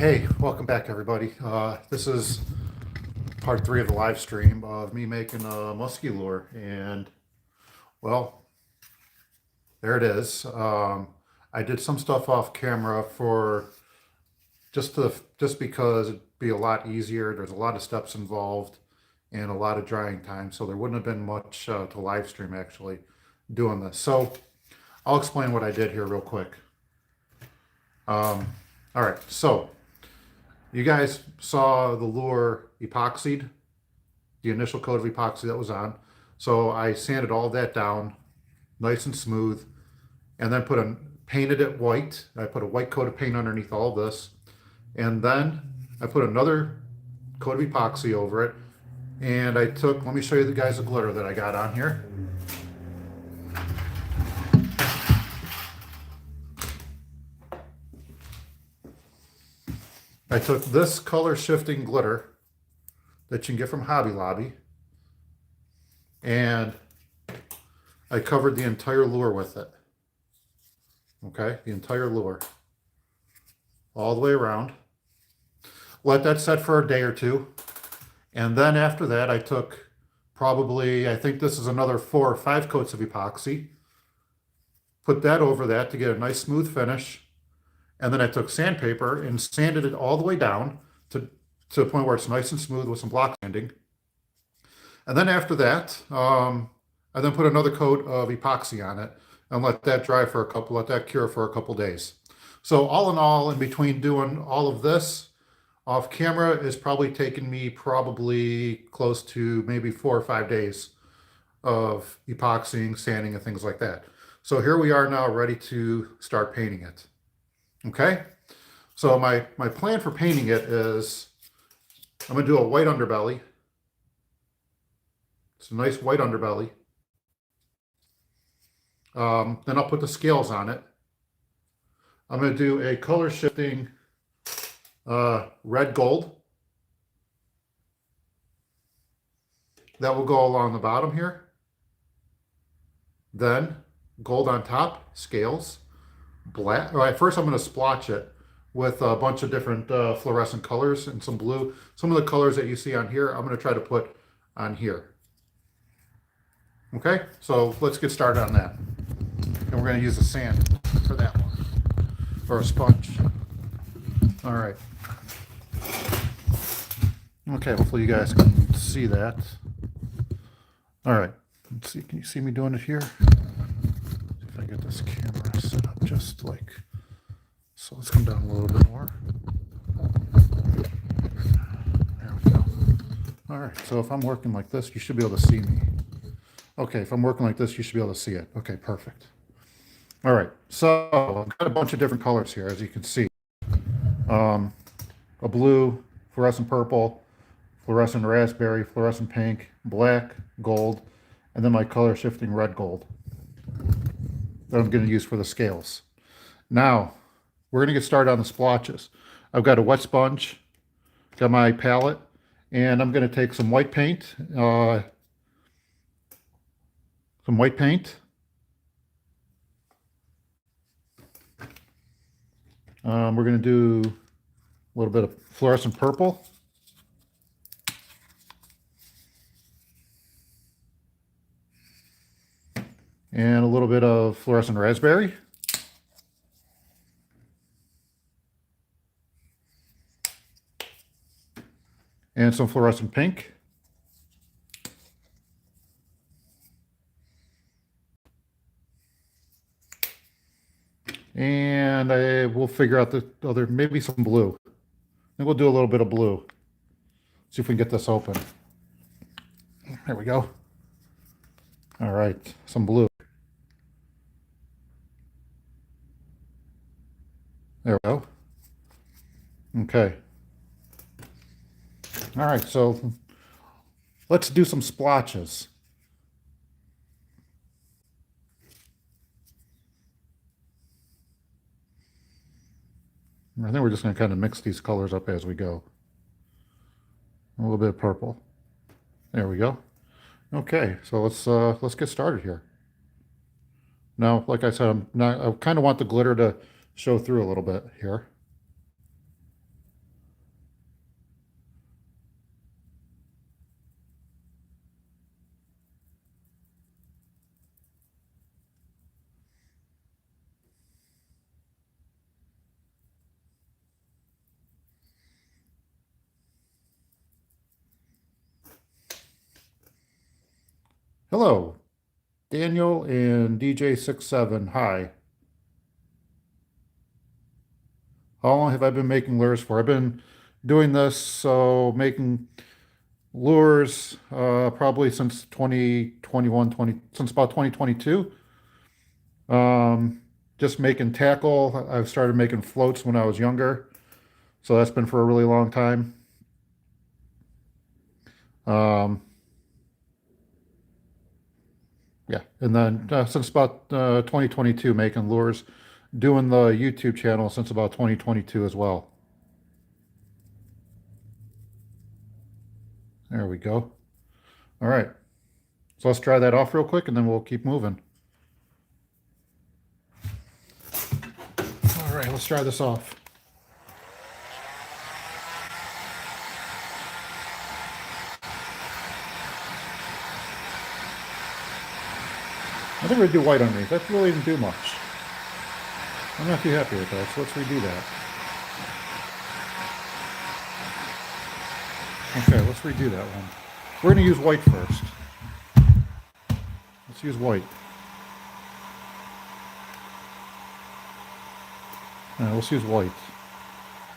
Hey, welcome back everybody. This is part 3 of the live stream of me making a musky lure, and well, there it is. I did some stuff off camera for just because it'd be a lot easier. There's a lot of steps involved and a lot of drying time, so there wouldn't have been much to live stream actually doing this. So I'll explain what I did here real quick. All right, so you guys saw the lure epoxied, the initial coat of epoxy that was on. So I sanded all that down nice and smooth, and then painted it white. I put a white coat of paint underneath all this, and then I put another coat of epoxy over it. And let me show you guys the glitter that I got on here. I took this color shifting glitter that you can get from Hobby Lobby, and I covered the entire lure with it. Okay, the entire lure. All the way around. Let that set for a day or two. And then after that, I took probably, I think this is another 4 or 5 coats of epoxy. Put that over that to get a nice smooth finish. And then I took sandpaper and sanded it all the way down to the point where it's nice and smooth with some block sanding. And then after that, I then put another coat of epoxy on it and let that cure for a couple days. So all in all, in between doing all of this off camera is probably taken me close to maybe 4 or 5 days of epoxying, sanding, and things like that. So here we are now ready to start painting it. Okay, so my plan for painting it is I'm going to do a white underbelly. It's a nice white underbelly. Then I'll put the scales on it. I'm going to do a color shifting red gold. That will go along the bottom here. Then gold on top, scales. Black. All right, first I'm going to splotch it with a bunch of different fluorescent colors and some blue. Some of the colors that you see on here, I'm going to try to put on here. Okay, so let's get started on that. And we're going to use a sand for that one, or a sponge. All right. Okay, hopefully you guys can see that. All right, let's see. Can you see me doing it here? If I get this camera set up just like so. Let's come down a little bit more. There we go. All right, so if I'm working like this, you should be able to see me. Okay, if I'm working like this, you should be able to see it. Okay, perfect. All right, so I've got a bunch of different colors here, as you can see. A blue, fluorescent purple, fluorescent raspberry, fluorescent pink, black, gold, and then my color shifting red gold that I'm going to use for the scales. Now, we're going to get started on the splotches. I've got a wet sponge, got my palette, and I'm going to take some white paint. We're going to do a little bit of fluorescent purple. And a little bit of fluorescent raspberry. And some fluorescent pink. And I will figure out the other, maybe some blue. And we'll do a little bit of blue. See if we can get this open. There we go. All right, some blue. There we go. Okay. All right, so let's do some splotches. I think we're just going to kind of mix these colors up as we go. A little bit of purple. There we go. Okay, so let's get started here. Now, like I said, I kind of want the glitter to show through a little bit here. Hello, Daniel and DJ67. Hi. How long have I been making lures for? I've been doing this, so making lures probably since 2021, since about 2022. Just making tackle. I've started making floats when I was younger, so that's been for a really long time. Um, yeah, and then since about 2022, making lures, doing the YouTube channel since about 2022 as well. There we go. All right. So let's try that off real quick and then we'll keep moving. All right, let's try this off. I think we're gonna do white underneath. That really didn't do much. I'm not too happy with that, so let's redo that. Okay, let's redo that one. We're gonna use white first. Let's use white. Let's use white.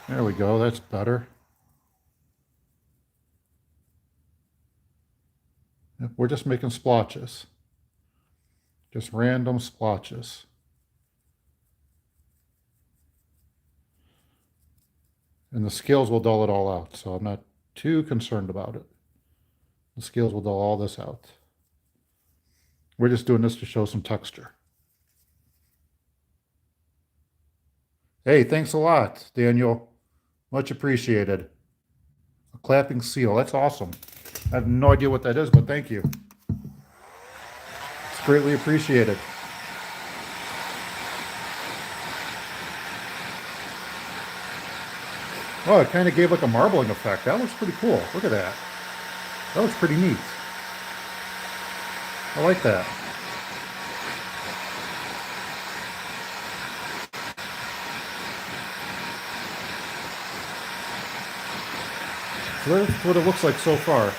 There we go, that's better. We're just making splotches. Just random splotches. And the scales will dull it all out, so I'm not too concerned about it. The scales will dull all this out. We're just doing this to show some texture. Hey, thanks a lot, Daniel. Much appreciated. A clapping seal. That's awesome. I have no idea what that is, but thank you. It's greatly appreciated. Oh, it kind of gave like a marbling effect. That looks pretty cool. Look at that. That looks pretty neat. I like that. So that's what it looks like so far.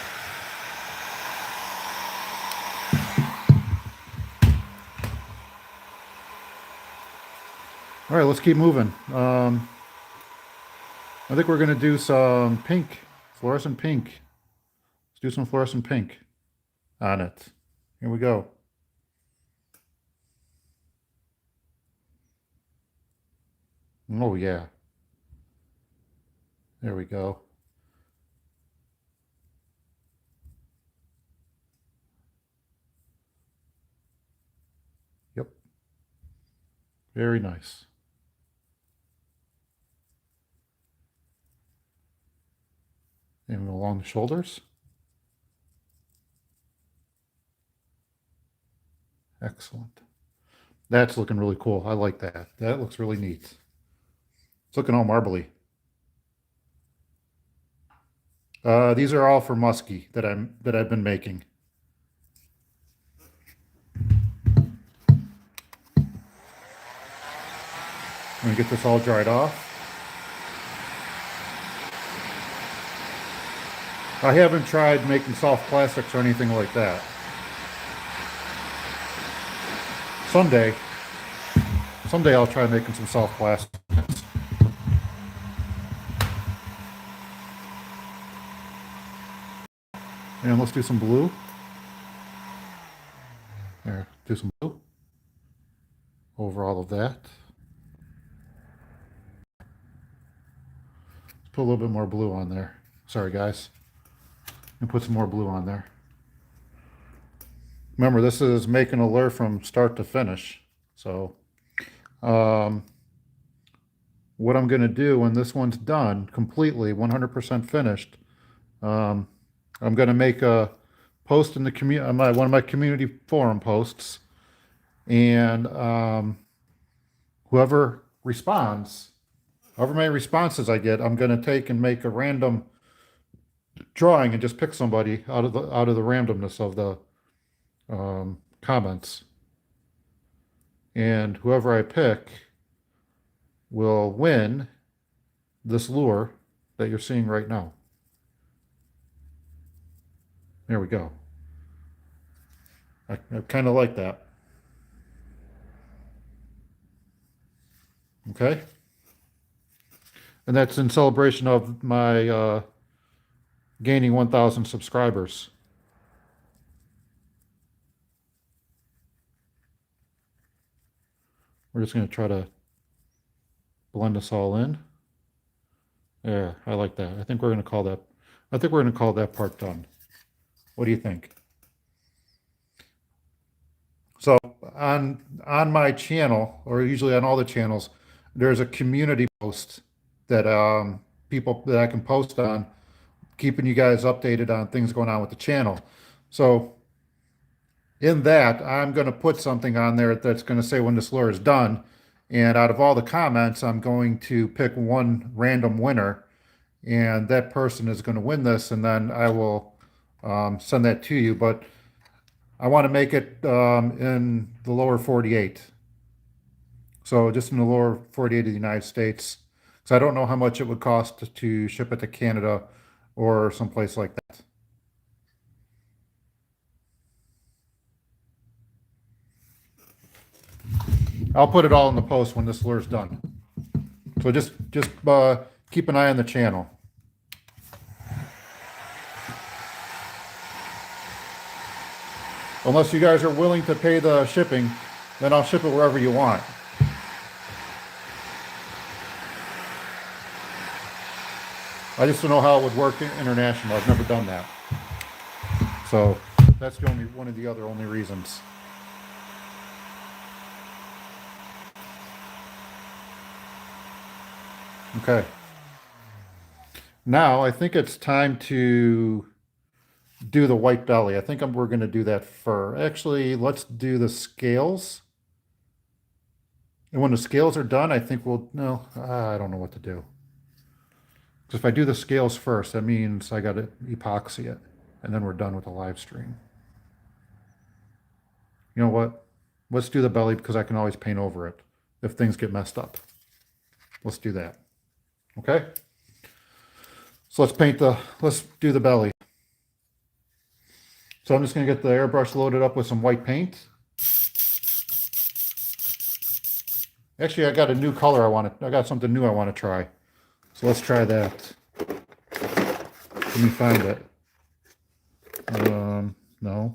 All right, let's keep moving. I think we're going to do some pink, fluorescent pink. Let's do some fluorescent pink on it. Here we go. Oh, yeah. There we go. Yep. Very nice. And along the shoulders. Excellent. That's looking really cool. I like that. That looks really neat. It's looking all marbly. These are all for Musky that I've been making. I'm gonna get this all dried off. I haven't tried making soft plastics or anything like that. Someday I'll try making some soft plastics. And let's do some blue. There, do some blue over all of that. Let's put a little bit more blue on there. Sorry, guys. And put some more blue on there. Remember, this is making a lure from start to finish. So, what I'm going to do when this one's done, completely 100% finished, I'm going to make a post in the community, one of my community forum posts, and whoever responds, however many responses I get, I'm going to take and make a random drawing and just pick somebody out of the randomness of the comments, and whoever I pick will win this lure that you're seeing right now. There we go. I kind of like that. Okay. And that's in celebration of my gaining 1,000 subscribers. We're just going to try to blend this all in. Yeah, I like that. I think we're going to call that. I think we're going to call that part done. What do you think? So on my channel, or usually on all the channels, there's a community post that people that I can post on, keeping you guys updated on things going on with the channel. So in that, I'm going to put something on there that's going to say when this lure is done. And out of all the comments, I'm going to pick one random winner, and that person is going to win this, and then I will send that to you. But I want to make it in the lower 48. So just in the lower 48 of the United States. So I don't know how much it would cost to ship it to Canada or someplace like that. I'll put it all in the post when this lure's done. So just keep an eye on the channel. Unless you guys are willing to pay the shipping, then I'll ship it wherever you want. I just don't know how it would work international. I've never done that. So that's the only one of the other only reasons. Okay. Now I think it's time to do the white belly. I think we're going to do that first. Actually, let's do the scales. And when the scales are done, I think we'll, no, I don't know what to do. Because if I do the scales first, that means I got to epoxy it. And then we're done with the live stream. You know what? Let's do the belly because I can always paint over it if things get messed up. Let's do that. Okay? So let's do the belly. So I'm just going to get the airbrush loaded up with some white paint. Actually, I got a new color I got something new I want to try. So let's try that. Let me find it. No.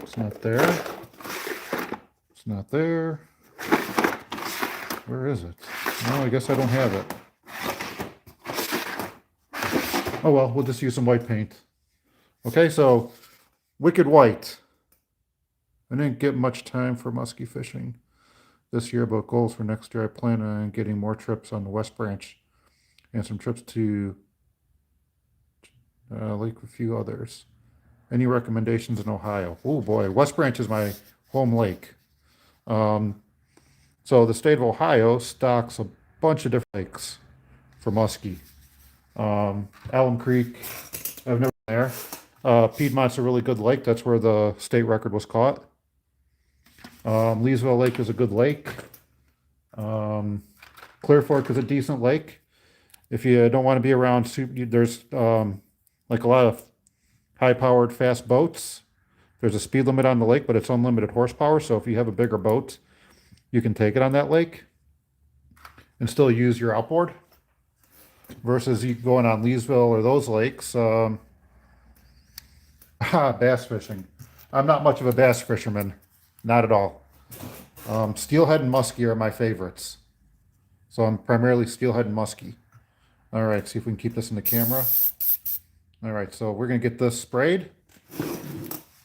It's not there. It's not there. Where is it? No, I guess I don't have it. Oh well, we'll just use some white paint. Okay, so Wicked White. I didn't get much time for musky fishing this year, but goals for next year, I plan on getting more trips on the West Branch and some trips to Lake, a few others. Any recommendations in Ohio? Oh boy, West Branch is my home lake. So the state of Ohio stocks a bunch of different lakes for muskie. Alum Creek, I've never been there. Piedmont's a really good lake. That's where the state record was caught. Leesville Lake is a good lake. Clear Fork is a decent lake. If you don't want to be around, there's like a lot of high-powered fast boats. There's a speed limit on the lake, but it's unlimited horsepower. So if you have a bigger boat, you can take it on that lake and still use your outboard. Versus you going on Leesville or those lakes. Bass fishing. I'm not much of a bass fisherman. Not at all. Steelhead and muskie are my favorites. So I'm primarily steelhead and muskie. All right, see if we can keep this in the camera. All right, so we're going to get this sprayed.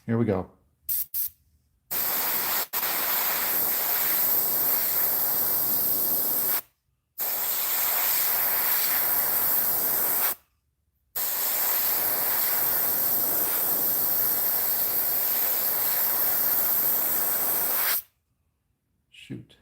Here we go. Shoot.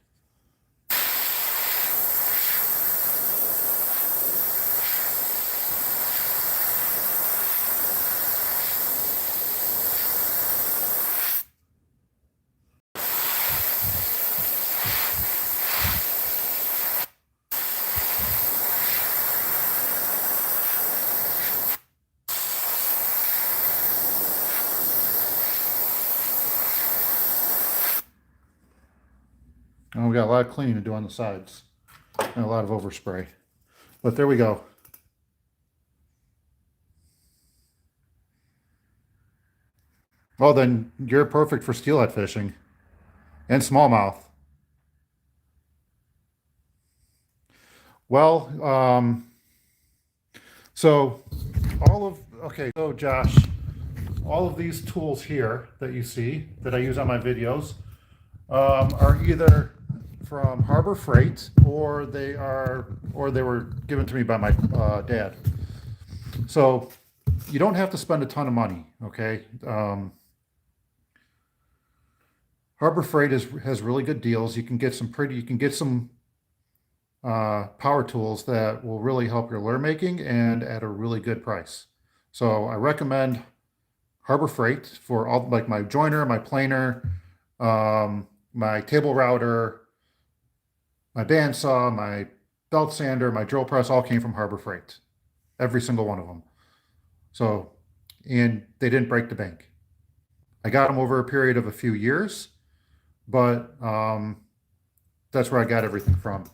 Oh, we got a lot of cleaning to do on the sides and a lot of overspray. But there we go. Well, then you're perfect for steelhead fishing and smallmouth. Well, so okay, so Josh, all of these tools here that you see that I use on my videos are either from Harbor Freight or they were given to me by my dad. So you don't have to spend a ton of money, okay? Harbor Freight has really good deals. You can get some power tools that will really help your lure making and at a really good price. So I recommend Harbor Freight for all, like my joiner, my planer, my table router, my bandsaw, my belt sander, my drill press all came from Harbor Freight. Every single one of them. So, and they didn't break the bank. I got them over a period of a few years, but that's where I got everything from.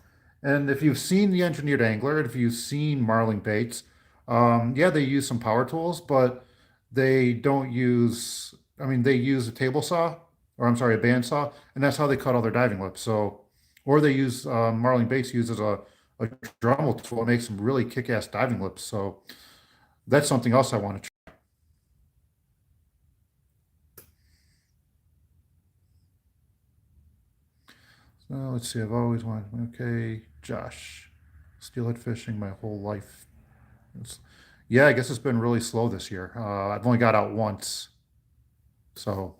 And if you've seen the Engineered Angler, if you've seen Marling baits, yeah, they use some power tools, but they don't use, I mean, they use a table saw, or I'm sorry, a bandsaw, and that's how they cut all their diving lips. So, or they use, Marling baits uses a Dremel tool and makes some really kick-ass diving lips. So that's something else I want to try. So let's see, I've always wanted, okay, Josh, steelhead fishing my whole life. Yeah, I guess it's been really slow this year. I've only got out once. So,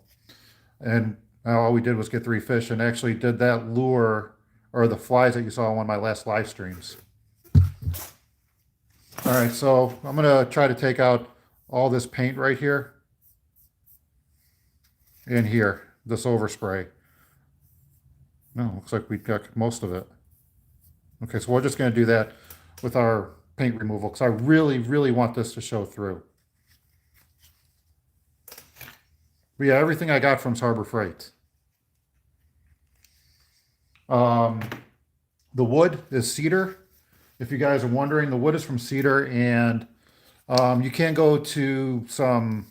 and all we did was get 3 fish and actually did that lure or the flies that you saw on one of my last live streams. All right, so I'm going to try to take out all this paint right here and here, this overspray. No, looks like we got most of it. Okay, so we're just going to do that with our paint removal because I really, really want this to show through. But yeah, everything I got from Harbor Freight. The wood is cedar. If you guys are wondering, the wood is from cedar, and you can go to some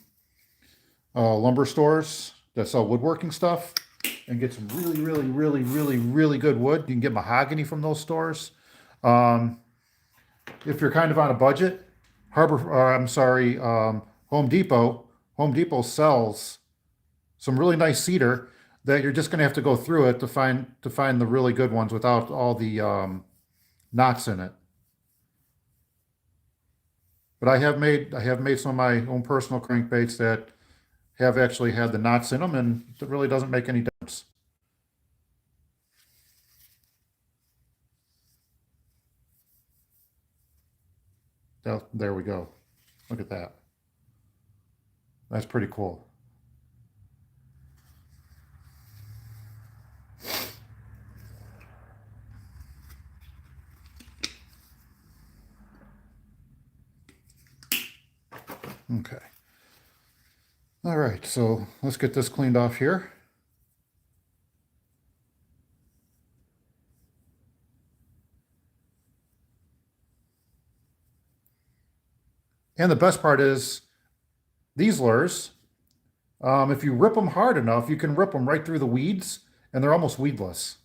lumber stores that sell woodworking stuff and get some really, really, really, really, really good wood. You can get mahogany from those stores. If you're kind of on a budget, Home Depot. Home Depot sells some really nice cedar that you're just going to have to go through it to find the really good ones without all the knots in it. But I have made some of my own personal crankbaits that have actually had the knots in them, and it really doesn't make any difference. There we go. Look at that. That's pretty cool. Okay. All right, so let's get this cleaned off here. And the best part is these lures, if you rip them hard enough, you can rip them right through the weeds and they're almost weedless.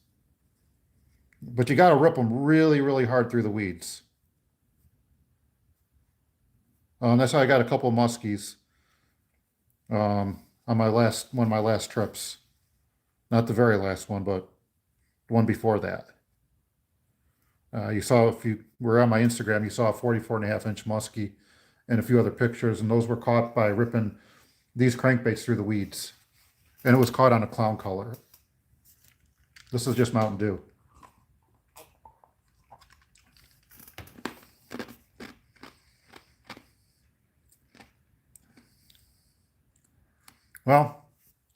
But you got to rip them really, really hard through the weeds. That's how I got a couple of muskies on one of my last trips. Not the very last one, but the one before that. You saw, if you were on my Instagram, you saw a 44.5-inch muskie and a few other pictures, and those were caught by ripping these crankbaits through the weeds. And it was caught on a clown color. This is just Mountain Dew. Well,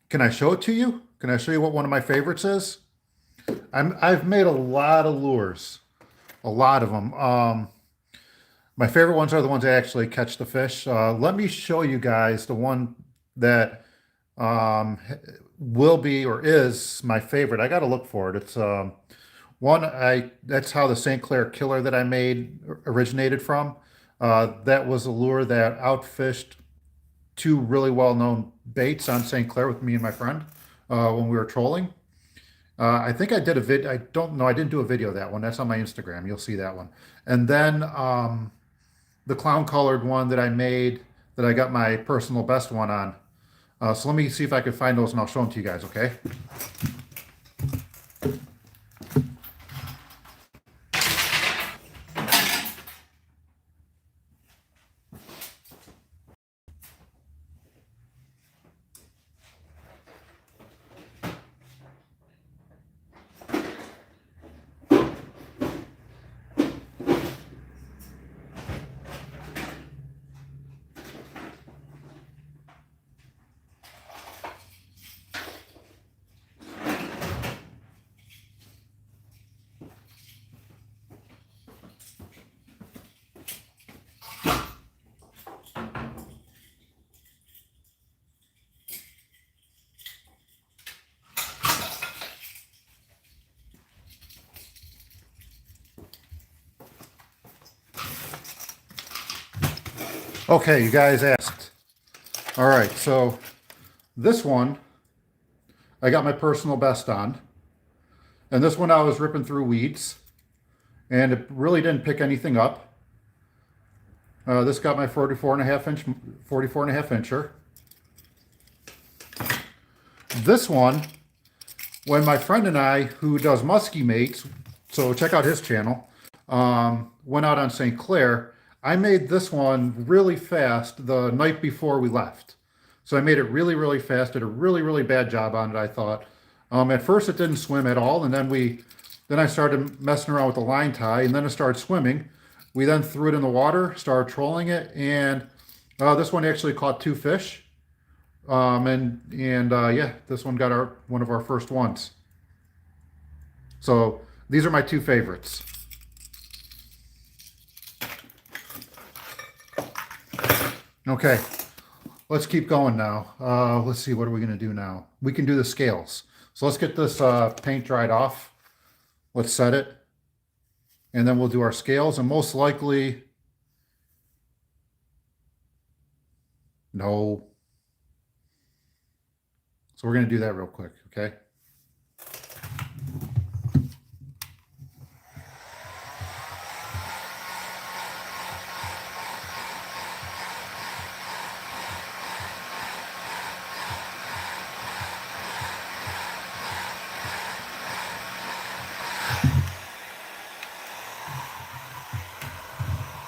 can I show it to you? Can I show you what one of my favorites is? I've made a lot of lures, a lot of them. My favorite ones are the ones that actually catch the fish. Let me show you guys the one that will be or is my favorite. I got to look for it. It's that's how the St. Clair Killer that I made originated from. That was a lure that outfished two really well-known baits on St. Clair with me and my friend when we were trolling. I think I did a vid. I don't know. I didn't do a video of that one. That's on my Instagram. You'll see that one. And then the clown colored one that I made that I got my personal best one on. So let me see if I can find those and I'll show them to you guys, okay? Okay, you guys asked. All right, so this one, I got my personal best on. And this one I was ripping through weeds. And it really didn't pick anything up. This got my 44 and a half incher. This one, when my friend and I, who does Musky Mates, so check out his channel, went out on St. Clair, I made this one really fast the night before we left. So I made it really, really fast, did a really, really bad job on it, I thought. At first it didn't swim at all, and then I started messing around with the line tie, and then it started swimming. We then threw it in the water, started trolling it, and this one actually caught 2 fish. Yeah, this one got one of our first ones. So these are my 2 favorites. Okay, let's keep going now. Let's see, what are we going to do now? We can do the scales. So let's get this paint dried off. Let's set it. And then we'll do our scales. And most likely, no. So we're going to do that real quick, okay?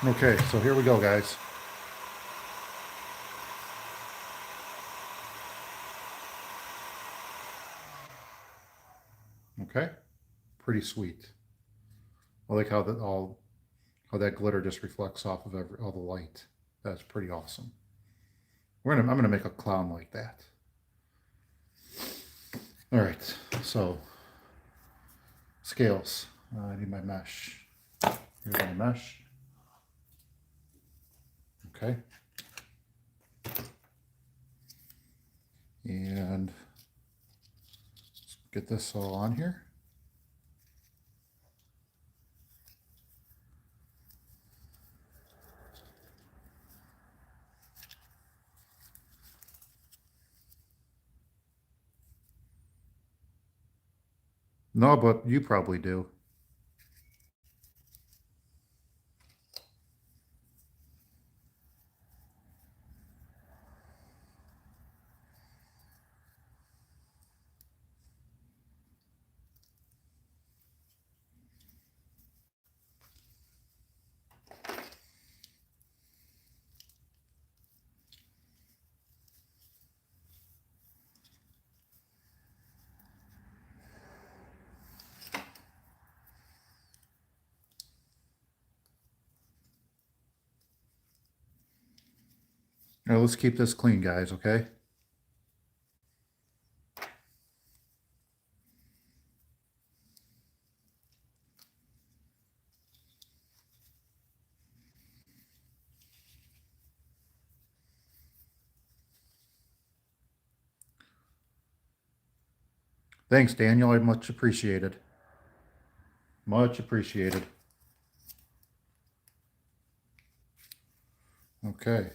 Okay, so here we go, guys. Okay, pretty sweet. I like how how that glitter just reflects off of all the light. That's pretty awesome. I'm gonna make a clown like that. All right, so scales. I need my mesh. Here's my mesh. Okay. And let's get this all on here. No, but you probably do. All right, let's keep this clean, guys, okay? Thanks, Daniel. I much appreciated. Much appreciated. Okay.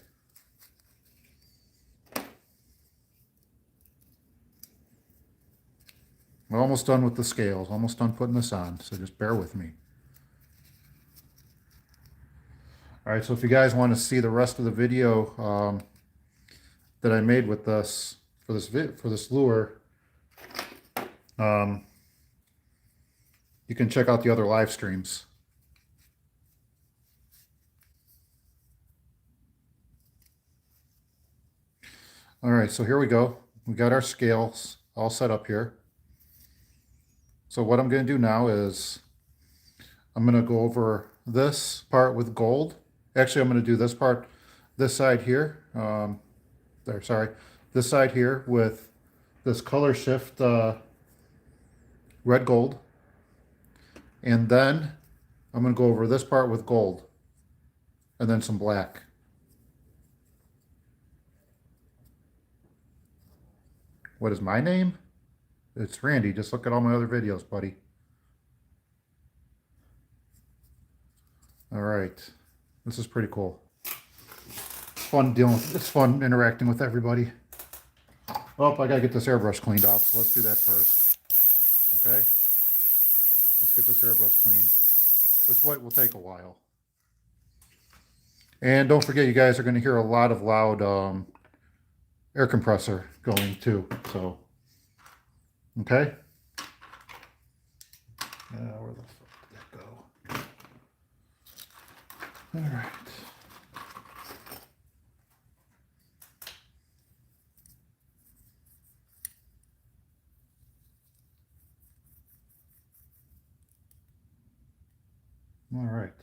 We're almost done with the scales. Almost done putting this on, so just bear with me. All right, so if you guys want to see the rest of the video that I made with this for this lure, you can check out the other live streams. All right, so here we go. We got our scales all set up here. So what I'm going to do now is I'm going to go over this part with gold. Actually, I'm going to do this part, this side here. This side here with this color shift red gold. And then I'm going to go over this part with gold and then some black. What is my name? It's Randy. Just look at all my other videos, buddy. All right. This is pretty cool. It's fun interacting with everybody. Oh, I gotta get this airbrush cleaned off, so let's do that first. Okay? Let's get this airbrush clean. This white will take a while. And don't forget, you guys are going to hear a lot of loud air compressor going too. So, okay? Where the fuck did that go? All right. All right.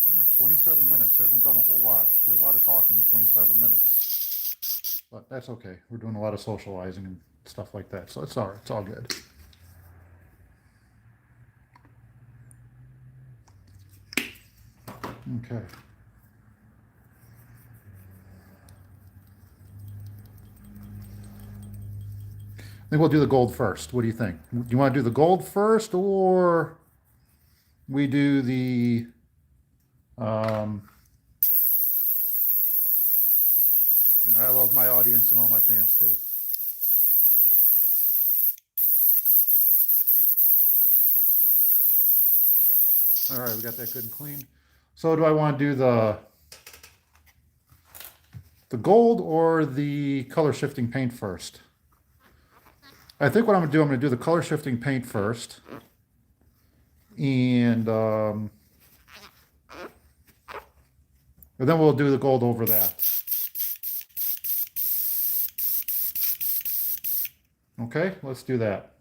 Yeah, 27 minutes. I haven't done a whole lot. Did a lot of talking in 27 minutes. But that's okay. We're doing a lot of socializing and stuff like that. So it's all right. It's all good. Okay. I think we'll do the gold first. What do you think? Do you want to do the gold first, or we do the I love my audience and all my fans too. All right, we got that good and clean. So do I want to do the gold or the color shifting paint first? I think what I'm going to do the color shifting paint first. And then we'll do the gold over that. Okay, let's do that.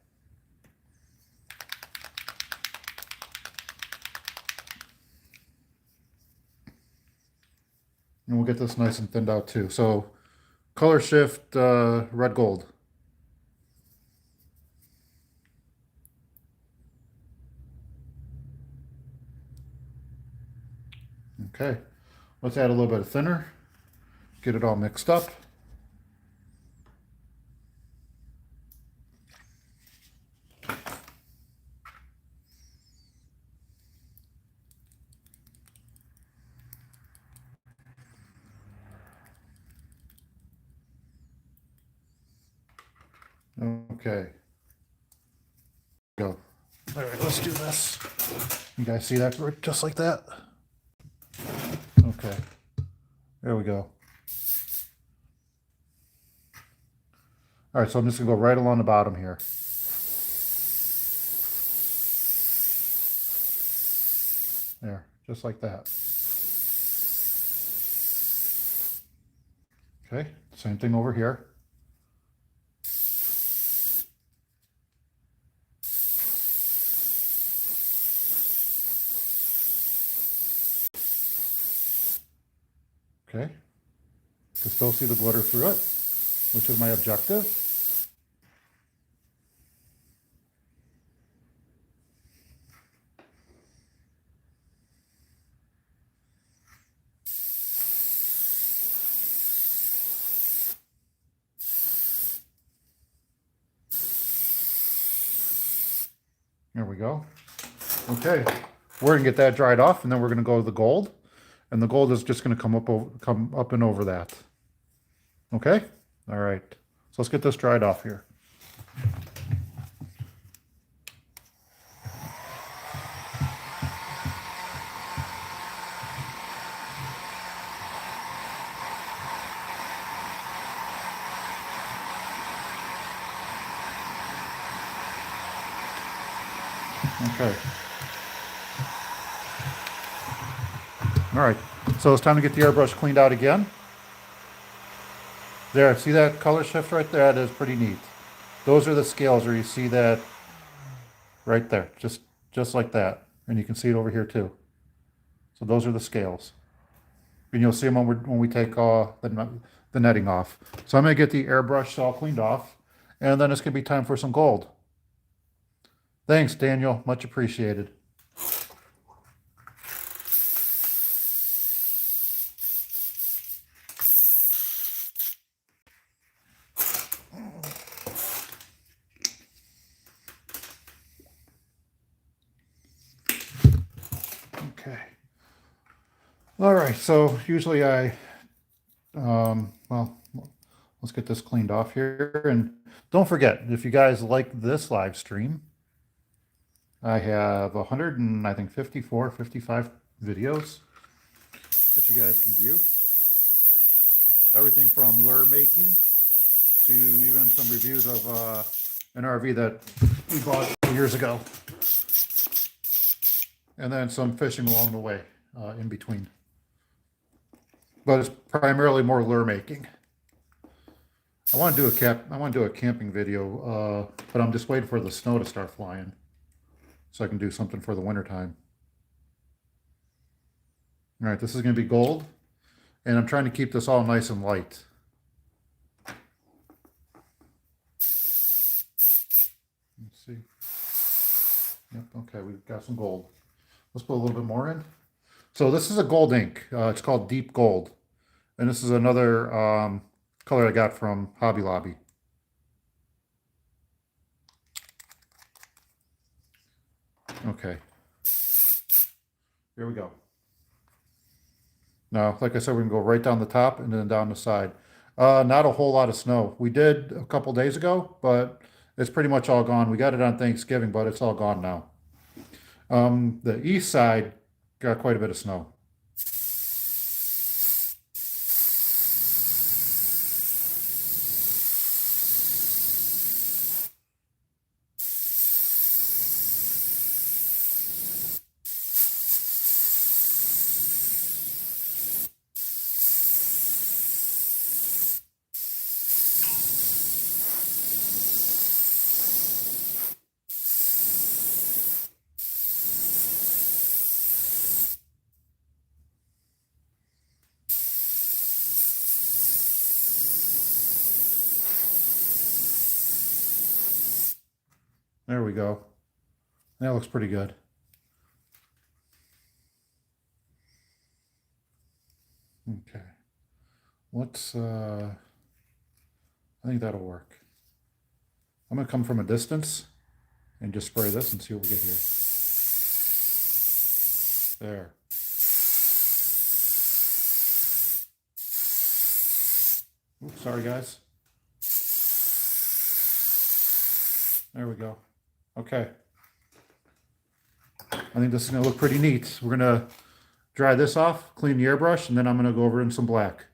And we'll get this nice and thinned out too. So color shift red gold. Okay, let's add a little bit of thinner, get it all mixed up. Okay, go. All right, let's do this. You guys see that? Just like that. Okay, there we go. All right, so I'm just gonna go right along the bottom here. There, just like that. Okay, same thing over here. Okay, can still see the glitter through it, which is my objective. There we go. Okay, we're gonna get that dried off, and then we're gonna go to the gold, and the gold is just gonna come up and over that. Okay. All right. So let's get this dried off here. Okay. All right. So it's time to get the airbrush cleaned out again. There, see that color shift right there? That is pretty neat. Those are the scales where you see that right there, just like that. And you can see it over here too. So those are the scales. And you'll see them when we take the netting off. So I'm going to get the airbrush all cleaned off, and then it's going to be time for some gold. Thanks, Daniel. Much appreciated. Okay. All right, so usually well, let's get this cleaned off here. And don't forget, if you guys like this live stream, I have 100 and I think 54, 55 videos that you guys can view. Everything from lure making to even some reviews of an RV that we bought years ago. And then some fishing along the way in between. But it's primarily more lure making. I want to do a camping video, but I'm just waiting for the snow to start flying so I can do something for the winter time. All right, this is going to be gold, and I'm trying to keep this all nice and light. Let's see. Yep, okay, we've got some gold. Let's put a little bit more in. So this is a gold ink. It's called Deep Gold. And this is another color I got from Hobby Lobby. Okay. Here we go. Now, like I said, we can go right down the top and then down the side. Not a whole lot of snow. We did a couple days ago, but it's pretty much all gone. We got it on Thanksgiving, but it's all gone now. The east side got quite a bit of snow. There we go. That looks pretty good. Okay. Let's, I think that'll work. I'm going to come from a distance and just spray this and see what we get here. There. Oops, sorry guys. There we go. Okay. I think this is going to look pretty neat. We're going to dry this off, clean the airbrush, and then I'm going to go over in some black.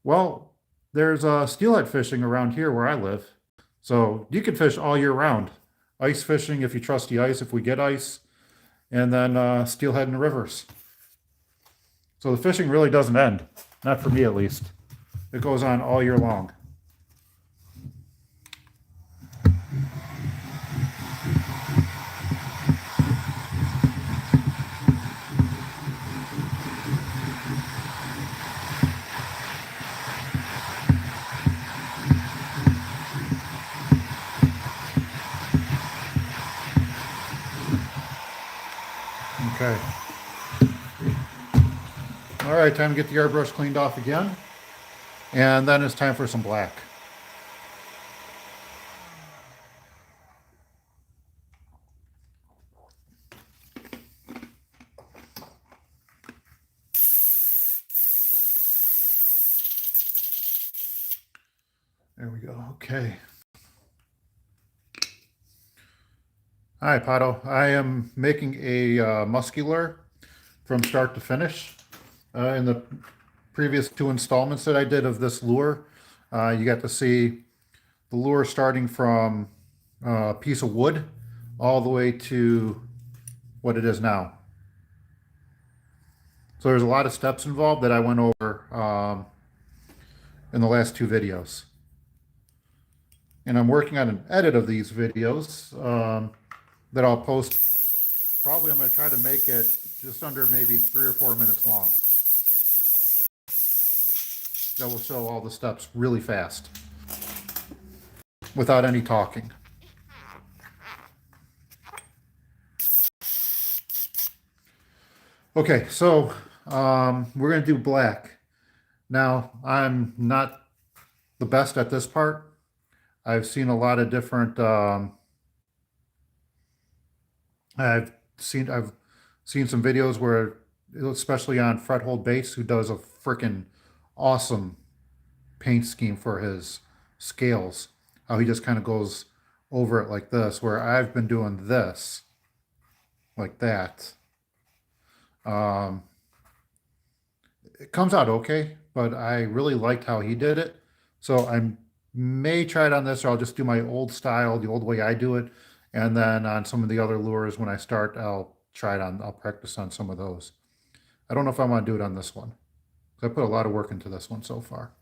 Well, there's steelhead fishing around here where I live. So you can fish all year round. Ice fishing if you trust the ice, if we get ice. And then steelhead in the rivers. So the fishing really doesn't end. Not for me at least. It goes on all year long. Okay. All right, time to get the airbrush cleaned off again. And then it's time for some black. Okay. Hi, Pato. I am making a muscular from start to finish. In the previous 2 installments that I did of this lure, you got to see the lure starting from a piece of wood all the way to what it is now. So there's a lot of steps involved that I went over in the last 2 videos. And I'm working on an edit of these videos that I'll post. Probably I'm going to try to make it just under maybe 3 or 4 minutes long. That will show all the steps really fast without any talking. Okay, so we're going to do black. Now, I'm not the best at this part. I've seen a lot of different I've seen some videos where, especially on Fred Hold Baits, who does a freaking awesome paint scheme for his scales, how he just kind of goes over it like this, where I've been doing this like that. It comes out okay, but I really liked how he did it, so I may try it on this, or I'll just do my old style, the old way I do it, and then on some of the other lures when I start, I'll try it on, I'll practice on some of those. I don't know if I want to do it on this one, because I put a lot of work into this one so far.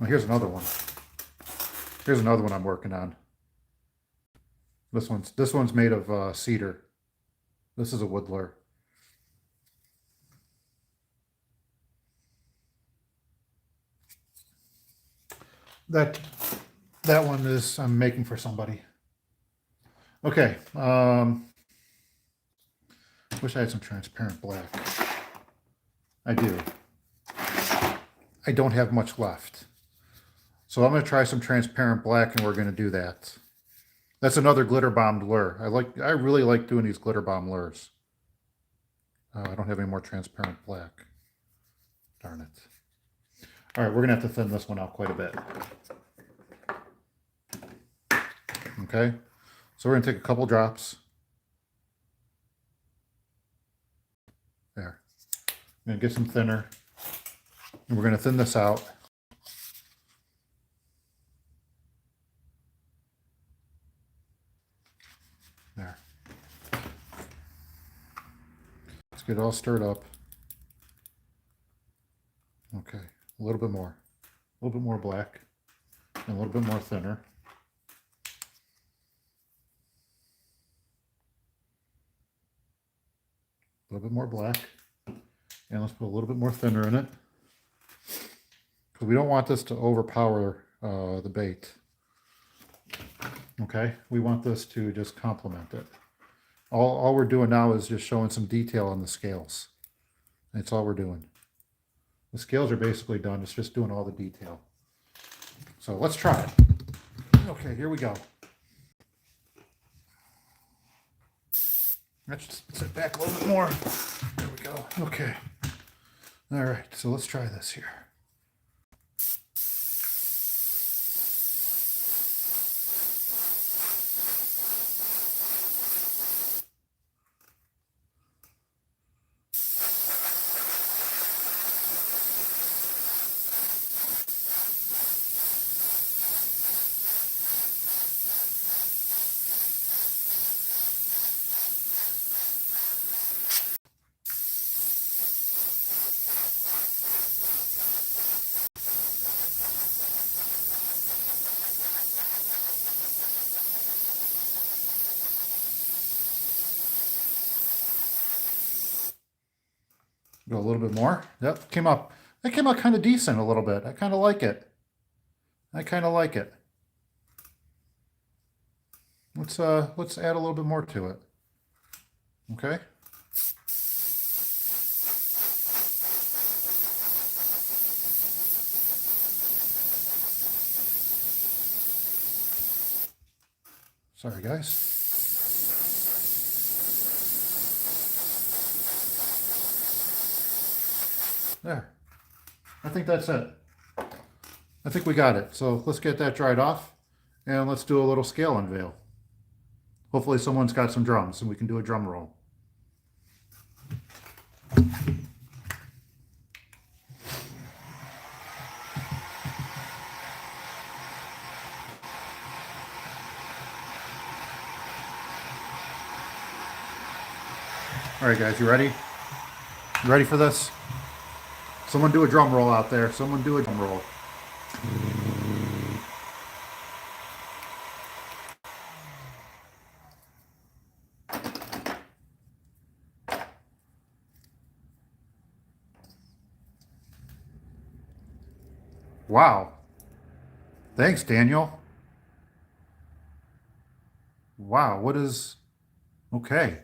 Well, here's another one. Here's another one I'm working on. This one's made of cedar. This is a wood lure. That one is I'm making for somebody. Okay. Wish I had some transparent black. I do. I don't have much left. So I'm going to try some transparent black, and we're going to do that. That's another glitter bombed lure. I really like doing these glitter bomb lures. I don't have any more transparent black. Darn it. All right, we're going to have to thin this one out quite a bit. Okay, so we're going to take a couple drops. There. I'm going to get some thinner, and we're going to thin this out. There. Let's get it all stirred up. Okay, a little bit more. A little bit more black, and a little bit more thinner. A little bit more black, and let's put a little bit more thinner in it, because we don't want this to overpower the bait. Okay, we want this to just complement it. All we're doing now is just showing some detail on the scales. That's all we're doing. The scales are basically done. It's just doing all the detail. So let's try it. Okay, here we go. Let's just sit back a little bit more. There we go. Okay. All right, so let's try this here. Go a little bit more. Yep, that came out kind of decent a little bit. I kind of like it. I kind of like it. Let's add a little bit more to it. Okay. Sorry, guys. There. I think that's it. I think we got it. So let's get that dried off and let's do a little scale unveil. Hopefully someone's got some drums and we can do a drum roll. All right, guys, you ready? You ready for this? Someone do a drum roll out there. Someone do a drum roll. Wow. Thanks, Daniel. Wow, what is... Okay.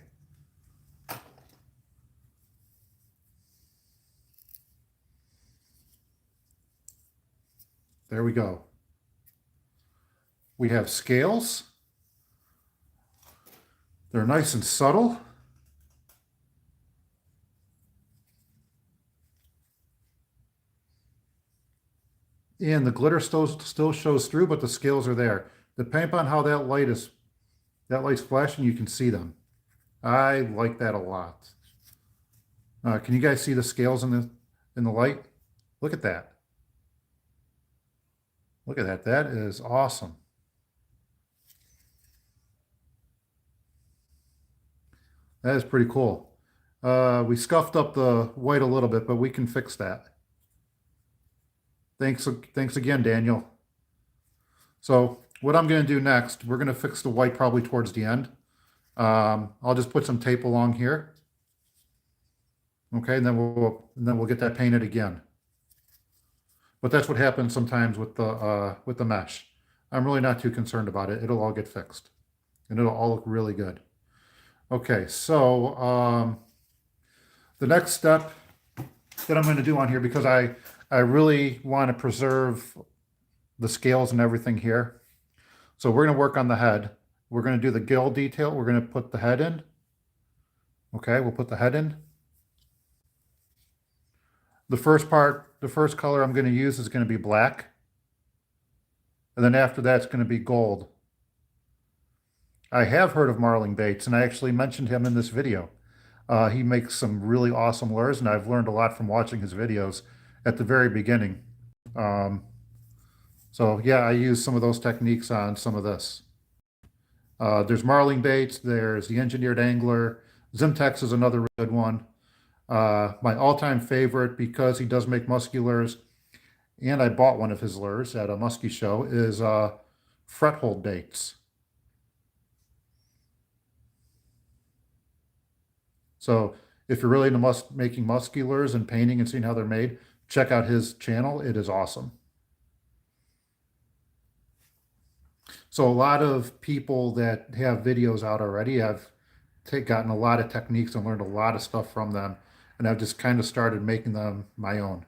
There we go. We have scales. They're nice and subtle. And the glitter still shows through, but the scales are there. Depending on how that light's flashing, you can see them. I like that a lot. Can you guys see the scales in the light? Look at that. Look at that. That is awesome. That is pretty cool. We scuffed up the white a little bit, but we can fix that. Thanks again, Daniel. So what I'm going to do next, we're going to fix the white probably towards the end. I'll just put some tape along here. Okay, and then we'll get that painted again. But that's what happens sometimes with the mesh. I'm really not too concerned about it. It'll all get fixed, and it'll all look really good. Okay, so the next step that I'm going to do on here, because I really want to preserve the scales and everything here. So we're going to work on the head. We're going to do the gill detail. We're going to put the head in. Okay, we'll put the head in. The first color I'm going to use is going to be black. And then after that, it's going to be gold. I have heard of Marling Baits, and I actually mentioned him in this video. He makes some really awesome lures, and I've learned a lot from watching his videos at the very beginning. So yeah, I use some of those techniques on some of this. There's Marling Baits, there's the Engineered Angler, Zimtex is another good one. My all-time favorite, because he does make musky lures, and I bought one of his lures at a musky show, is fret hold baits. So if you're really into making musky lures and painting and seeing how they're made, check out his channel. It is awesome. So a lot of people that have videos out already, I've gotten a lot of techniques and learned a lot of stuff from them, and I've just kind of started making them my own.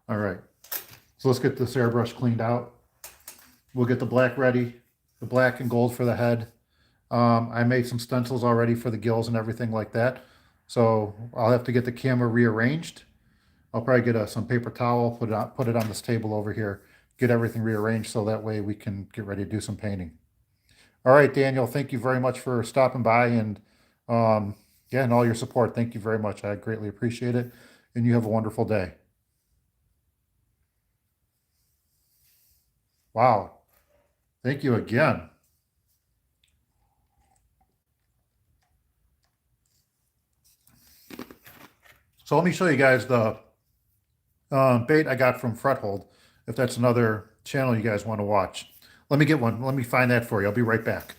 All right, so let's get this airbrush cleaned out. We'll get the black ready, the black and gold for the head. I made some stencils already for the gills and everything like that. So I'll have to get the camera rearranged. I'll probably get some paper towel, put it on this table over here, get everything rearranged so that way we can get ready to do some painting. All right, Daniel, thank you very much for stopping by and yeah, and all your support. Thank you very much. I greatly appreciate it. And you have a wonderful day. Wow. Thank you again. So let me show you guys the bait I got from Frethold, if that's another channel you guys want to watch. Let me get one. Let me find that for you. I'll be right back.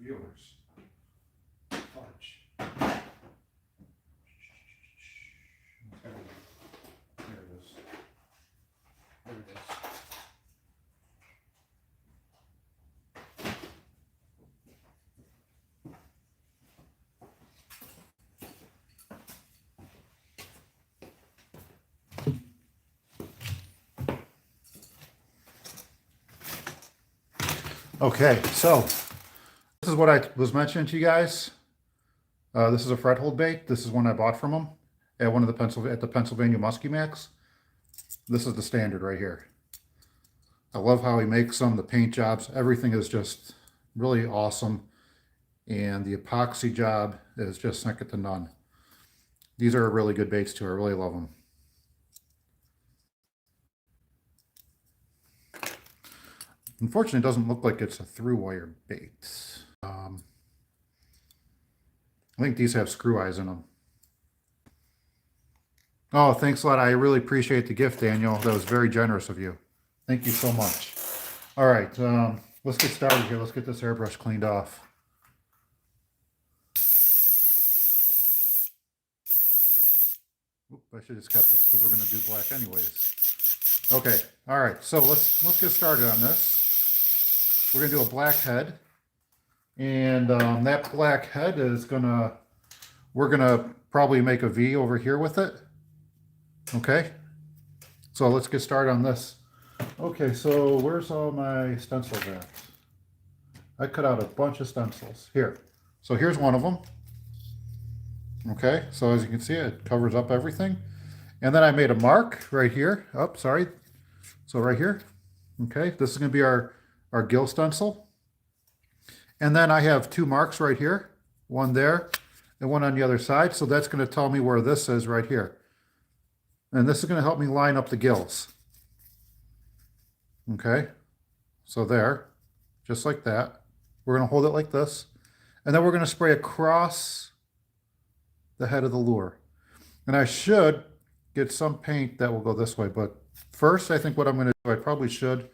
viewers. Fudge. There it is. There it is. Okay, so this is what I was mentioning to you guys. This is a fret hold bait. This is one I bought from them at one of the Pennsylvania Musky Max. This is the standard right here. I love how he makes them. The paint jobs, everything is just really awesome, and the epoxy job is just second to none. These are really good baits too. I really love them. Unfortunately, it doesn't look like it's a through wire bait. I think these have screw eyes in them. Oh, thanks a lot. I really appreciate the gift, Daniel. That was very generous of you. Thank you so much. All right, let's get started here. Let's get this airbrush cleaned off. Oop, I should have just kept this because we're going to do black anyways. Okay, all right. So let's get started on this. We're going to do a black head, and that black head is we're gonna probably make a V over here with it. Okay, so let's get started on this. Okay, so where's all my stencils at? I cut out a bunch of stencils here. So here's one of them. Okay, so as you can see, it covers up everything. And then I made a mark right here. Oh, sorry. So right here. Okay, this is going to be our gill stencil. And then I have two marks right here, one there and one on the other side. So that's going to tell me where this is right here. And this is going to help me line up the gills. Okay, so there, just like that. We're going to hold it like this. And then we're going to spray across the head of the lure. And I should get some paint that will go this way. But first, I think what I'm going to do, I probably should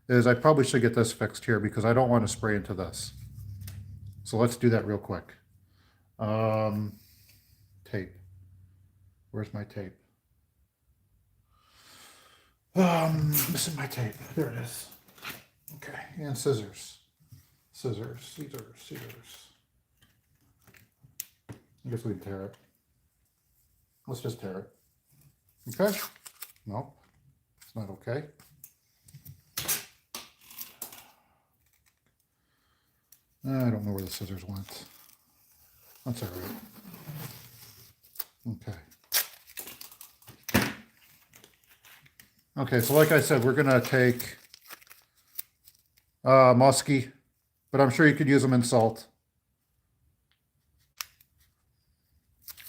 get this fixed here because I don't want to spray into this. So let's do that real quick. Tape. Where's my tape? Missing my tape. There it is. Okay, and scissors. Scissors. I guess we can tear it. Let's just tear it. Okay? No, it's not okay. I don't know where the scissors went. That's all right. Okay. Okay, so like I said, we're going to take musky, but I'm sure you could use them in salt.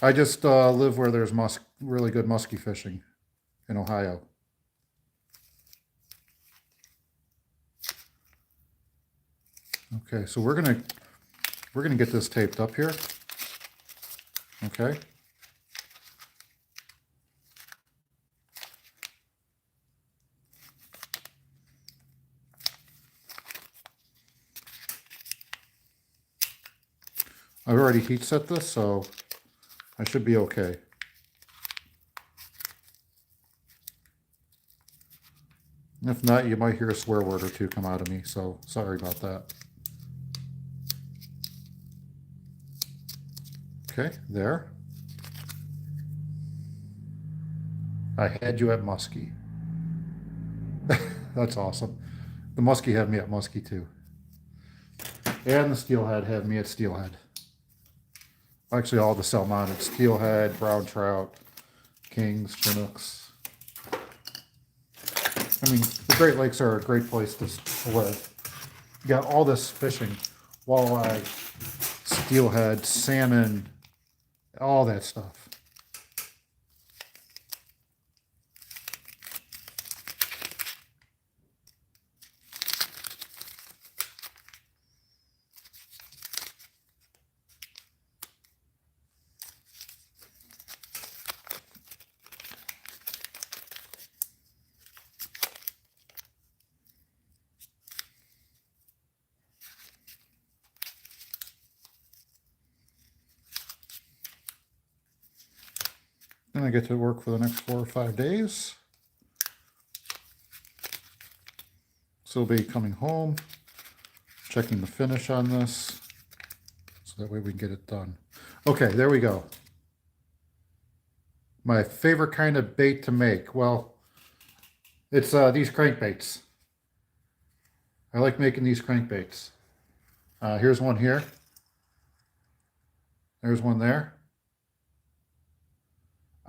I just live where there's really good musky fishing in Ohio. Okay, so we're gonna get this taped up here. Okay. I've already heat set this, so I should be okay. If not, you might hear a swear word or two come out of me, so sorry about that. Okay, there. I had you at musky. That's awesome. The musky had me at musky too. And the steelhead had me at steelhead. Actually, all the salmon, steelhead, brown trout, kings, chinooks. I mean, the Great Lakes are a great place to live. You got all this fishing, walleye, steelhead, salmon, all that stuff. And I get to work for the next 4 or 5 days. So I'll be coming home, checking the finish on this, so that way we can get it done. Okay, there we go. My favorite kind of bait to make, well, it's these crankbaits. I like making these crankbaits. Here's one here. There's one there.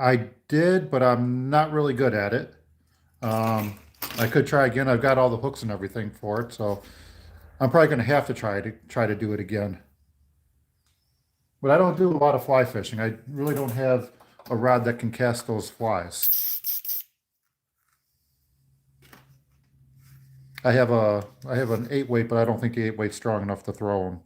I did, but I'm not really good at it. I could try again. I've got all the hooks and everything for it, so I'm probably going to have to try to do it again. But I don't do a lot of fly fishing. I really don't have a rod that can cast those flies. I have an 8-weight, but I don't think the 8-weight's strong enough to throw them.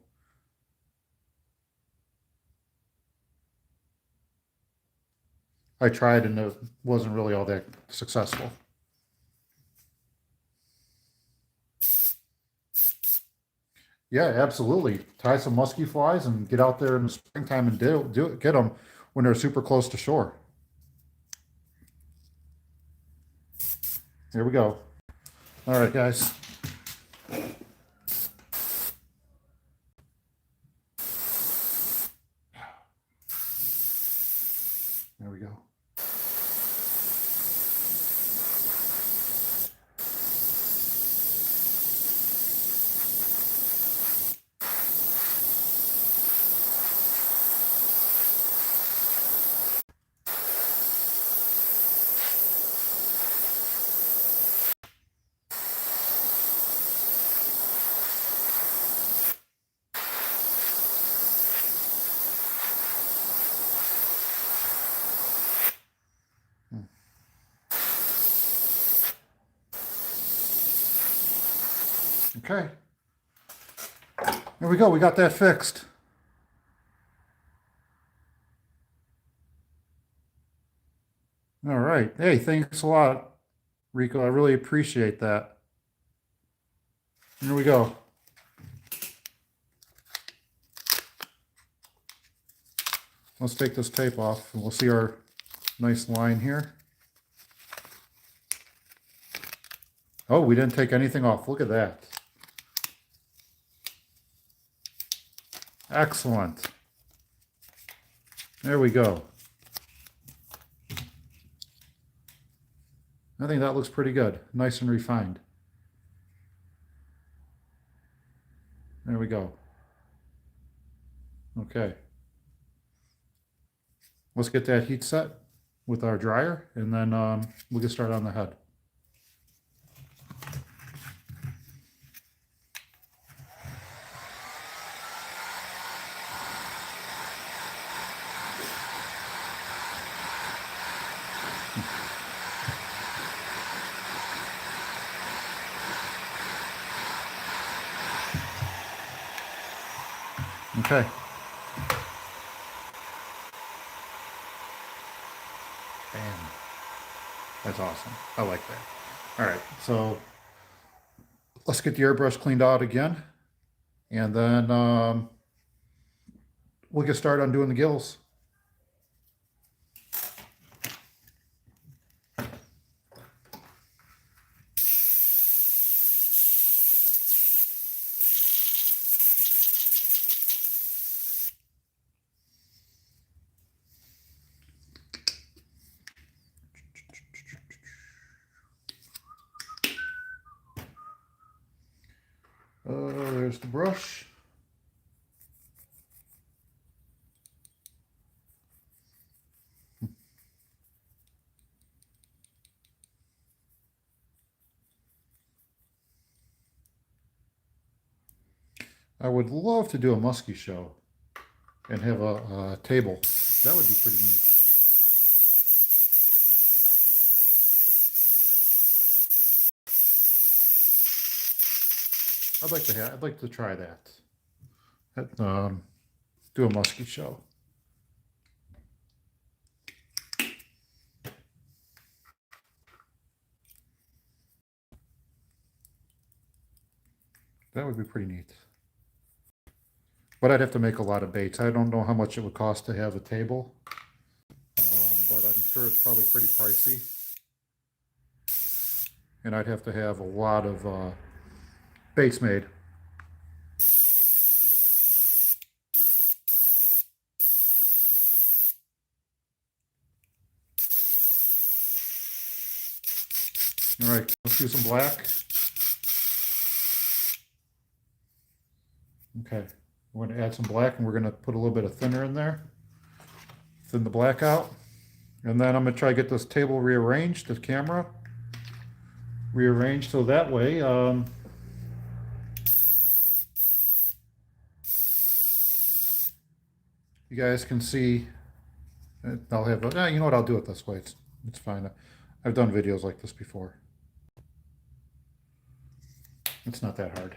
I tried and it wasn't really all that successful. Yeah, absolutely. Tie some musky flies and get out there in the springtime and get them when they're super close to shore. Here we go. All right, guys. There we go. Okay. There we go. We got that fixed. All right. Hey, thanks a lot, Rico. I really appreciate that. Here we go. Let's take this tape off and we'll see our nice line here. Oh, we didn't take anything off. Look at that. Excellent. There we go. I think that looks pretty good. Nice and refined. There we go. Okay. Let's get that heat set with our dryer and then we'll get started on the head. Okay. Bam. That's awesome. I like that. All right, so let's get the airbrush cleaned out again, and then we'll get started on doing the gills. There's the brush. I would love to do a musky show and have a table. That would be pretty neat. I'd like to try that. Do a musky show. That would be pretty neat. But I'd have to make a lot of baits. I don't know how much it would cost to have a table, but I'm sure it's probably pretty pricey. And I'd have to have a lot of baits made. All right, let's do some black. Okay, we're going to add some black, and we're going to put a little bit of thinner in there. Thin the black out. And then I'm going to try to get this table rearranged, this camera rearranged, so that way you guys can see. I'll have you know what, I'll do it this way. It's fine. I've done videos like this before. It's not that hard.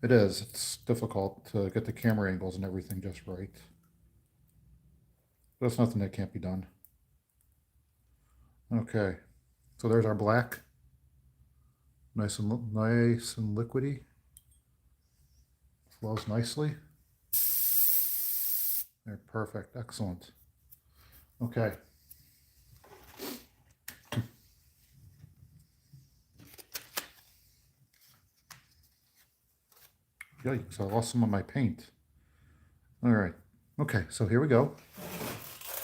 It is. It's difficult to get the camera angles and everything just right. But it's nothing that can't be done. Okay, so there's our black. Nice and liquidy. Flows nicely. There, perfect, excellent. Okay. Yikes, I lost some of my paint. All right, okay, so here we go.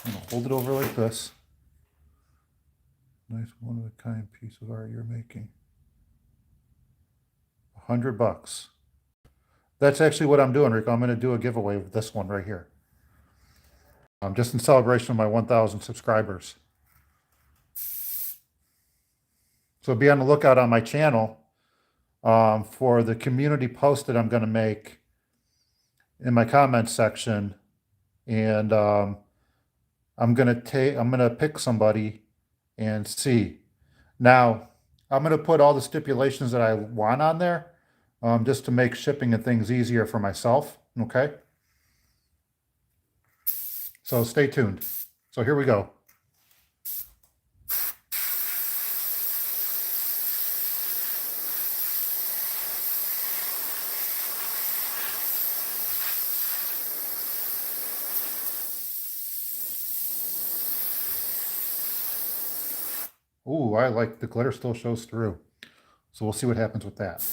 I'm gonna hold it over like this. Nice one-of-a-kind piece of art you're making. $100. That's actually what I'm doing, Rico. I'm gonna do a giveaway with this one right here. Just in celebration of my 1,000 subscribers. So be on the lookout on my channel for the community post that I'm going to make in my comments section, and I'm going to pick somebody and see. Now, I'm going to put all the stipulations that I want on there, just to make shipping and things easier for myself. Okay. So stay tuned. So here we go. Ooh, I like the glitter still shows through. So we'll see what happens with that.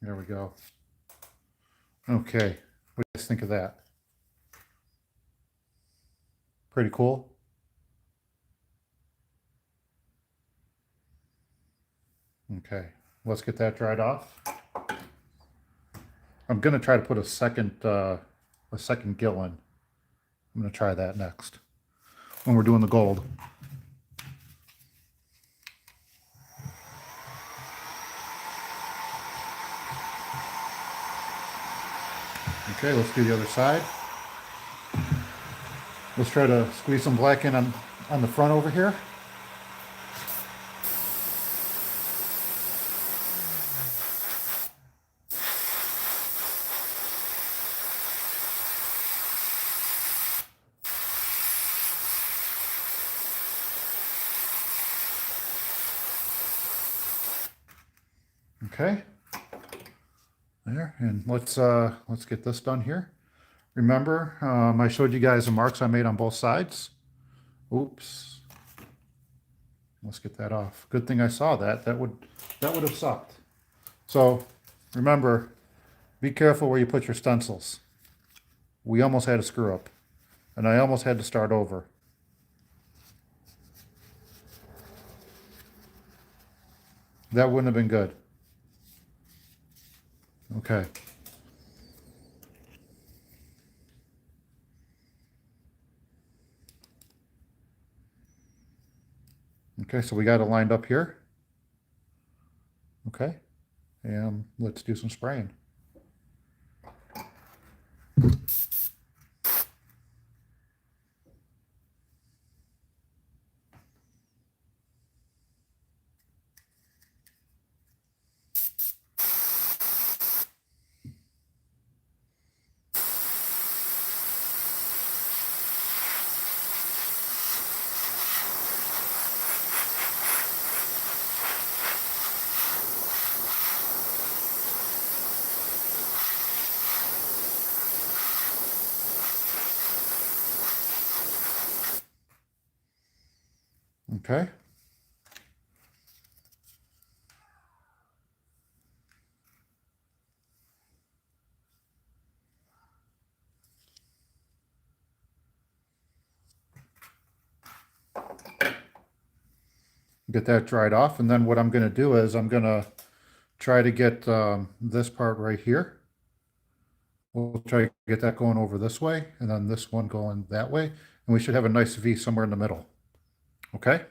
There we go. Okay, what do you guys think of that? Pretty cool. Okay, let's get that dried off. I'm gonna try to put a second gill in. I'm gonna try that next when we're doing the gold. Okay, let's do the other side. Let's try to squeeze some black in on the front over here. Okay, there, and let's get this done here. Remember, I showed you guys the marks I made on both sides. Oops. Let's get that off. Good thing I saw that. That would have sucked. So remember, be careful where you put your stencils. We almost had a screw up, and I almost had to start over. That wouldn't have been good. Okay. Okay, so we got it lined up here. Okay, and let's do some spraying. Okay. Get that dried off, and then what I'm going to do is I'm going to try to get this part right here. We'll try to get that going over this way, and then this one going that way, and we should have a nice V somewhere in the middle. Okay?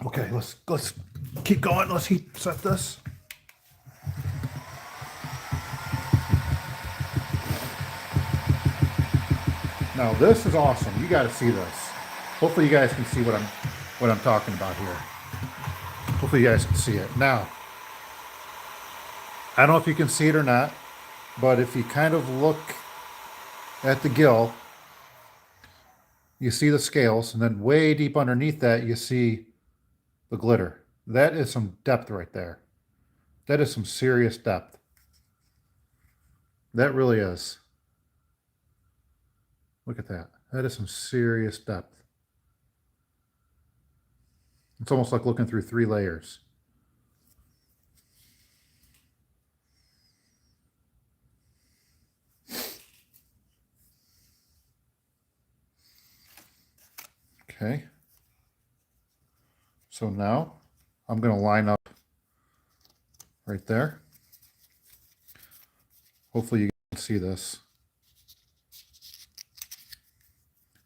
Okay, let's keep going. Let's heat set this. Now this is awesome. You got to see this. Hopefully you guys can see what I'm talking about here. Hopefully you guys can see it. Now, I don't know if you can see it or not, but if you kind of look at the gill, you see the scales, and then way deep underneath that you see the glitter. That is some depth right there. That is some serious depth. That really is. Look at that. That is some serious depth. It's almost like looking through 3 layers. Okay. So now I'm going to line up right there. Hopefully you can see this.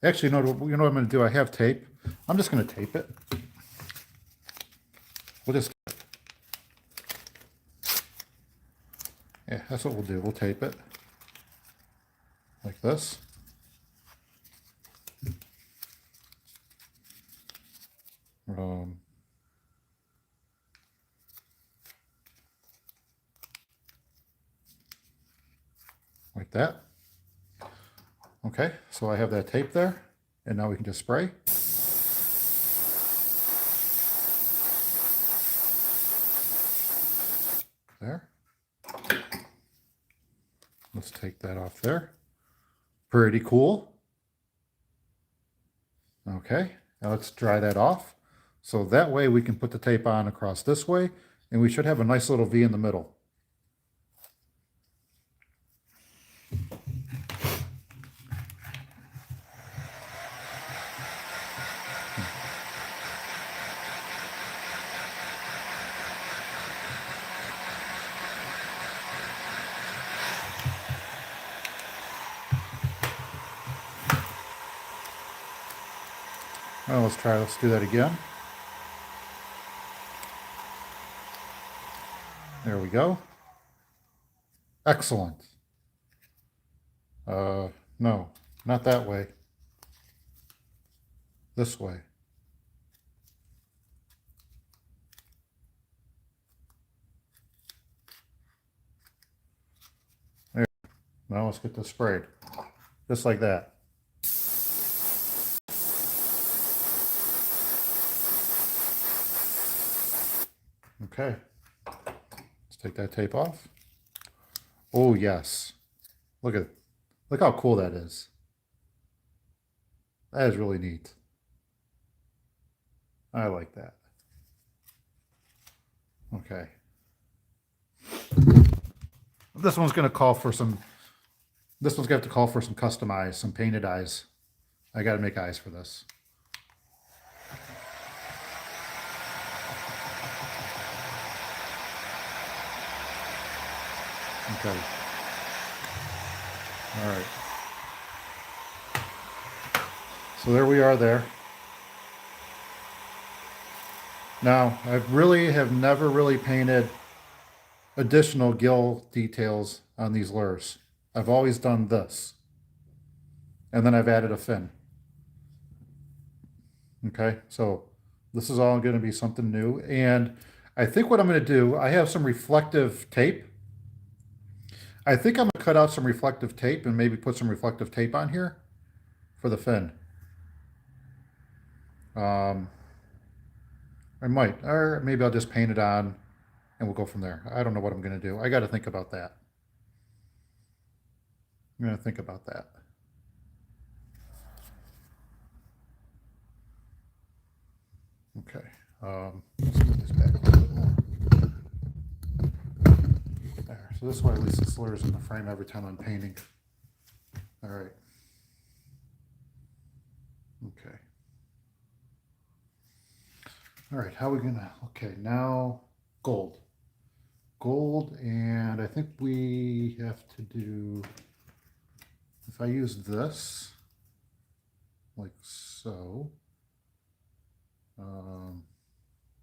Actually, you know what I'm going to do? I have tape. I'm just going to tape it. We'll just, yeah, that's what we'll do. We'll tape it like this. Like that. Okay, so I have that tape there, and now we can just spray. There. Let's take that off there. Pretty cool. Okay, now let's dry that off. So that way we can put the tape on across this way, and we should have a nice little V in the middle. Well, let's do that again. There we go. Excellent. No, not that way. This way. There. Now let's get this sprayed. Just like that. Okay. Let's take that tape off. Oh, yes. Look how cool that is. That is really neat. I like that. Okay. This one's going to call for some, this one's going to have to call for some custom eyes, some painted eyes. I got to make eyes for this. Okay. All right. So there we are there. Now, I have never really painted additional gill details on these lures. I've always done this. And then I've added a fin. Okay, so this is all going to be something new. And I think what I'm going to do, I have some reflective tape. I think I'm going to cut out some reflective tape and maybe put some reflective tape on here for the fin. I might, or maybe I'll just paint it on and we'll go from there. I don't know what I'm going to do. I got to think about that. I'm going to think about that. Okay. Let's move this back a little bit more. There. So this way at least the slur's in the frame every time I'm painting. All right. Okay. All right, how are we gonna, okay, now gold. Gold, and I think we have to do, if I use this, like so,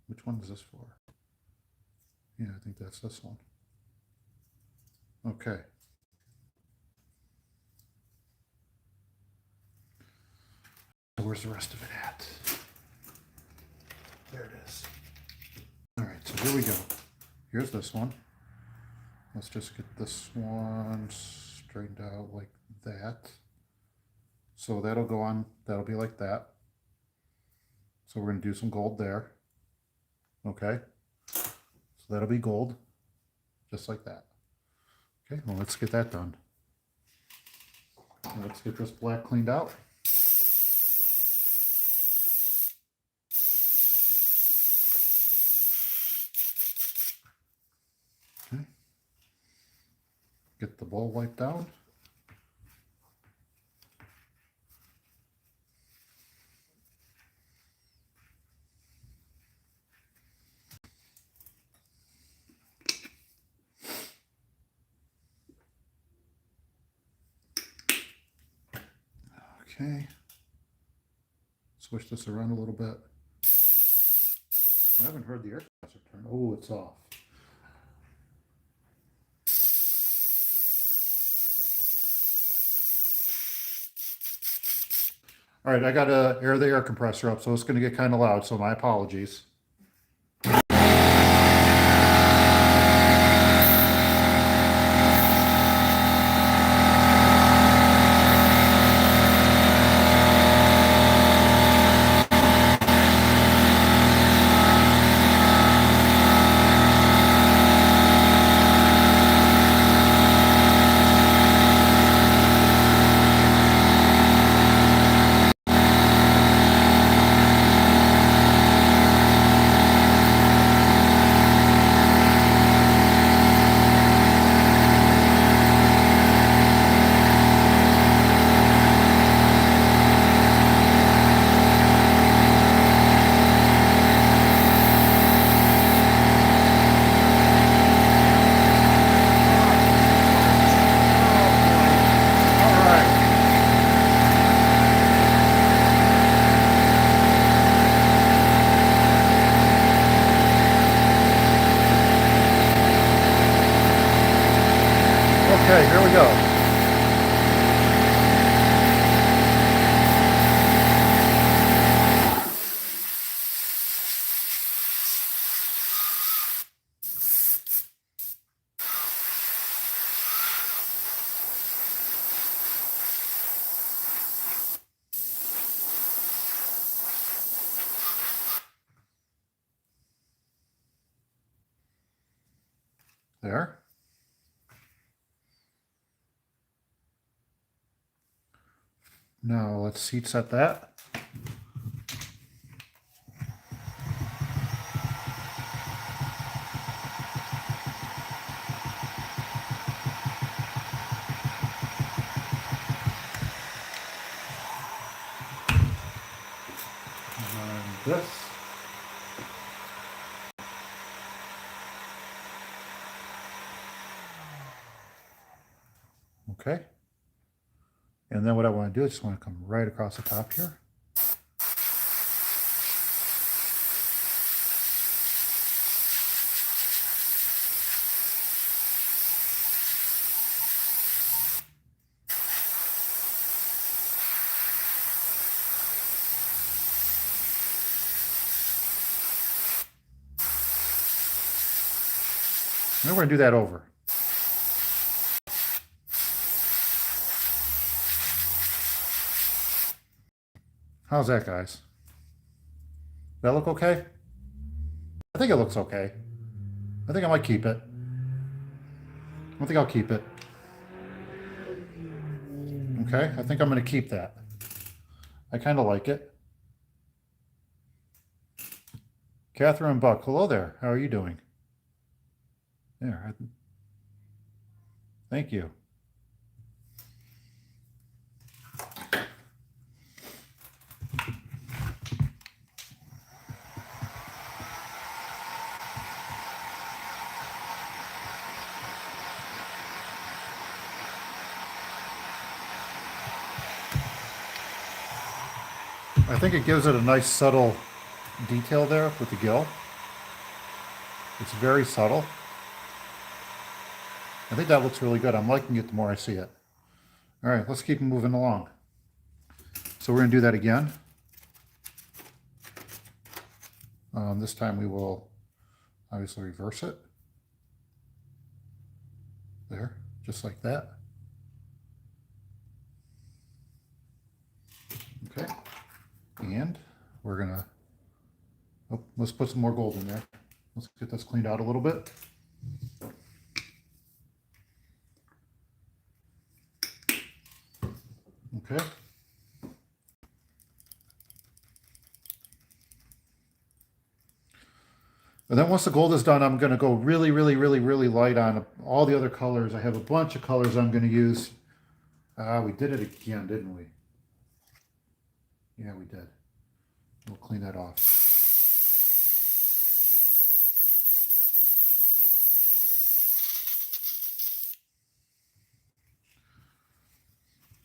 which one is this for? Yeah, I think that's this one. Okay. So where's the rest of it at? There it is. All right, so here we go. Here's this one. Let's just get this one straightened out like that. So that'll go on, that'll be like that. So we're going to do some gold there. Okay. So that'll be gold, just like that. Okay, well, let's get that done. Let's get this black cleaned out. Okay. Get the bowl wiped down. Okay. Switch this around a little bit. I haven't heard the air compressor turn. Oh, it's off. All right, I got to air the air compressor up, so it's going to get kind of loud, so my apologies. Okay, here we go. There. Now let's heat set that. And this. Okay. And then what I want to do is just want to come right across the top here. And we're going to do that over. How's that, guys? That look okay? I think it looks okay. I think I might keep it. I think I'll keep it. Okay, I think I'm going to keep that. I kind of like it. Catherine Buck, hello there. How are you doing? There. Thank you. I think it gives it a nice subtle detail there with the gill. It's very subtle. I think that looks really good. I'm liking it the more I see it. All right, let's keep moving along. So we're going to do that again. This time we will obviously reverse it. There, just like that. Okay, and we're going to, oh, let's put some more gold in there. Let's get this cleaned out a little bit. Okay. And then once the gold is done, I'm going to go really, really, really, really light on all the other colors. I have a bunch of colors I'm going to use. We did it again, didn't we? Yeah, we did. We'll clean that off.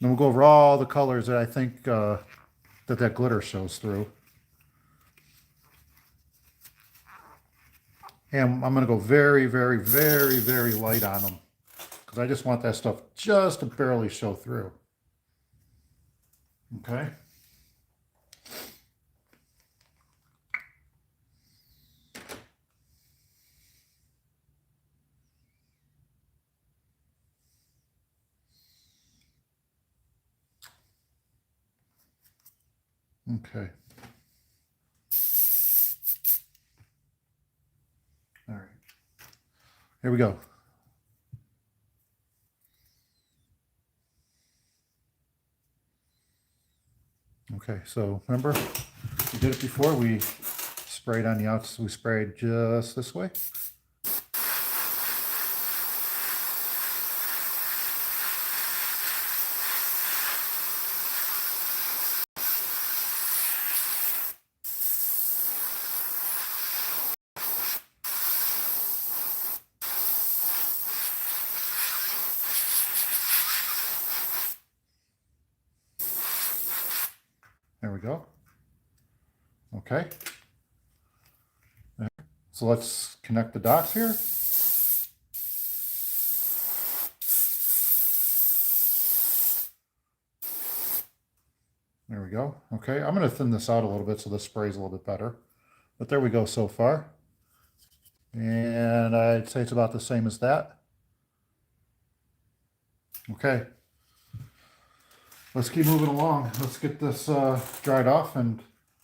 Then we'll go over all the colors that I think that glitter shows through. And I'm going to go very, very, very, very light on them because I just want that stuff just to barely show through. Okay. Okay. All right. Here we go. Okay, so remember, we did it before. We sprayed on the outside. We sprayed just this way. There we go. Okay. So let's connect the dots here. There we go. Okay, I'm going to thin this out a little bit so this sprays a little bit better. But there we go so far. And I'd say it's about the same as that. Okay. Let's keep moving along. Let's get this dried off, and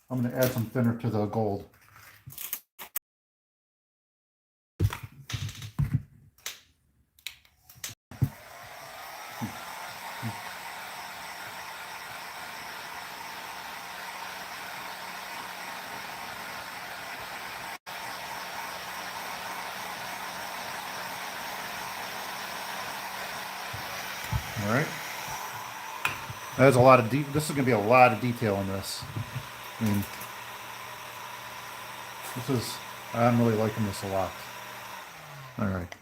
I'm going to add some thinner to the gold. All right. There's a lot of this is going to be a lot of detail in this. I mean, I'm really liking this a lot. All right.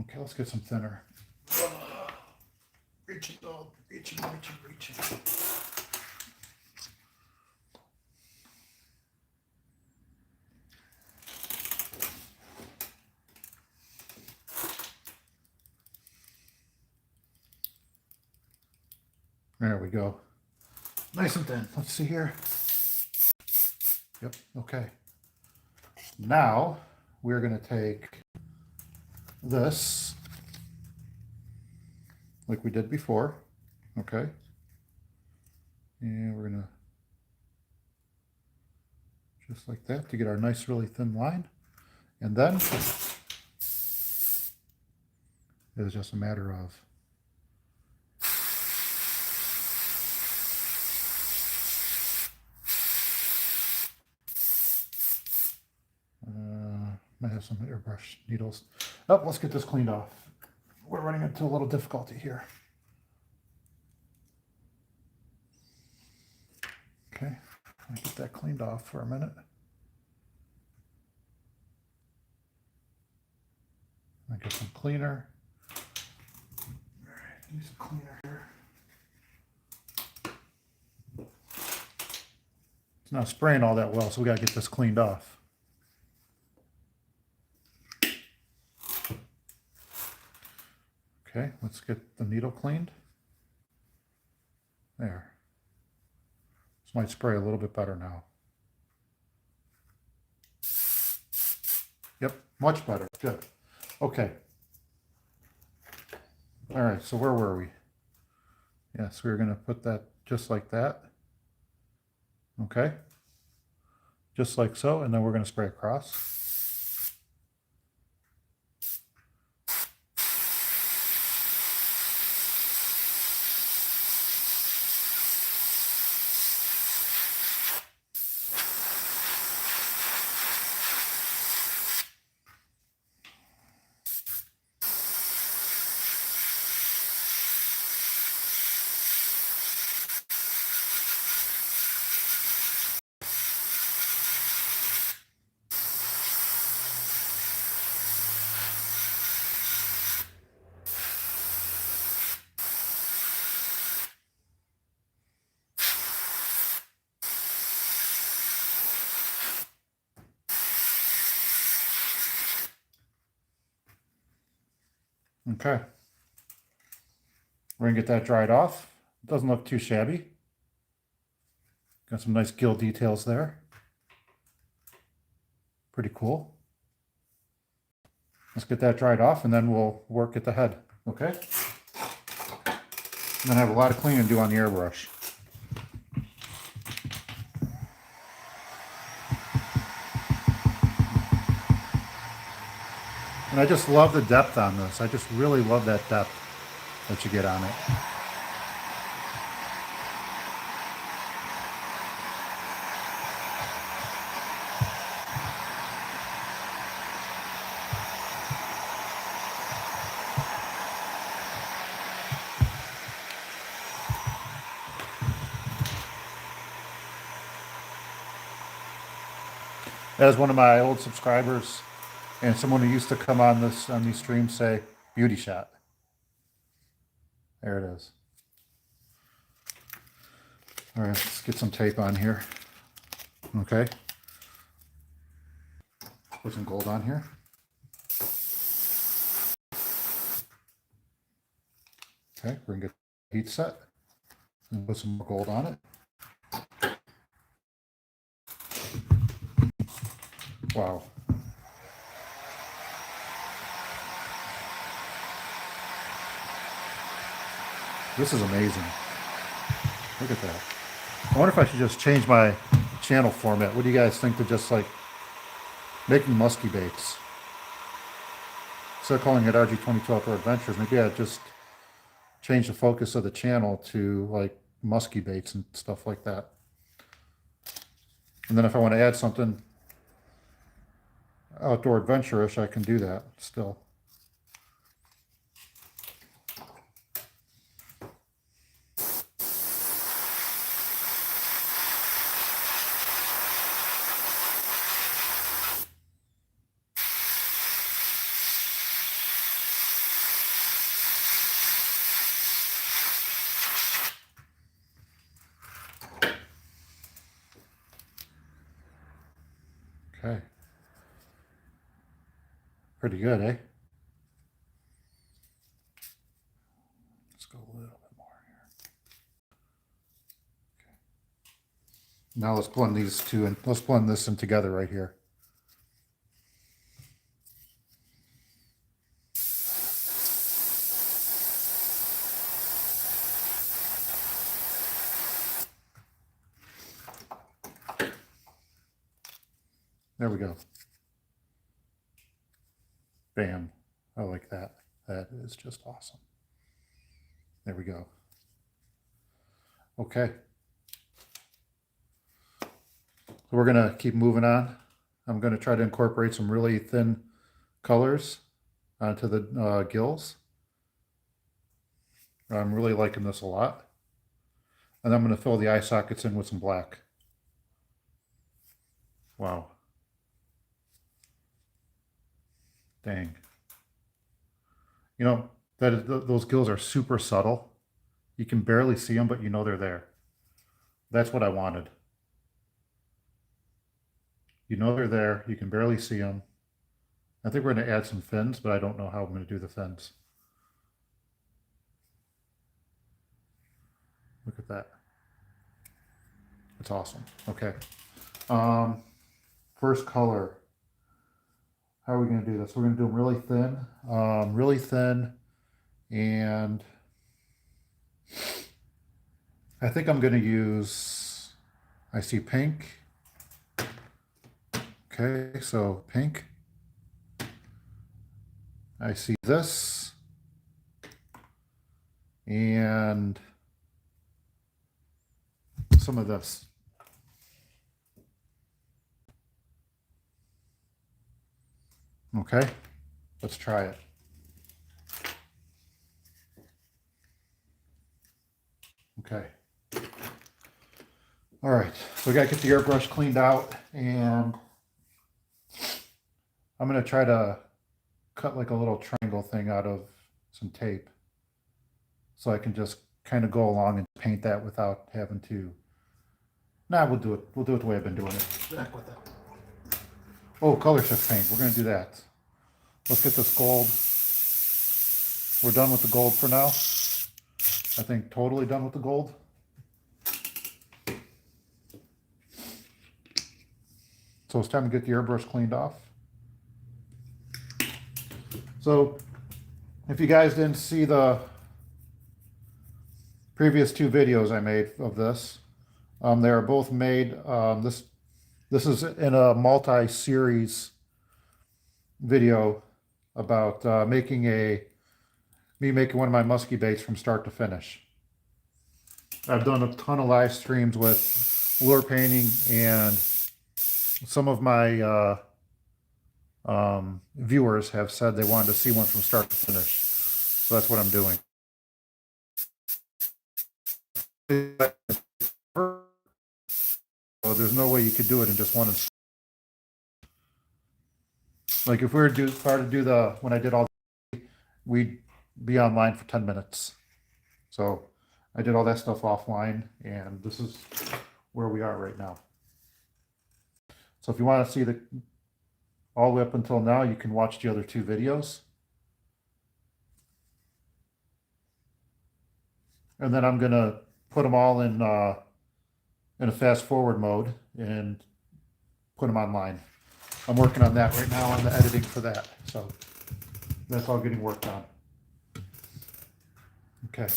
Okay, let's get some thinner. Reaching, reaching. There we go. Nice and thin. Let's see here. Yep, okay. Now we're going to take this like we did before, okay? And we're going to just like that to get our nice really thin line. And then It was just a matter of might have some airbrush needles. Oh, let's get this cleaned off. We're running into a little difficulty here. Okay, I'll get that cleaned off for a minute. I'll get some cleaner. All right, use some cleaner here. It's not spraying all that well, so we gotta get this cleaned off. Okay, let's get the needle cleaned. There. This might spray a little bit better now. Yep, much better. Good. Okay. All right, so where were we? Yes, we were going to put that just like that. Okay. Just like so, and then we're going to spray across. Okay. We're going to get that dried off. It doesn't look too shabby. Got some nice gill details there. Pretty cool. Let's get that dried off and then we'll work at the head. Okay? And then I have a lot of cleaning to do on the airbrush. And I just love the depth on this. I just really love that depth that you get on it. As one of my old subscribers and someone who used to come on these streams say, beauty shot. There it is. All right, let's get some tape on here. Okay. Put some gold on here. Okay, we're gonna get the heat set and put some more gold on it. Wow. This is amazing. Look at that. I wonder if I should just change my channel format. What do you guys think to just like making musky baits? Instead of calling it RG22 Outdoor Adventures, maybe I'd just change the focus of the channel to like musky baits and stuff like that. And then if I want to add something outdoor adventure-ish, I can do that still. Okay. Pretty good, eh? Let's go a little bit more here. Okay. Now let's blend these two and let's blend this in together right here. There we go. Bam. I like that. That is just awesome. There we go. Okay. So we're going to keep moving on. I'm going to try to incorporate some really thin colors onto the gills. I'm really liking this a lot. And I'm going to fill the eye sockets in with some black. Wow. Dang. You know, those gills are super subtle. You can barely see them, but you know they're there. That's what I wanted. You know they're there. You can barely see them. I think we're going to add some fins, but I don't know how I'm going to do the fins. Look at that. It's awesome. Okay. First color. How are we going to do this? We're going to do them really thin, and I think I'm going to use, I see pink. Okay, so pink. I see this, and some of this. Okay, let's try it. Okay. All right, so we got to get the airbrush cleaned out, and I'm going to try to cut like a little triangle thing out of some tape so I can just kind of go along and paint that without having to. Nah, we'll do it. We'll do it the way I've been doing it. Back with that. Oh, color shift paint. We're going to do that. Let's get this gold. We're done with the gold for now. I think totally done with the gold. So it's time to get the airbrush cleaned off. So if you guys didn't see the previous two videos I made of this, they are both made, this is in a multi-series video about me making one of my musky baits from start to finish. I've done a ton of live streams with lure painting, and some of my viewers have said they wanted to see one from start to finish. So that's what I'm doing. So there's no way you could do it in just one. Like if we were to do the, when I did all, we'd be online for 10 minutes. So I did all that stuff offline, and this is where we are right now. So if you want to see all the way up until now, you can watch the other two videos. And then I'm going to put them all in a fast forward mode and put them online. I'm working on that right now, on the editing for that. So that's all getting worked on. Okay.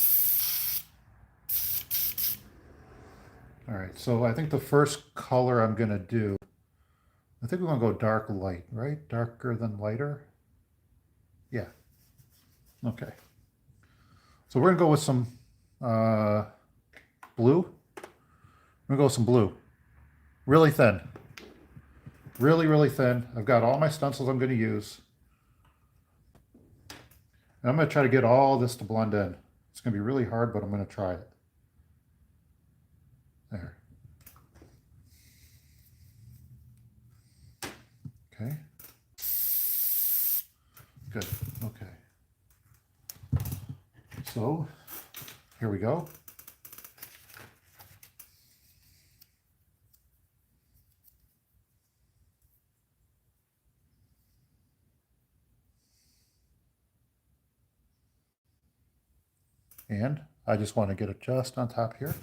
All right, so I think the first color I'm going to do, I think we're going to go dark light, right? Darker than lighter. Yeah. Okay. So we're going to go with some blue. I'm going to go with some blue. Really thin. Really, really thin. I've got all my stencils I'm going to use. And I'm going to try to get all this to blend in. It's going to be really hard, but I'm going to try it. There. Okay. Good. Okay. So, here we go. And I just want to get it just on top here,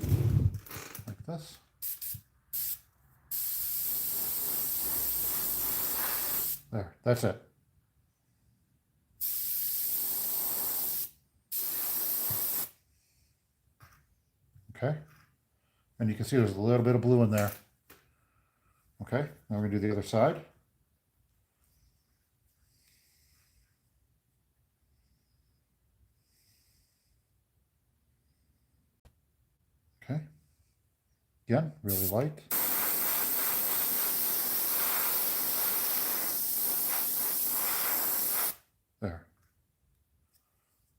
like this. There, that's it. Okay. And you can see there's a little bit of blue in there. Okay, now we're going to do the other side. Again, really light. There.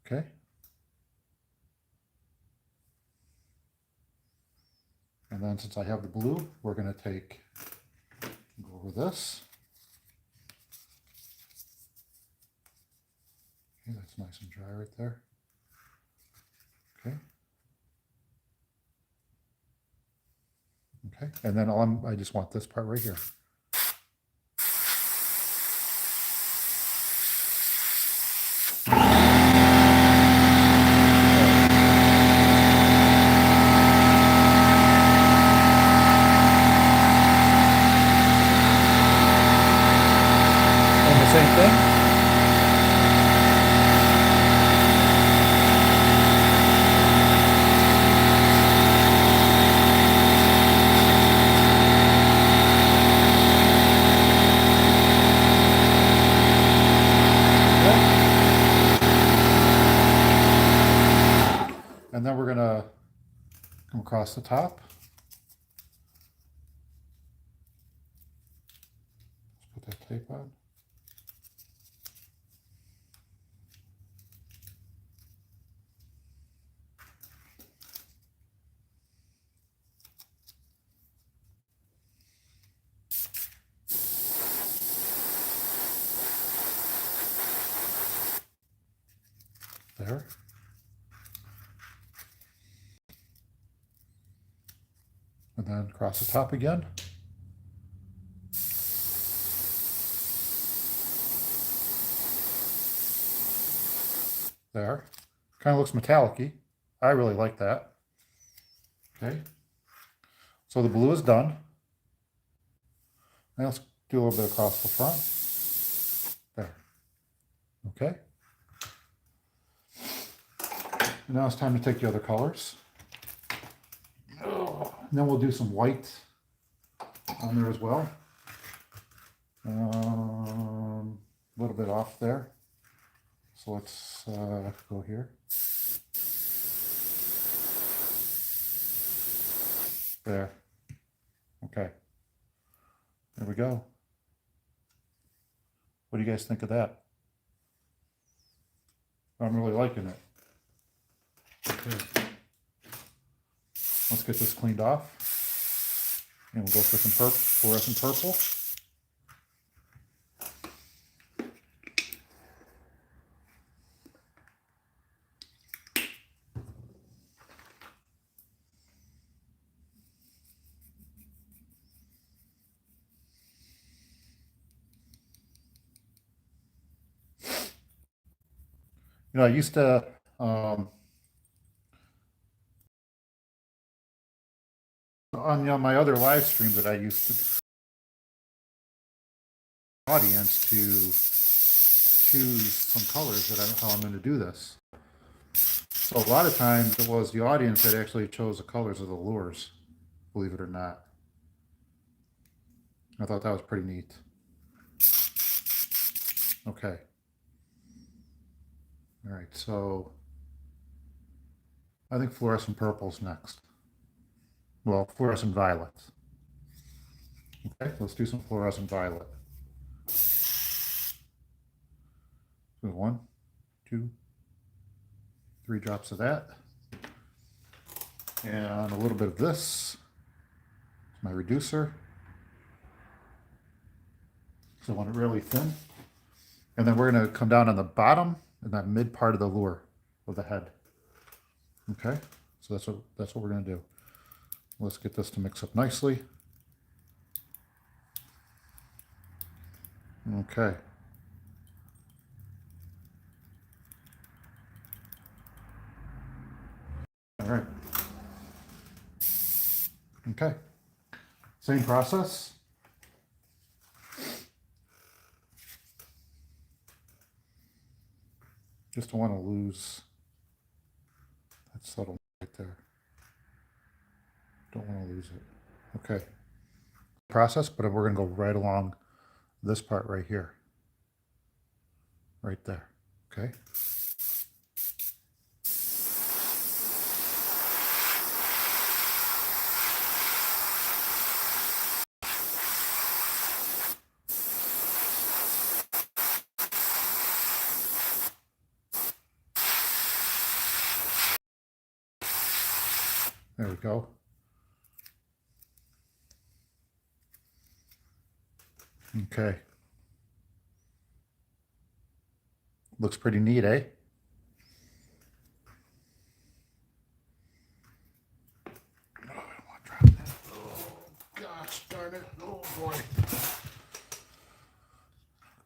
Okay. And then since I have the blue, we're going to go over this. Okay, that's nice and dry right there. Okay. Okay, and then I just want this part right here. And the same thing. And then we're going to come across the top. Let's put that tape on. There. And then across the top again. There. Kind of looks metallic-y. I really like that. Okay. So the blue is done. Now let's do a little bit across the front. There. Okay. And now it's time to take the other colors. And then we'll do some white on there as well. A little bit off there. So let's go here. There. Okay. There we go. What do you guys think of that? I'm really liking it. Okay. Let's get this cleaned off. And we'll go for some fluorescent purple. You know, I used to on my other live streams that I used to audience to choose some colors that how I'm going to do this. So a lot of times it was the audience that actually chose the colors of the lures, believe it or not. I thought that was pretty neat. Okay. All right, so I think fluorescent purple's next. Well, fluorescent violet. Okay, let's do some fluorescent violet. So 1, 2, 3 drops of that. And a little bit of this. My reducer. So I want it really thin. And then we're going to come down on the bottom in that mid part of the lure of the head. Okay, so that's what we're going to do. Let's get this to mix up nicely. Okay. All right. Okay. Same process. Just don't want to lose that subtle right there. Don't want to lose it. Okay. Process, but we're going to go right along this part right here. Right there. Okay. There we go. Okay. Looks pretty neat, eh? Oh, I don't want to drop that. Oh, gosh darn it. Oh, boy.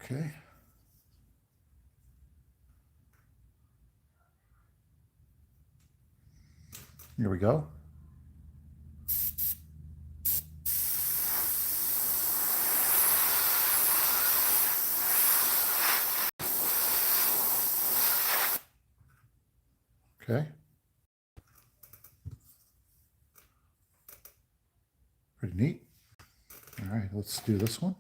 Okay. Here we go. Okay. Pretty neat. All right, let's do this one.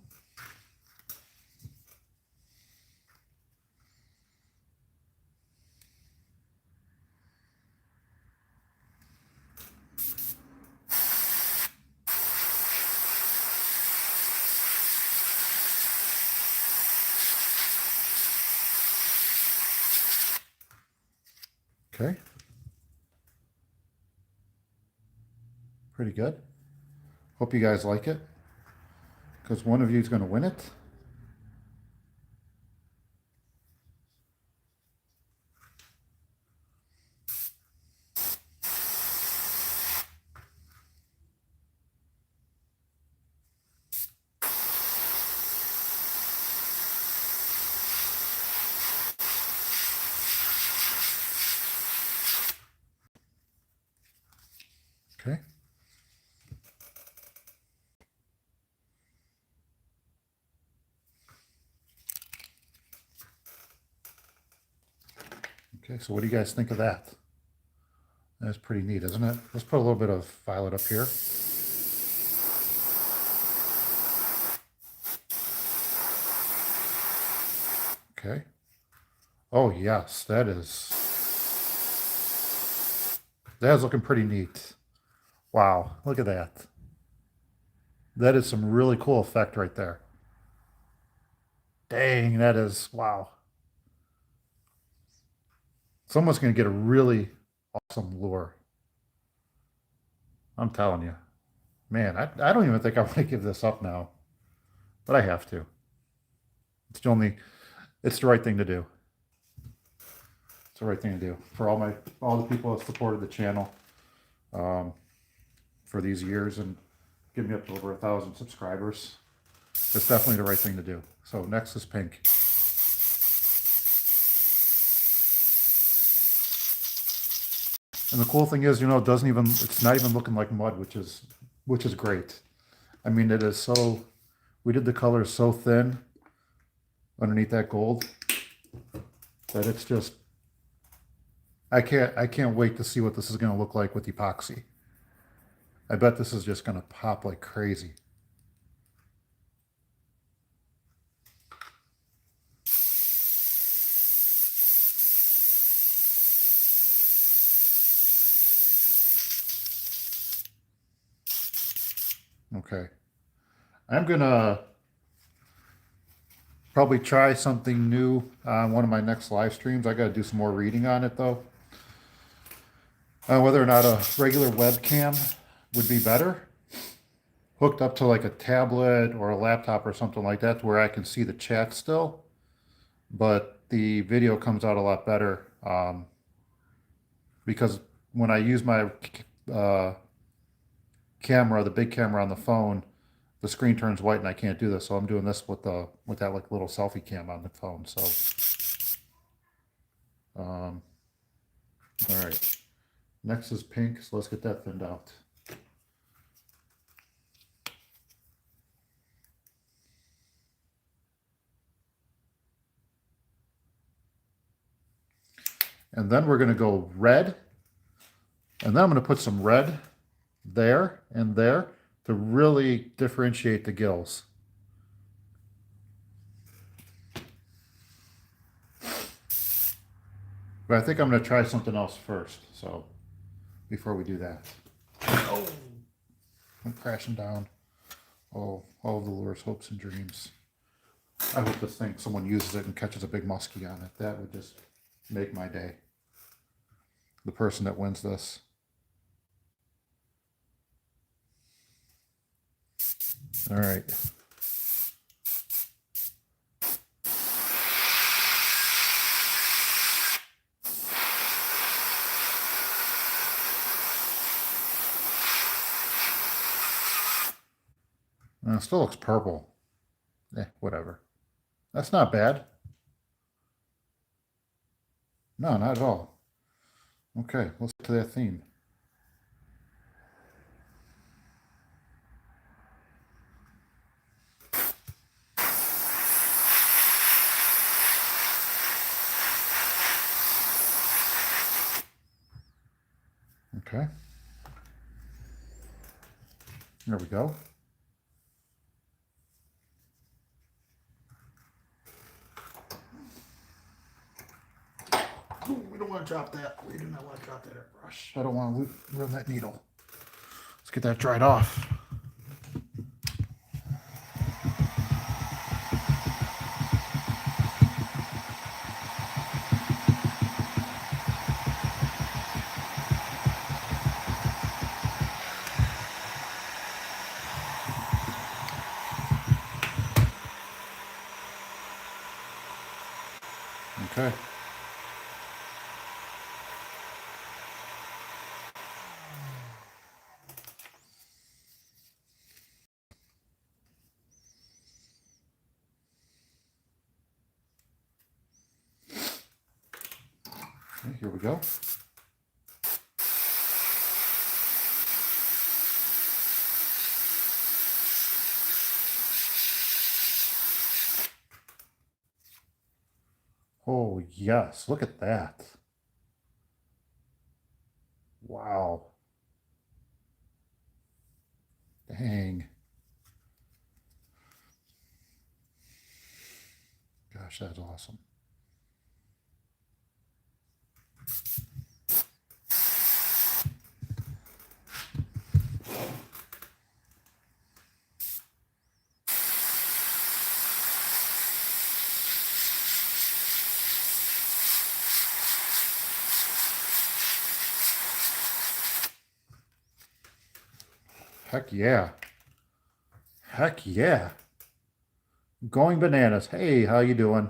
Okay. Pretty good. Hope you guys like it, because one of you is going to win it. Okay. Okay, so what do you guys think of that? That's pretty neat, isn't it? Let's put a little bit of violet up here. Okay. Oh yes, that is looking pretty neat. Wow, look at that. That is some really cool effect right there. Dang, that is, wow. Someone's going to get a really awesome lure. I'm telling you. Man, I don't even think I want to give this up now. But I have to. It's the right thing to do. It's the right thing to do. For all the people that supported the channel for these years and give me up to over 1,000 subscribers. It's definitely the right thing to do. So next is pink. And the cool thing is, you know, it's not even looking like mud, which is great. I mean, it is so, we did the colors so thin underneath that gold that it's just, I can't wait to see what this is going to look like with epoxy. I bet this is just going to pop like crazy. Okay. I'm going to probably try something new on one of my next live streams. I got to do some more reading on it though. Whether or not a regular webcam would be better, hooked up to like a tablet or a laptop or something like that, where I can see the chat still, but the video comes out a lot better because when I use my camera, the big camera on the phone, the screen turns white and I can't do this. So I'm doing this with that like little selfie cam on the phone. So, all right. Next is pink, so let's get that thinned out. And then we're going to go red. And then I'm going to put some red there and there to really differentiate the gills. But I think I'm going to try something else first. So before we do that. Oh, I'm crashing down. Oh, all of the lure's hopes and dreams. I hope this thing, someone uses it and catches a big musky on it. That would just make my day. The person that wins this. All right. It still looks purple. Whatever. That's not bad. No, not at all. Okay, let's get to that theme. Okay. There we go. Ooh, we don't want to drop that. We do not want to drop that airbrush. I don't want to ruin that needle. Let's get that dried off. Okay. Okay, here we go. Oh, yes. Look at that. Wow. Dang. Gosh, that's awesome. Heck yeah. Heck yeah. Going bananas. Hey, how you doing?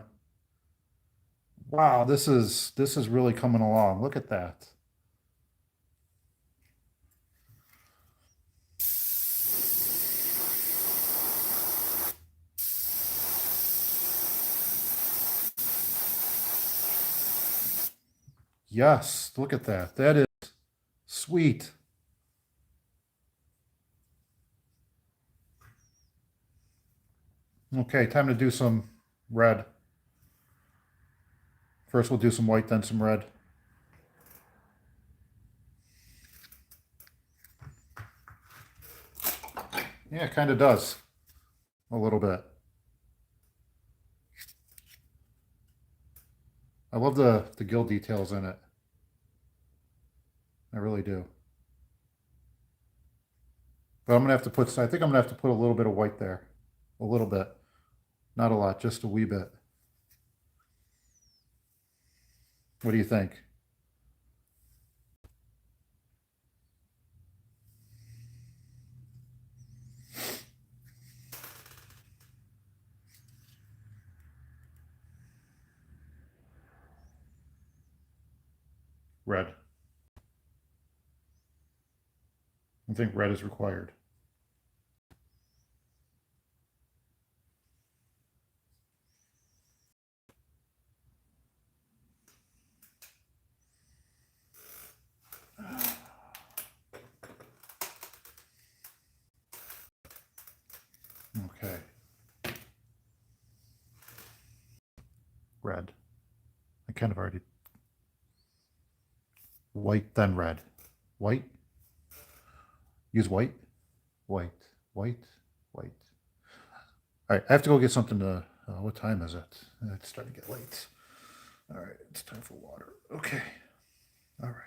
Wow, this is really coming along. Look at that. Yes, look at that. That is sweet. Okay, time to do some red. First we'll do some white, then some red. Yeah, it kind of does. A little bit. I love the gill details in it. I really do. But I'm gonna have to put, I think I'm gonna have to put a little bit of white there. A little bit. Not a lot, just a wee bit. What do you think? Red. I think red is required. Okay. Red. I kind of already. White, then red. White. Use white. White. White. White. All right, I have to go get something to. What time is it? It's starting to get late. All right, it's time for water. Okay. All right.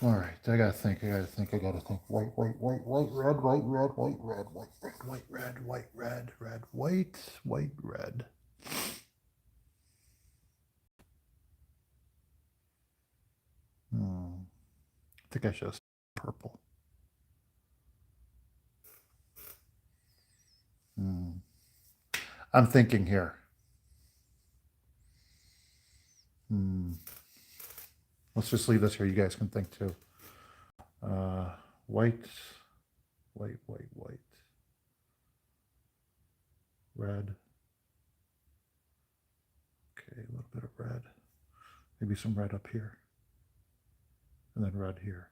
All right, I gotta think. White, white, white, white, red, white, red, white, red, white, red, white, red, white, red, red, white, white, red. I think I should have purple. I'm thinking here. Let's just leave this here. You guys can think too. White, white, white, white. Red. Okay, a little bit of red. Maybe some red up here. And then red here.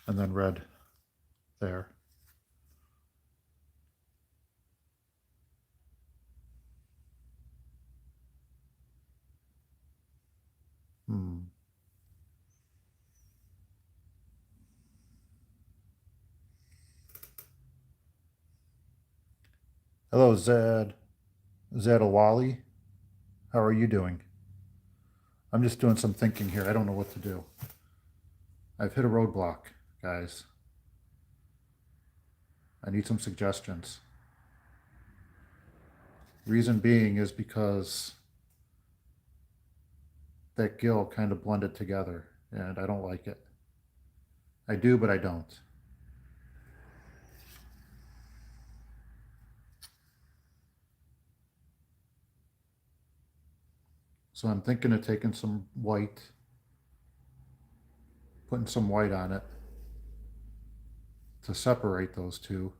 And then red there. Hello, Zed. Zed Awali. How are you doing? I'm just doing some thinking here. I don't know what to do. I've hit a roadblock, guys. I need some suggestions. Reason being is because that gill kind of blended together, and I don't like it. I do, but I don't. So I'm thinking of taking some white, putting some white on it to separate those two.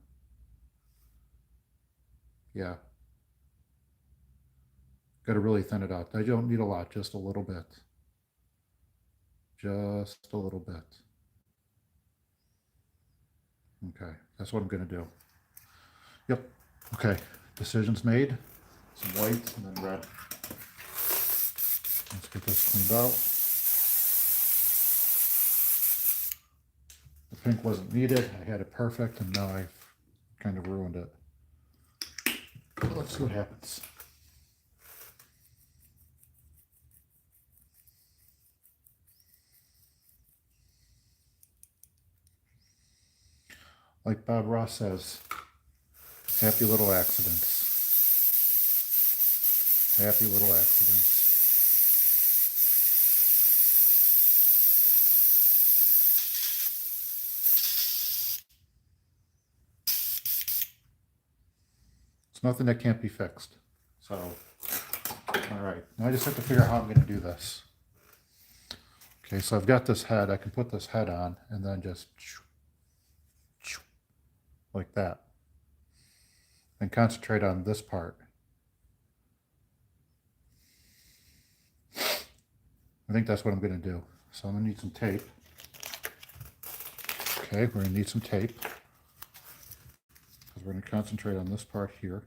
Yeah. Got to really thin it out. I don't need a lot, just a little bit. Just a little bit. Okay, that's what I'm going to do. Yep. Okay, decision's made. Some white and then red. Let's get this cleaned out. The pink wasn't needed. I had it perfect, and now I've kind of ruined it. But let's see what happens. Like Bob Ross says, happy little accidents. Happy little accidents. It's nothing that can't be fixed. So, all right. Now I just have to figure out how I'm going to do this. Okay, so I've got this head. I can put this head on and then just like that. And concentrate on this part. I think that's what I'm going to do. So I'm going to need some tape. Okay, we're going to need some tape. Because we're going to concentrate on this part here.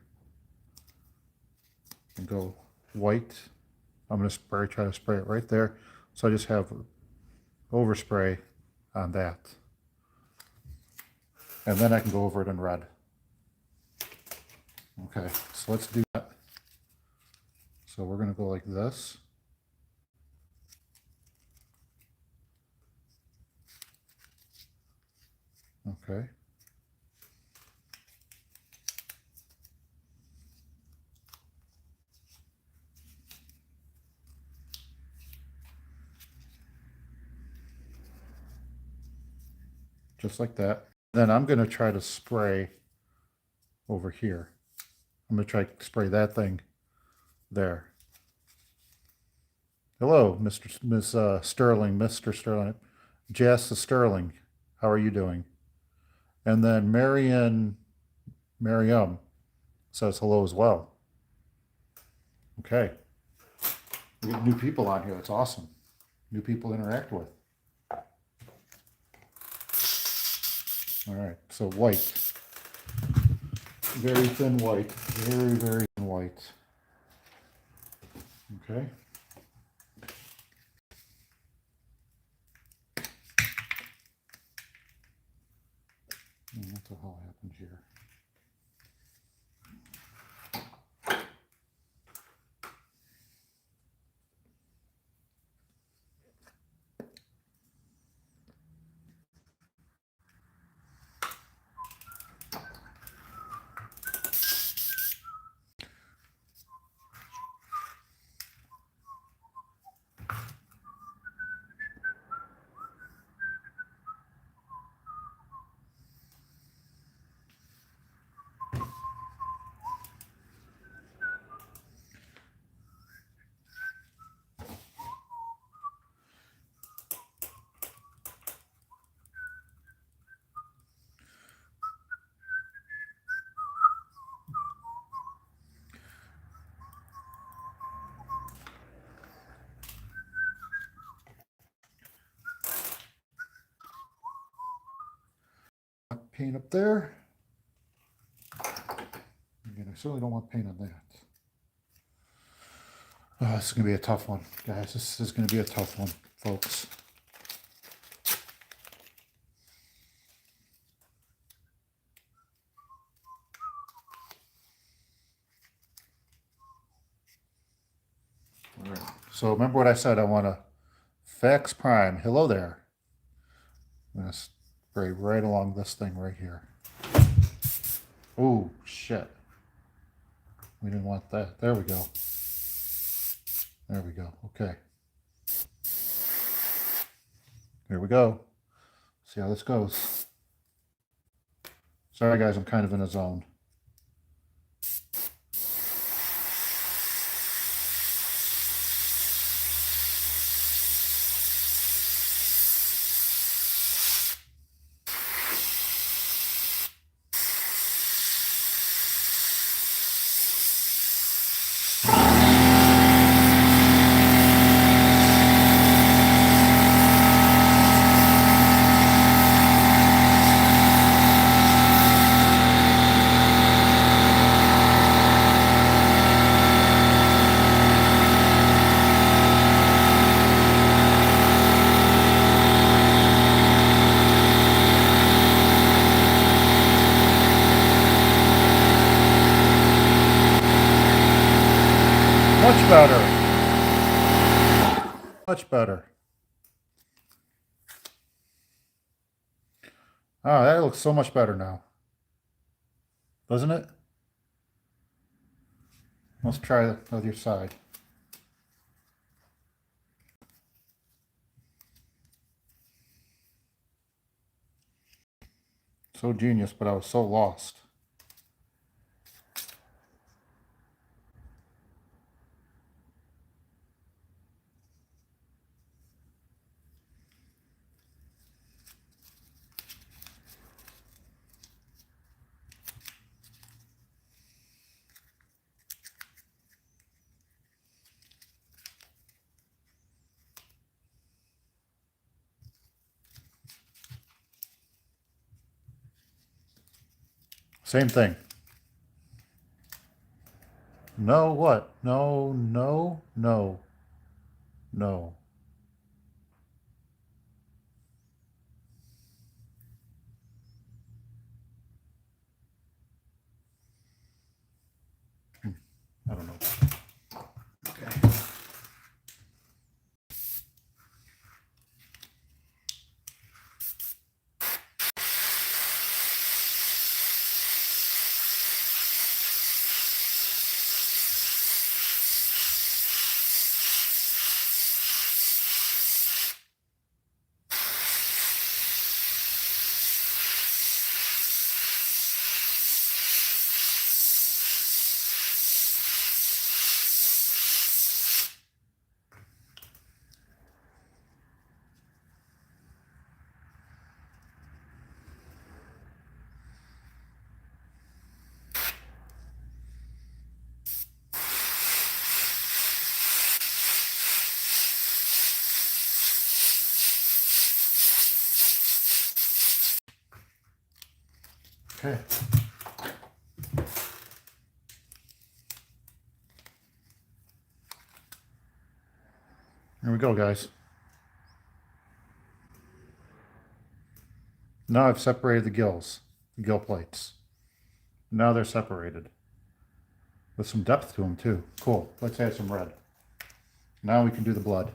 And go white. I'm going to try to spray it right there. So I just have overspray on that. And then I can go over it in red. Okay, so let's do that. So we're going to go like this. Okay. Just like that. Then I'm going to try to spray over here. I'm going to try to spray that thing there. Hello, Miss Sterling, Mr. Sterling. Jess Sterling, how are you doing? And then Miriam says hello as well. Okay. We get new people on here. That's awesome. New people to interact with. All right, so white. Very thin white. Very, very thin white. Okay. What the hell happened here? paint up there. Again, I certainly don't want paint on that. Oh, this is going to be a tough one, guys. This is going to be a tough one, folks. All right. So remember what I said. I want to fax prime. Hello there. I'm going to spray right along this thing right here. Oh, shit. We didn't want that. There we go. There we go. Okay. Here we go. See how this goes. Sorry, guys. I'm kind of in a zone. Much better. Much better. Oh, that looks so much better now. Doesn't it? Let's try the other side. So genius, but I was so lost. Same thing. No, what? No, no, no, no. I don't know. Okay. Okay. Here we go, guys. Now I've separated the gills, the gill plates. Now they're separated. With some depth to them too. Cool. Let's add some red. Now we can do the blood.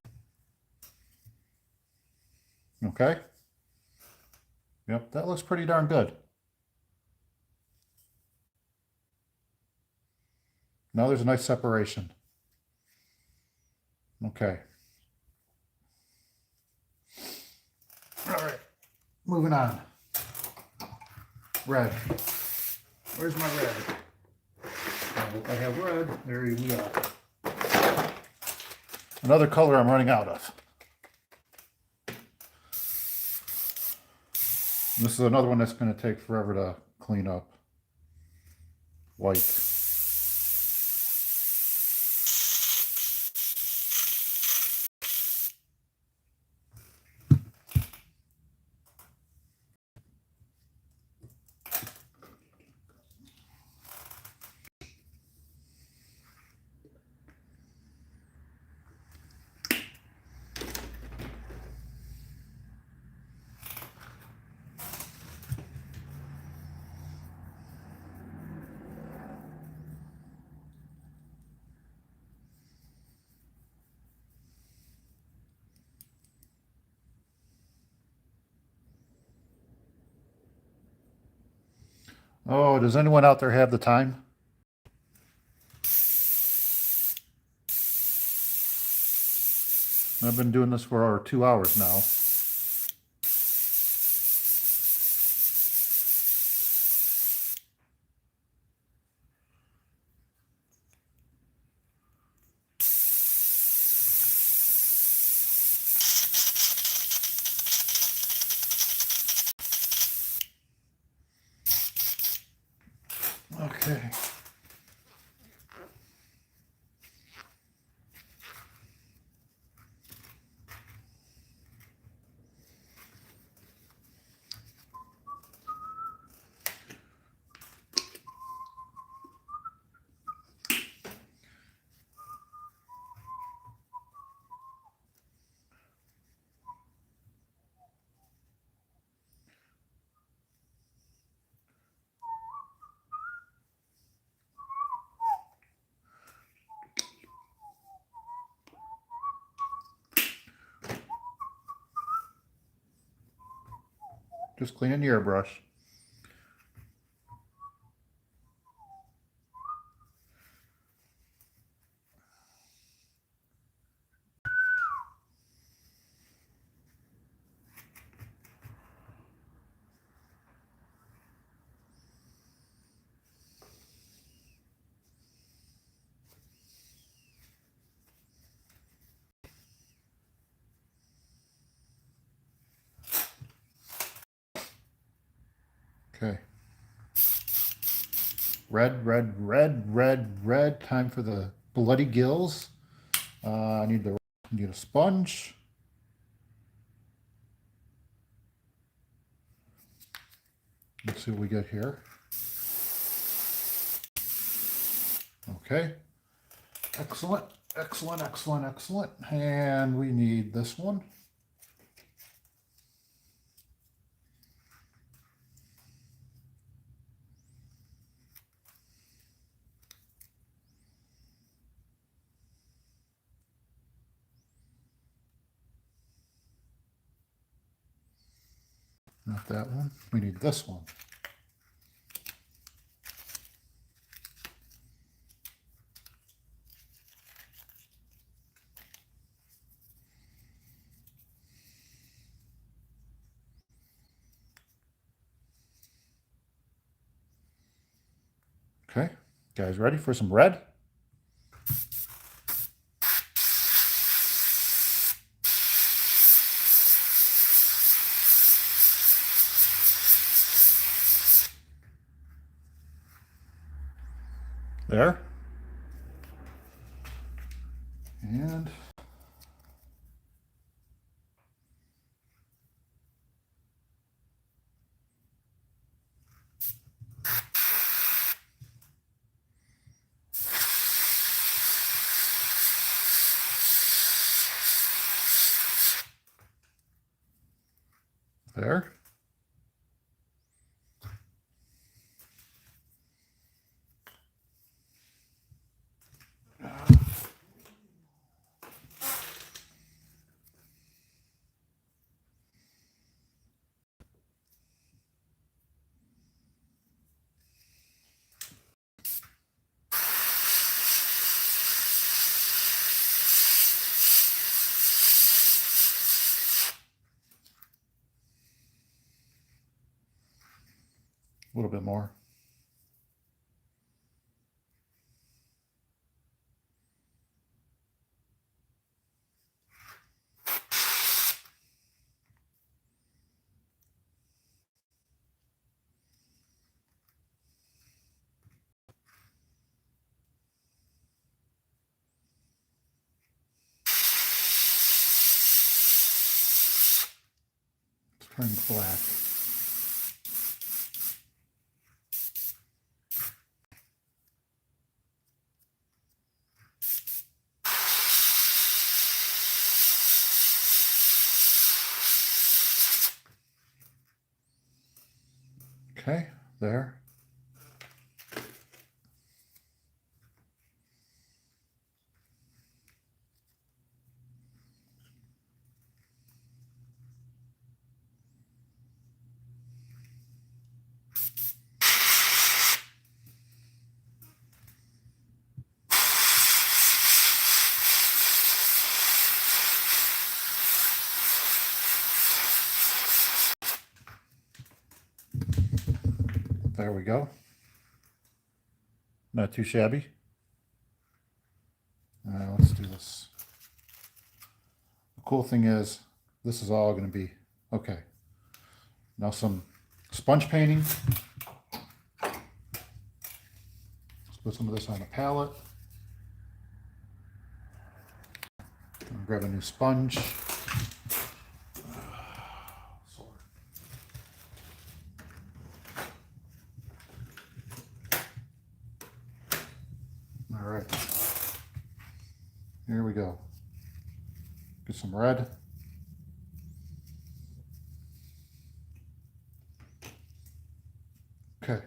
Okay? Yep, that looks pretty darn good. Now there's a nice separation. Okay. All right, moving on. Red. Where's my red? I have red. There we are. Another color I'm running out of. This is another one that's going to take forever to clean up. White. Oh, does anyone out there have the time? I've been doing this for over 2 hours now. Okay. Just cleaning the airbrush. Okay. Red, red, red, red, red. Time for the bloody gills. I need a sponge. Let's see what we get here. Okay. Excellent, excellent, excellent, excellent. And we need this one. Not that one. We need this one. Okay, guys, ready for some red? There. And there. A little bit more. It's turning black. Okay, there. There we go. Not too shabby. Let's do this. The cool thing is, this is all going to be okay. Now some sponge painting. Let's put some of this on a palette. Grab a new sponge. All right, here we go. Get some red. Okay,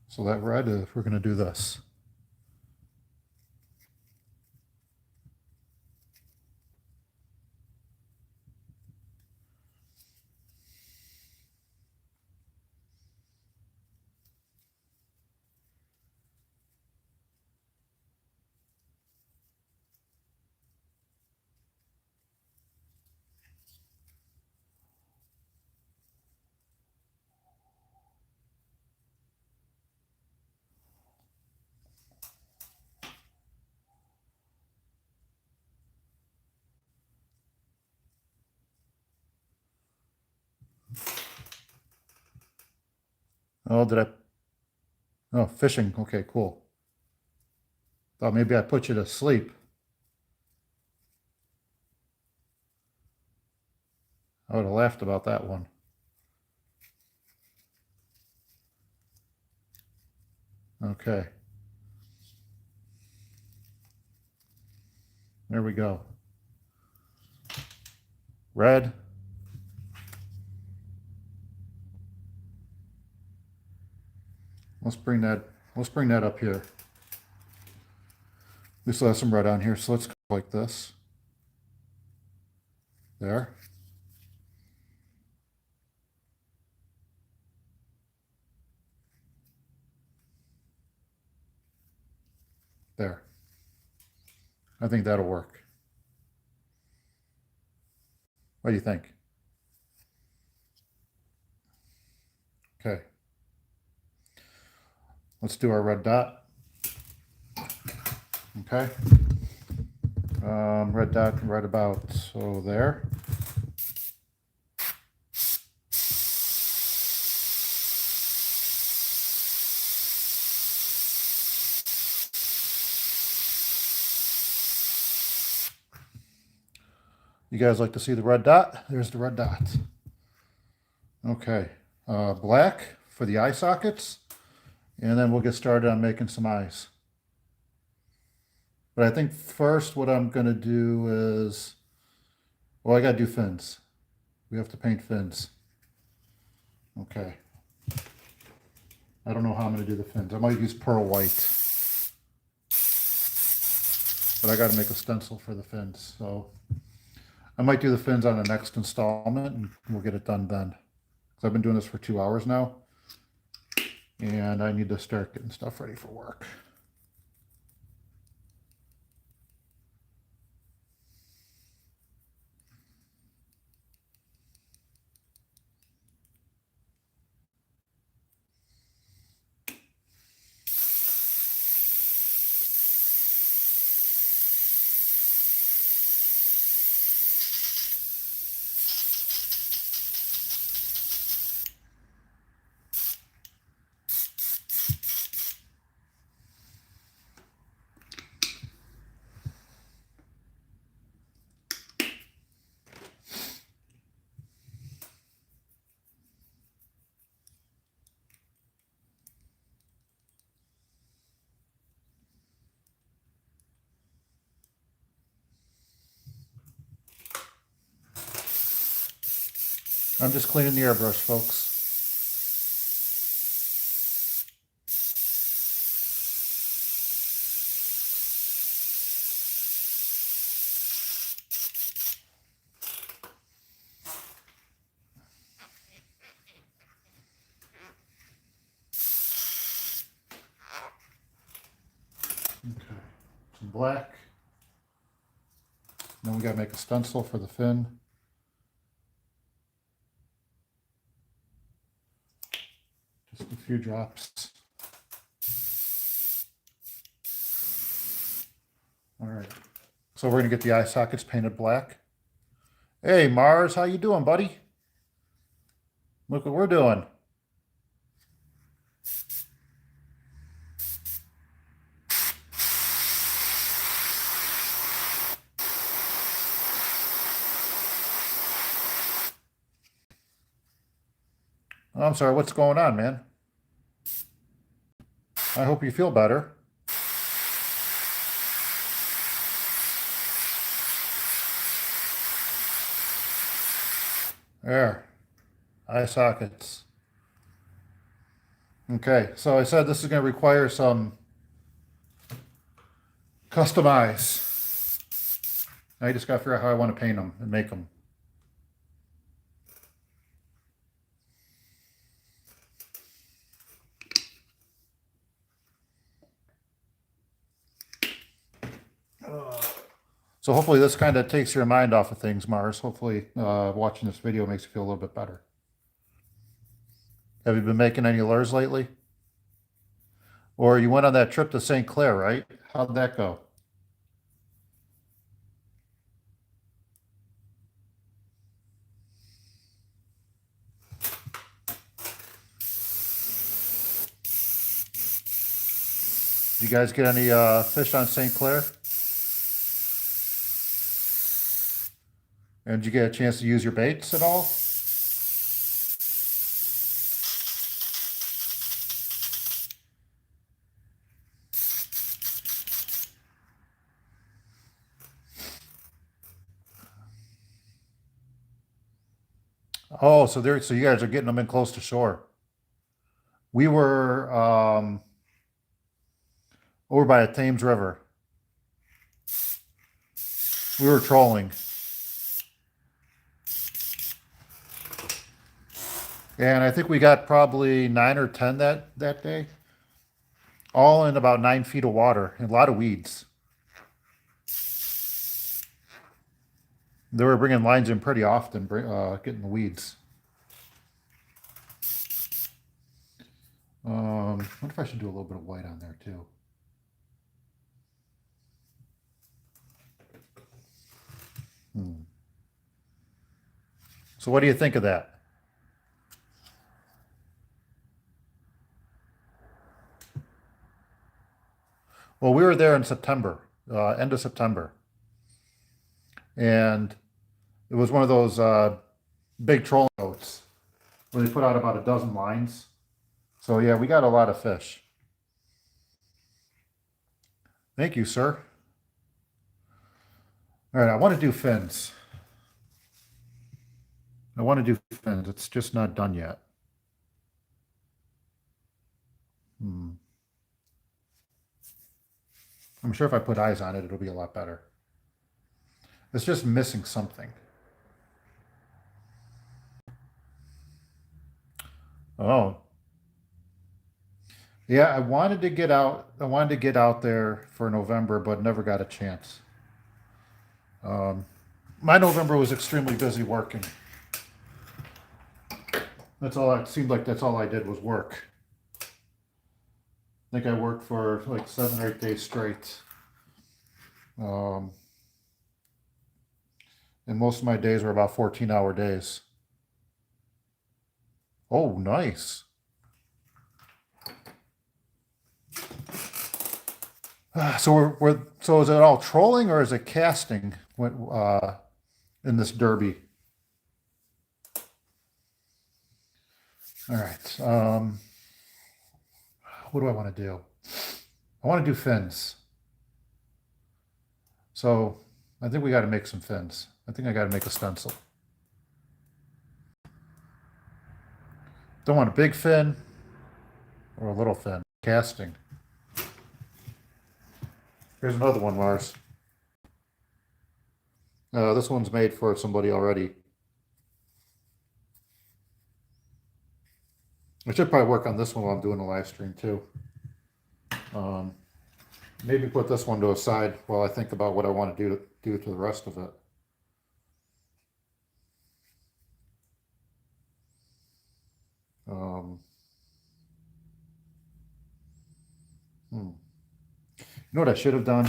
so that red, we're going to do this. Oh, did I? Oh, fishing. Okay, cool. Thought maybe I put you to sleep. I would have laughed about that one. Okay. There we go. Red. Let's bring that up here. We still have some red on here, so let's go like this. There. There. I think that'll work. What do you think? Okay. Let's do our red dot. Okay. Red dot right about so there. You guys like to see the red dot? There's the red dot. Okay. Black for the eye sockets. And then we'll get started on making some eyes. But I think first what I'm going to do is, well, I got to do fins. We have to paint fins. Okay. I don't know how I'm going to do the fins. I might use pearl white. But I got to make a stencil for the fins. So I might do the fins on the next installment and we'll get it done then. Because I've been doing this for 2 hours now. And I need to start getting stuff ready for work. I'm just cleaning the airbrush, folks. Okay, some black. Then we got to make a stencil for the fin. Just a few drops. All right. So we're gonna get the eye sockets painted black. Hey Mars, how you doing, buddy? Look what we're doing. Oh, I'm sorry, what's going on, man? I hope you feel better. There, eye sockets. Okay, so I said this is going to require some custom eyes. I just got to figure out how I want to paint them and make them. So hopefully this kind of takes your mind off of things, Mars. Hopefully watching this video makes you feel a little bit better. Have you been making any lures lately? Or you went on that trip to St. Clair, right? How'd that go? Did you guys get any fish on St. Clair? And did you get a chance to use your baits at all? Oh, so you guys are getting them in close to shore. We were over by the Thames River. We were trolling. And I think we got probably 9 or 10 that day. All in about 9 feet of water and a lot of weeds. They were bringing lines in pretty often, getting the weeds. I wonder if I should do a little bit of white on there too. So what do you think of that? Well, we were there in September, end of September. And it was one of those big trolling boats where they put out about a dozen lines. So yeah, we got a lot of fish. Thank you, sir. All right, I want to do fins. I want to do fins. It's just not done yet. I'm sure if I put eyes on it, it'll be a lot better. It's just missing something. Oh. Yeah, I wanted to get out. I wanted to get out there for November, but never got a chance. My November was extremely busy working. That's all. It seemed like that's all I did was work. I think I worked for like 7 or 8 days straight. And most of my days were about 14-hour days. Oh, nice. So is it all trolling or is it casting in this derby? All right. What do I want to do? I want to do fins. So I think we got to make some fins. I think I got to make a stencil. Don't want a big fin or a little fin. Casting. Here's another one, Lars. This one's made for somebody already. I should probably work on this one while I'm doing the live stream too. Maybe put this one to a side while I think about what I want to do to the rest of it. You know what I should have done?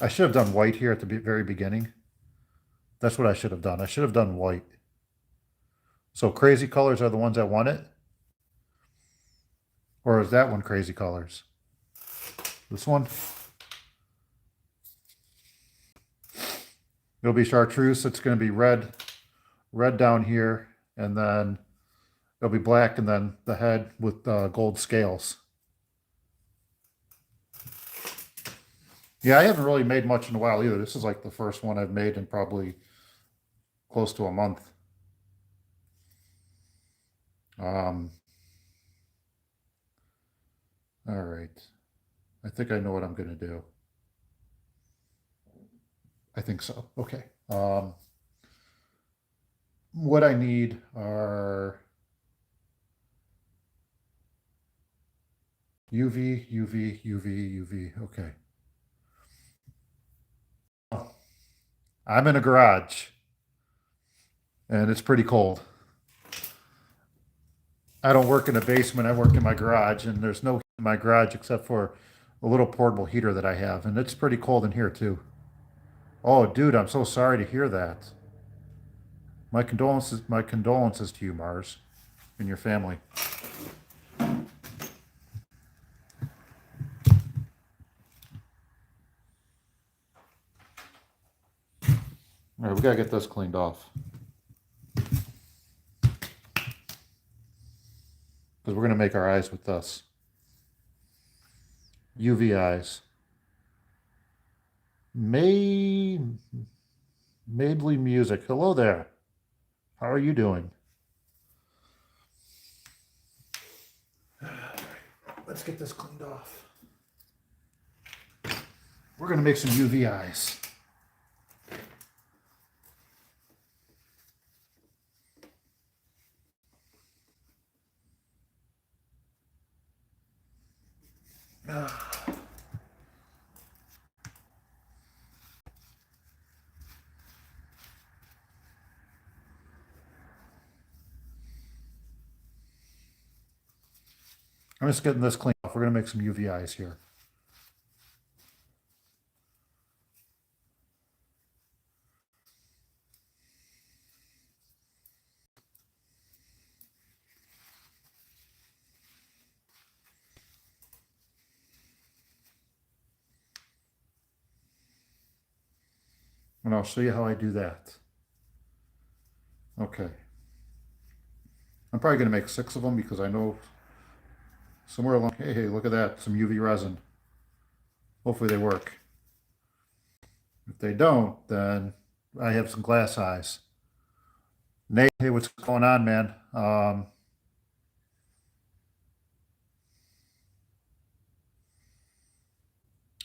I should have done white here at the very beginning. That's what I should have done. I should have done white. So crazy colors are the ones that want it? Or is that one crazy colors? This one? It'll be chartreuse. It's going to be red down here, and then it'll be black, and then the head with gold scales. Yeah, I haven't really made much in a while either. This is like the first one I've made in probably close to a month. All right. I think I know what I'm going to do. I think so. Okay. What I need are UV, UV, UV, UV. Okay. I'm in a garage, and it's pretty cold. I don't work in a basement. I work in my garage, and there's no heat in my garage except for a little portable heater that I have, and it's pretty cold in here too. Oh, dude, I'm so sorry to hear that. My condolences to you, Mars, and your family. All right, we gotta get this cleaned off. Because we're gonna make our eyes with this. UV eyes. Mabley Music. Hello there. How are you doing? Let's get this cleaned off. We're gonna make some UV eyes. I'm just getting this cleaned off. We're going to make some UV eyes here. And I'll show you how I do that. Okay. I'm probably going to make 6 of them because I know somewhere along, hey, look at that, some UV resin. Hopefully they work. If they don't, then I have some glass eyes. Nate, hey, what's going on, man?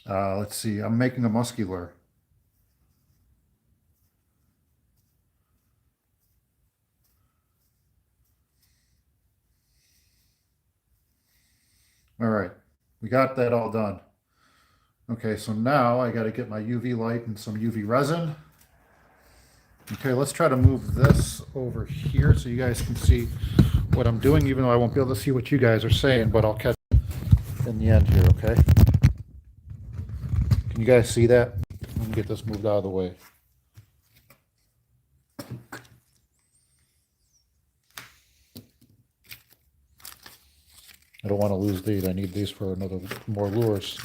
Let's see, I'm making a musky lure. All right, we got that all done. Okay, so now I got to get my UV light and some UV resin. Okay, let's try to move this over here so you guys can see what I'm doing, even though I won't be able to see what you guys are saying, but I'll catch in the end here, okay? Can you guys see that? Let me get this moved out of the way. I don't want to lose these. I need these for more lures.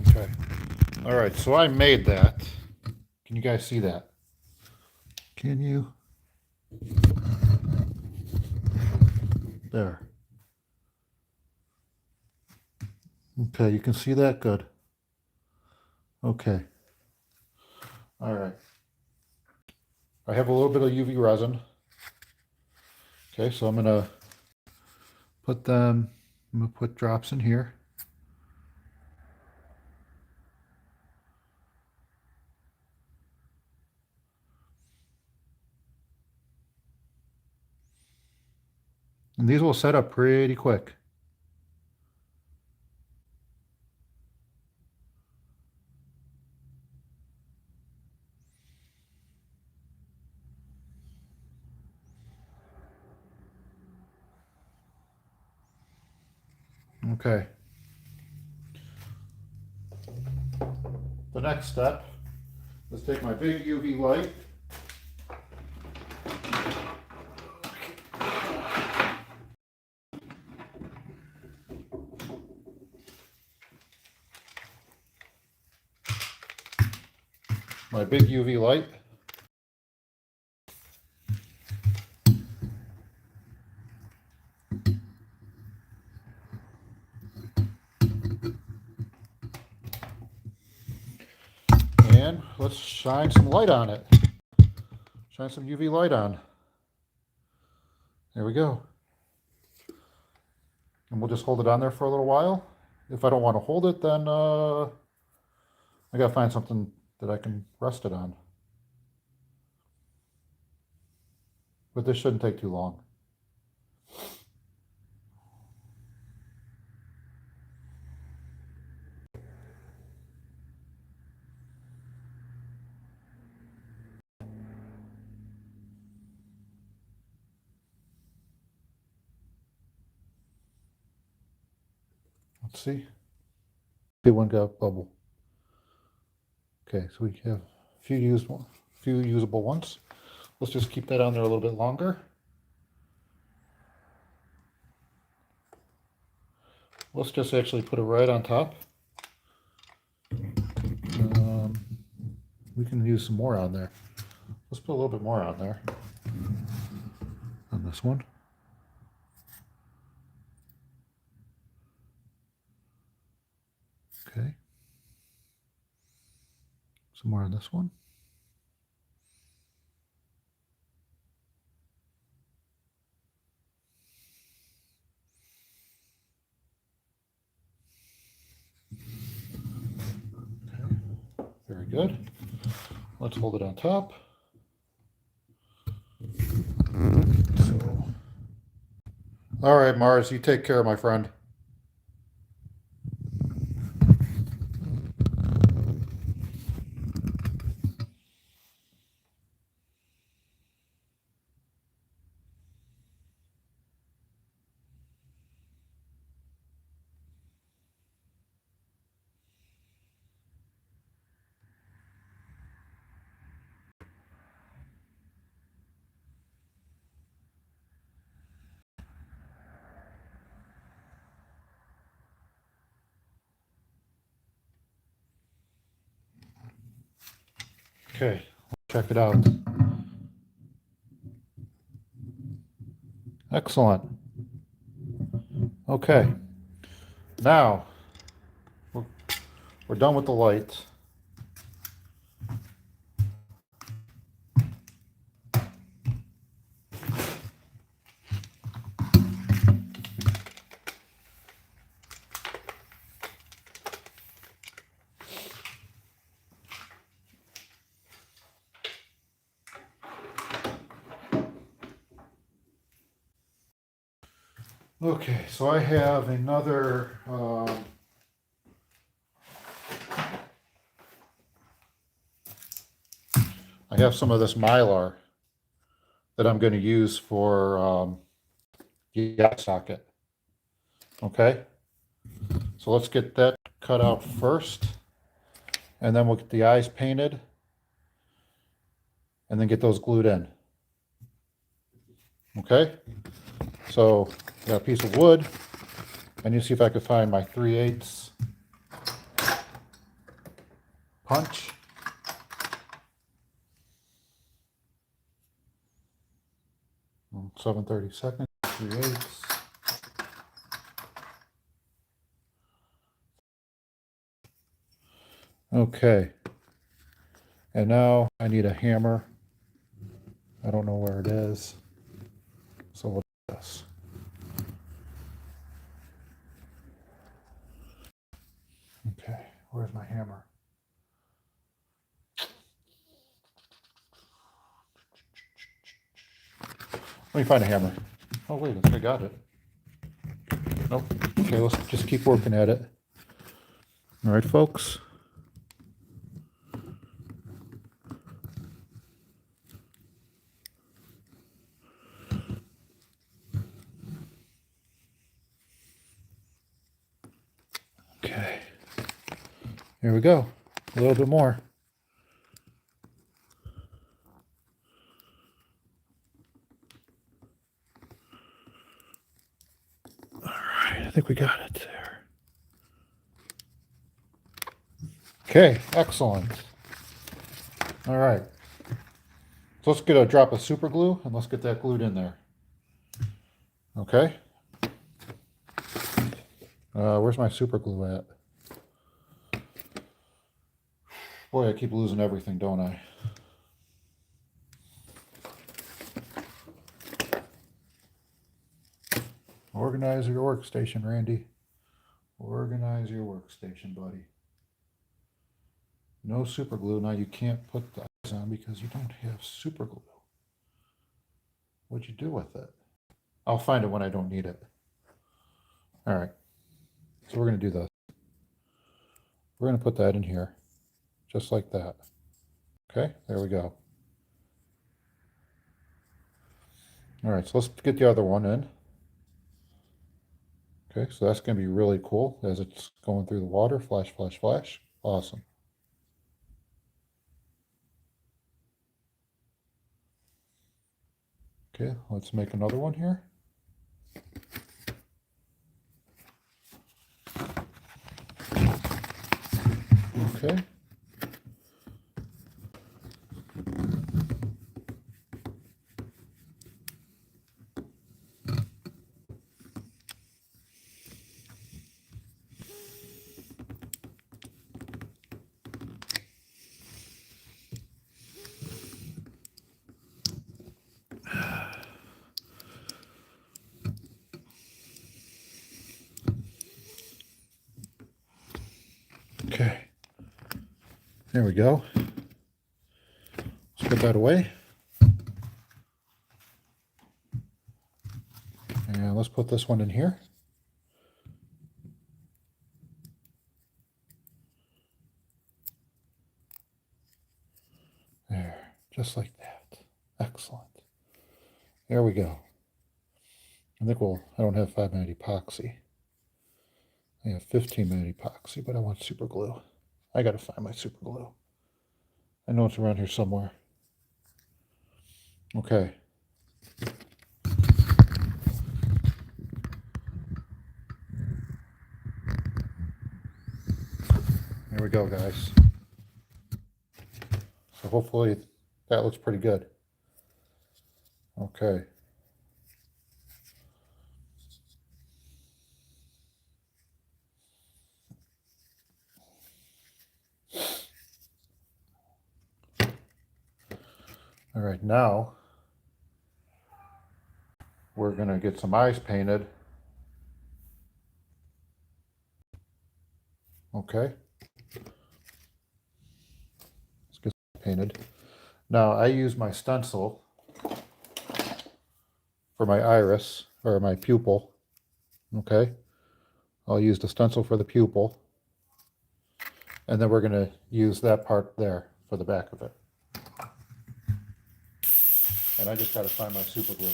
Okay. All right, so I made that. Can you guys see that? Can you? There. Okay, you can see that? Good. Okay. All right. I have a little bit of UV resin. Okay, so I'm gonna put drops in here. And these will set up pretty quick. Okay. The next step is take my big UV light. My big UV light. And let's shine some light on it. Shine some UV light on. There we go. And we'll just hold it on there for a little while. If I don't want to hold it, then I gotta find something that I can rest it on. But this shouldn't take too long. Let's see. Big one got a bubble. Okay, so we have a few usable ones. Let's just keep that on there a little bit longer. Let's just actually put it right on top. We can use some more on there. Let's put a little bit more on there. On this one. Okay. Some more on this one. Okay. Very good. Let's hold it on top. All right, Mars, you take care, my friend. Okay, check it out. Excellent. Okay, now we're done with the lights. Okay, so I have another I have some of this mylar that I'm going to use for the eye socket. Okay, so let's get that cut out first, and then we'll get the eyes painted, and then get those glued in. Okay, so I got a piece of wood. I need to see if I could find my 3/8 punch. And 7/32, 3/8. Okay, and now I need a hammer. I don't know where it is, so we'll do this. Okay, where's my hammer? Let me find a hammer. Oh wait, I think I got it. Nope. Okay, let's just keep working at it. All right, folks. we go. A little bit more. All right, I think we got it there. Okay, excellent. All right. So let's get a drop of super glue and let's get that glued in there. Okay. Where's my super glue at? Boy, I keep losing everything, don't I? Organize your workstation, Randy. Organize your workstation, buddy. No super glue. Now you can't put the eyes on because you don't have super glue. What'd you do with it? I'll find it when I don't need it. All right. So we're going to do this. We're going to put that in here, just like that. Okay, there we go. All right, so let's get the other one in. Okay, so that's going to be really cool as it's going through the water. Flash, flash, flash. Awesome. Okay, let's make another one here. Okay. Okay. There we go. Let's put that away. And let's put this one in here. There, just like that. Excellent. There we go. I think I don't have 5-minute epoxy. I have 15-minute epoxy, but I want super glue. I got to find my super glue. I know it's around here somewhere. Okay. There we go, guys. So hopefully that looks pretty good. Okay. All right, now we're going to get some eyes painted. Okay. Let's get painted. Now I use my stencil for my iris or my pupil. Okay. I'll use the stencil for the pupil. And then we're going to use that part there for the back of it. And I just got to find my super glue.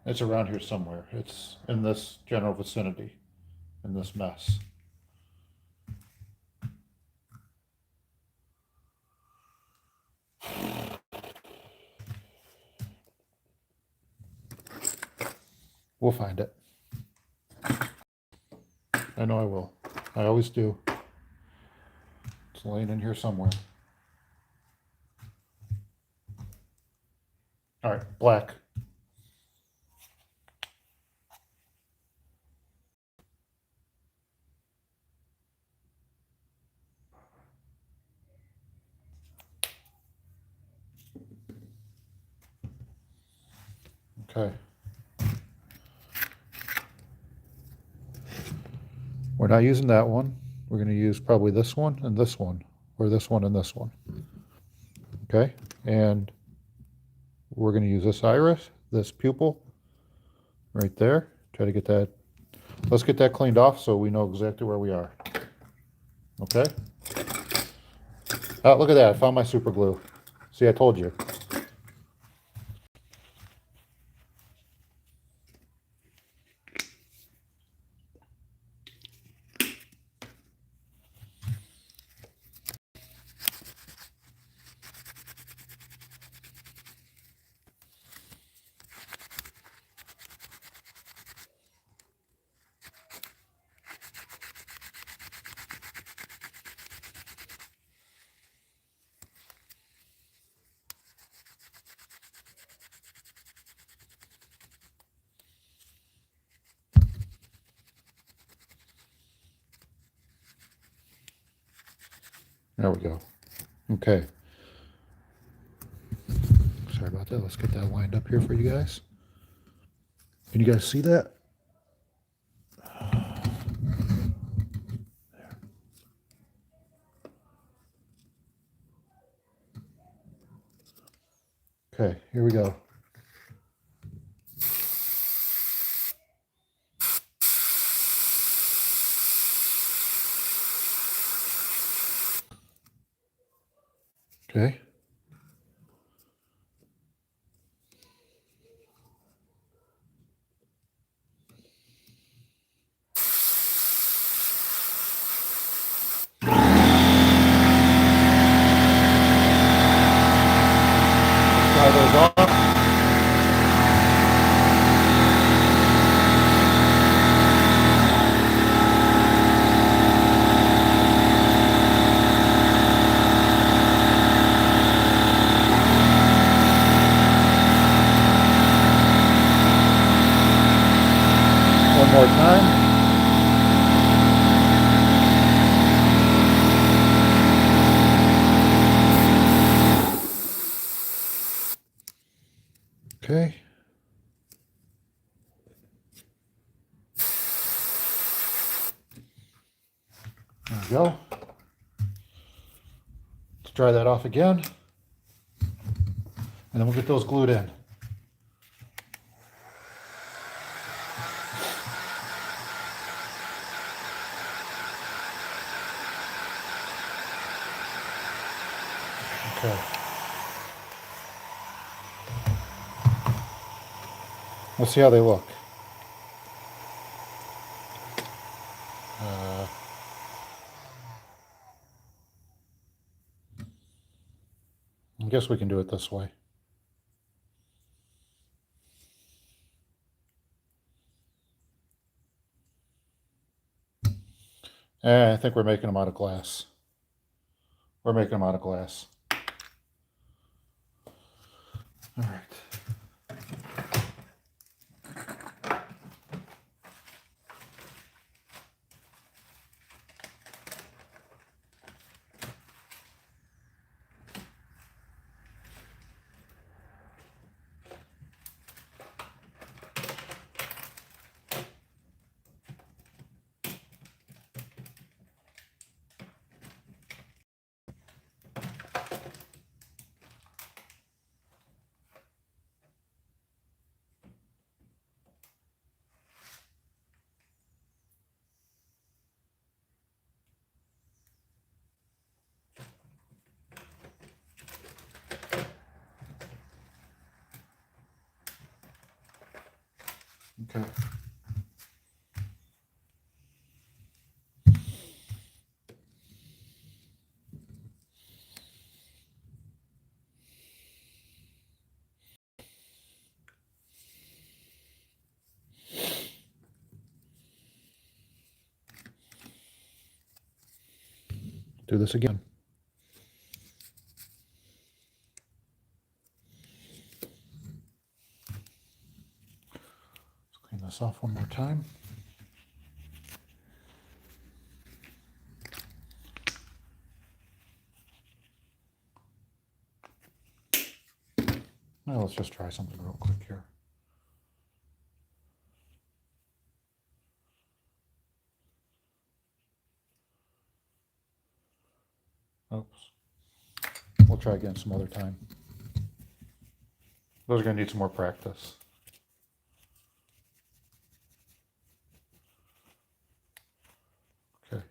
It's around here somewhere. It's in this general vicinity, in this mess. We'll find it. I know I will. I always do. It's laying in here somewhere. All right, black. Okay. We're not using that one. We're going to use probably this one and this one, or this one and this one. Okay, and we're going to use this iris, this pupil, right there. Try to get that. Let's get that cleaned off so we know exactly where we are. Okay. Oh, look at that. I found my super glue. See, I told you. There we go. Okay. Sorry about that. Let's get that lined up here for you guys. Can you guys see that? Okay, here we go. Okay. Try those off. One more time. Okay. There we go. Let's dry that off again. And then we'll get those glued in. Okay. Let's see how they look. I guess we can do it this way. I think we're making them out of glass. We're making them out of glass. All right. Okay. Do this again. Let's clean this off one more time. Now let's just try something real quick here. Oops. We'll try again some other time. Those are going to need some more practice. Okay.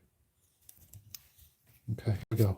Okay, here we go.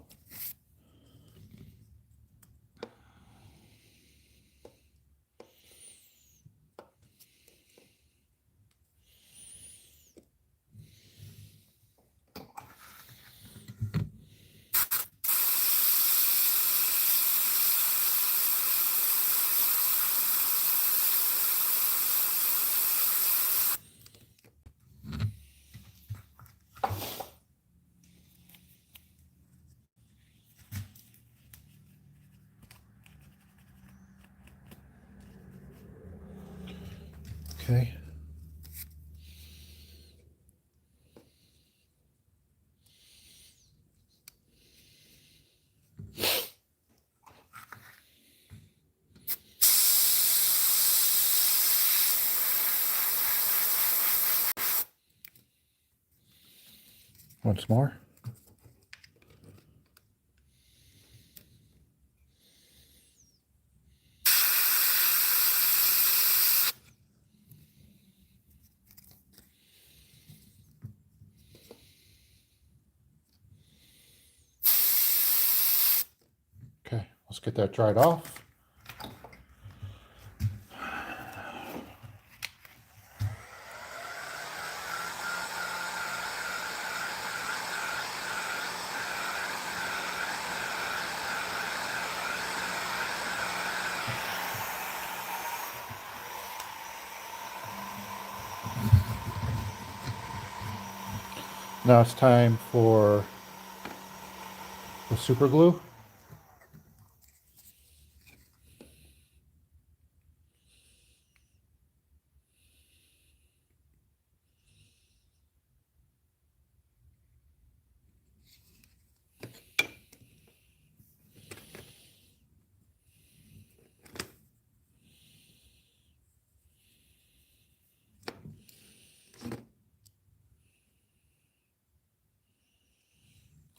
Okay. Once more. Okay, let's get that dried off. Now it's time for the super glue.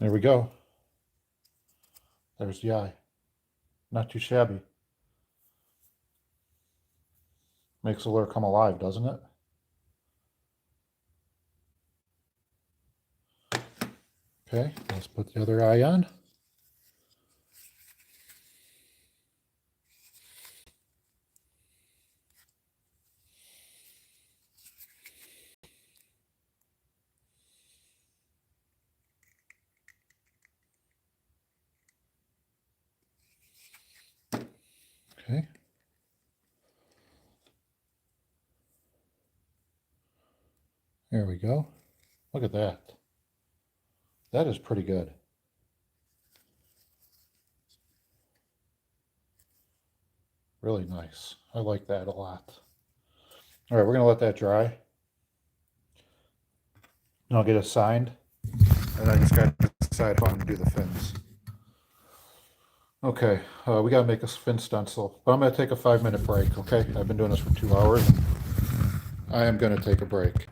There we go. There's the eye. Not too shabby. Makes the lure come alive, doesn't it? Okay, let's put the other eye on. Okay. There we go. Look at that. That is pretty good. Really nice. I like that a lot. All right, we're going to let that dry. And I'll get it signed. And I just got to decide how I'm going to do the fins. Okay, we got to make a fin stencil. But I'm going to take a 5-minute break, okay? I've been doing this for 2 hours. I am going to take a break.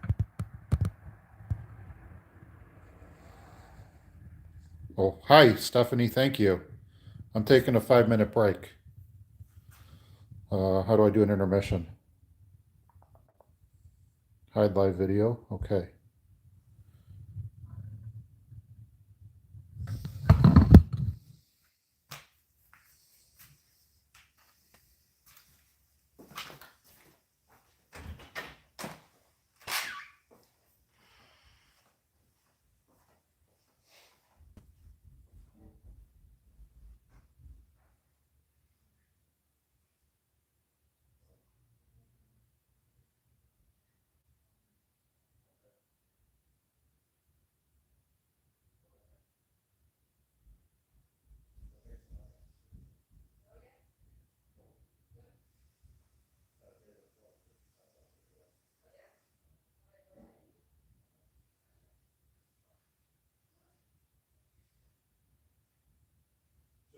Oh, hi, Stephanie. Thank you. I'm taking a 5-minute break. How do I do an intermission? Hide live video. Okay.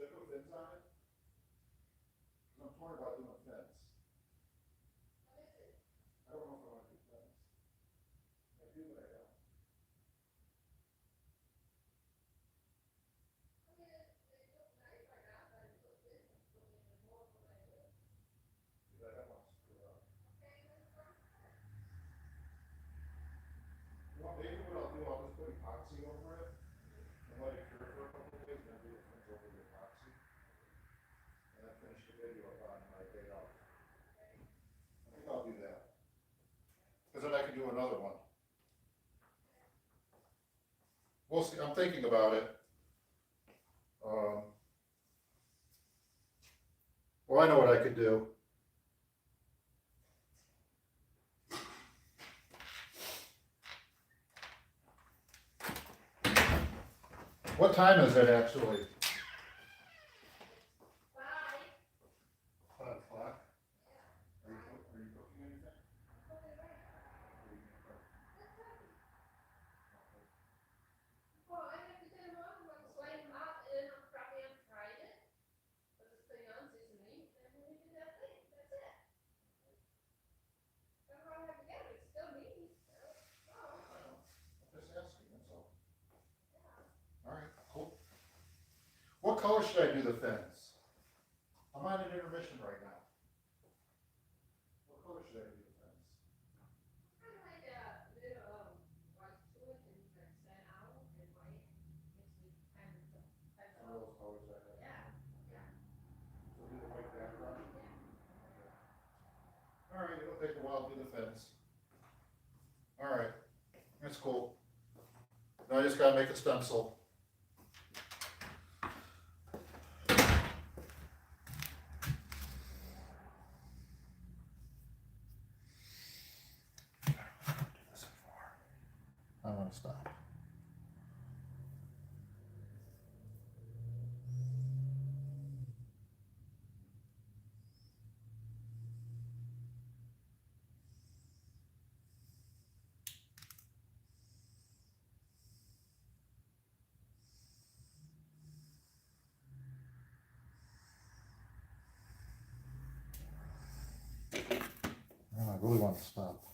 Should I put fins on it? I'm torn about doing fins. I don't know if I want to do fins. I do, but I don't. Because I don't want to screw it up. You know, maybe what I'll do, I'll just put epoxy over it and let it cure for a couple of days, and then do the fins over the epoxy. And then finish the video up on my day off. I think I'll do that. Because then I can do another one. We'll see. I'm thinking about it. Well, I know what I could do. What time is it actually? 5 o'clock? Are you cooking anything? Well, I have to get them off, I'm gonna slide them out, and then I'll probably unfry it, put this thing on, seasoning, and then we do that thing, that's it. That's all I have to get, it's still meat. I'm just asking, that's all. what color should I do the fins? I'm on an intermission right now. What color should I do the fins? Kind of like a little white to it and like stand out and white. Makes me kind of One of those colors I have. yeah, yeah. So do the white background? Yeah. All right, it'll take a while to do the fins. All right, that's cool. Now I just gotta make a stencil. I'm gonna stop. I really want to stop.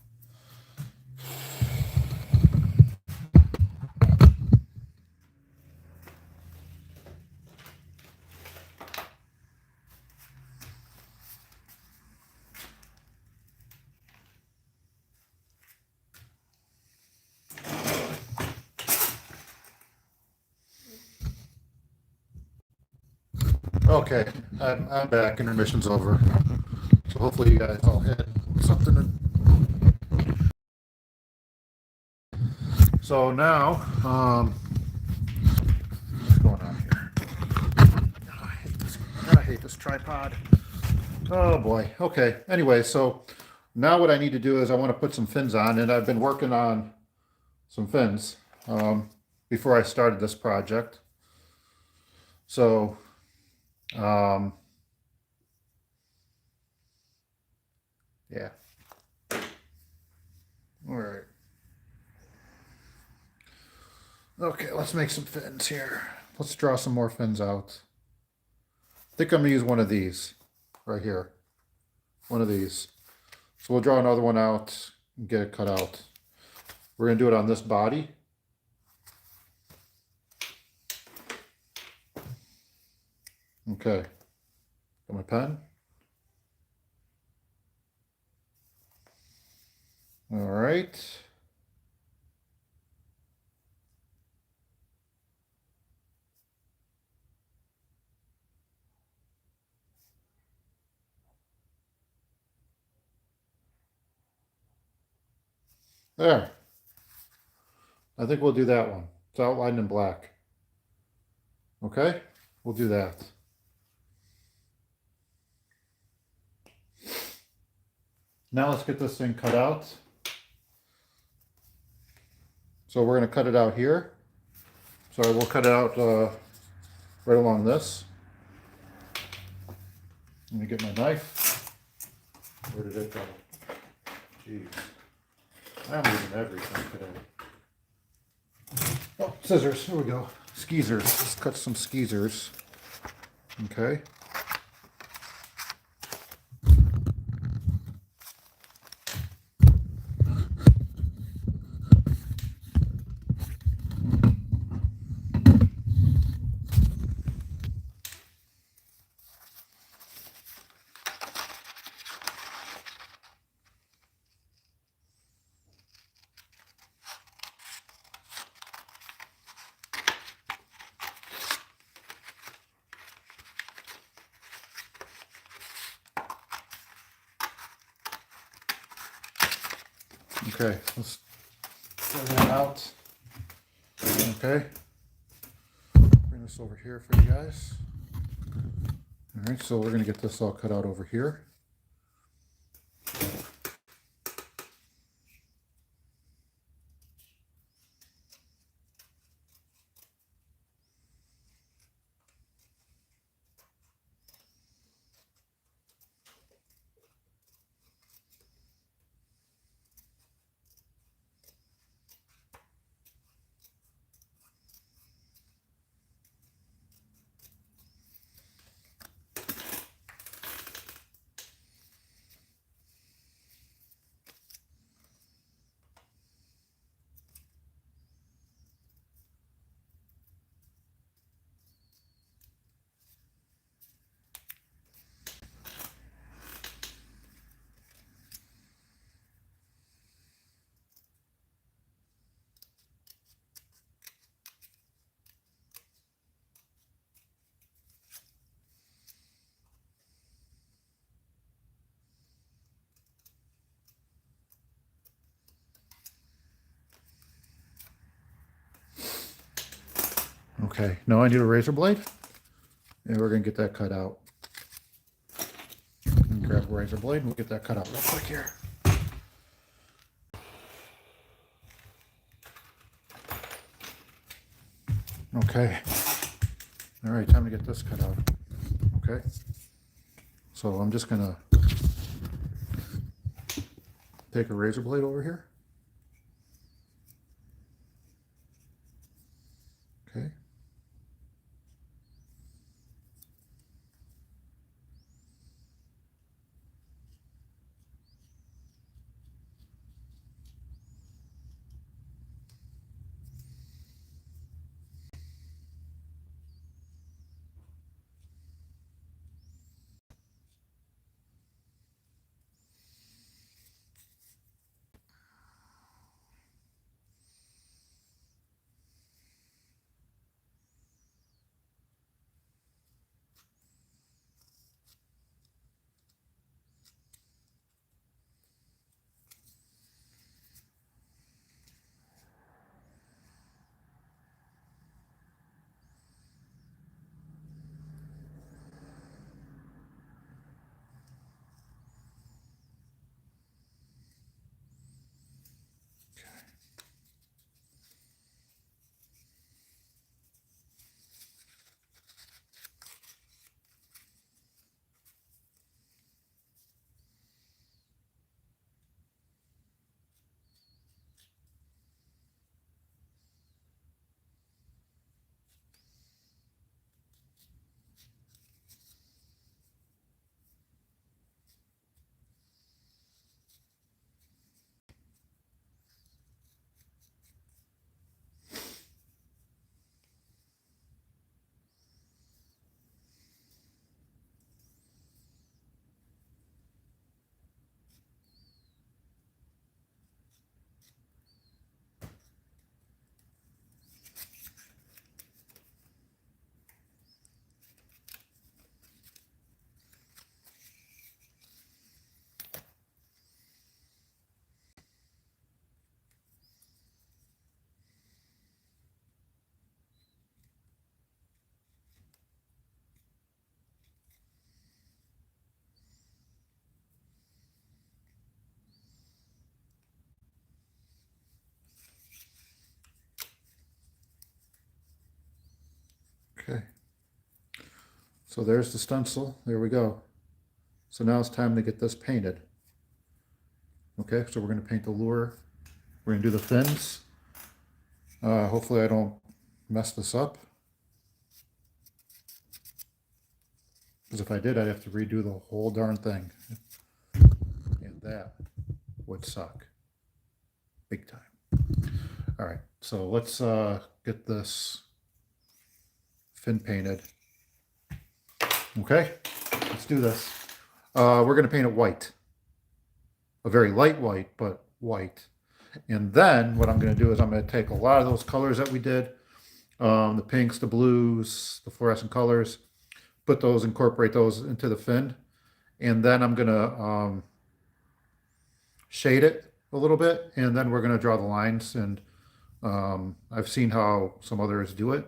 Okay, I'm back. Intermission's over. So hopefully you guys all had something to... So now, what's going on here? I hate this tripod. Oh boy. Okay. Anyway, so now what I need to do is I want to put some fins on, and I've been working on some fins before I started this project. So, yeah. All right. Okay, let's make some fins here. Let's draw some more fins out. I think I'm gonna use one of these right here. One of these. So we'll draw another one out and get it cut out. We're gonna do it on this body. Okay. Got my pen. All right. There. I think we'll do that one. It's outlined in black. Okay? We'll do that. Now let's get this thing cut out. So we're going to cut it out here. So we'll cut it out right along this. Let me get my knife. Where did it go? Jeez. I'm using everything today. Oh, scissors. Here we go. Skeezers. Let's cut some skeezers. Okay. Okay, let's get that out. Okay, bring this over here for you guys. All right, so we're going to get this all cut out over here. Okay, now I need a razor blade, and we're gonna get that cut out. Grab a razor blade and we'll get that cut out real quick here. Okay. All right, time to get this cut out. Okay. So I'm just gonna take a razor blade over here. Okay. Okay. So there's the stencil. There we go. So now it's time to get this painted. Okay, so we're going to paint the lure. We're going to do the fins. Hopefully I don't mess this up. Because if I did, I'd have to redo the whole darn thing. And that would suck. Big time. All right, so let's get this fin painted. Okay, let's do this. We're going to paint it white. A very light white, but white. And then what I'm going to do is I'm going to take a lot of those colors that we did, the pinks, the blues, the fluorescent colors, put those, incorporate those into the fin. And then I'm going to shade it a little bit. And then we're going to draw the lines. And I've seen how some others do it,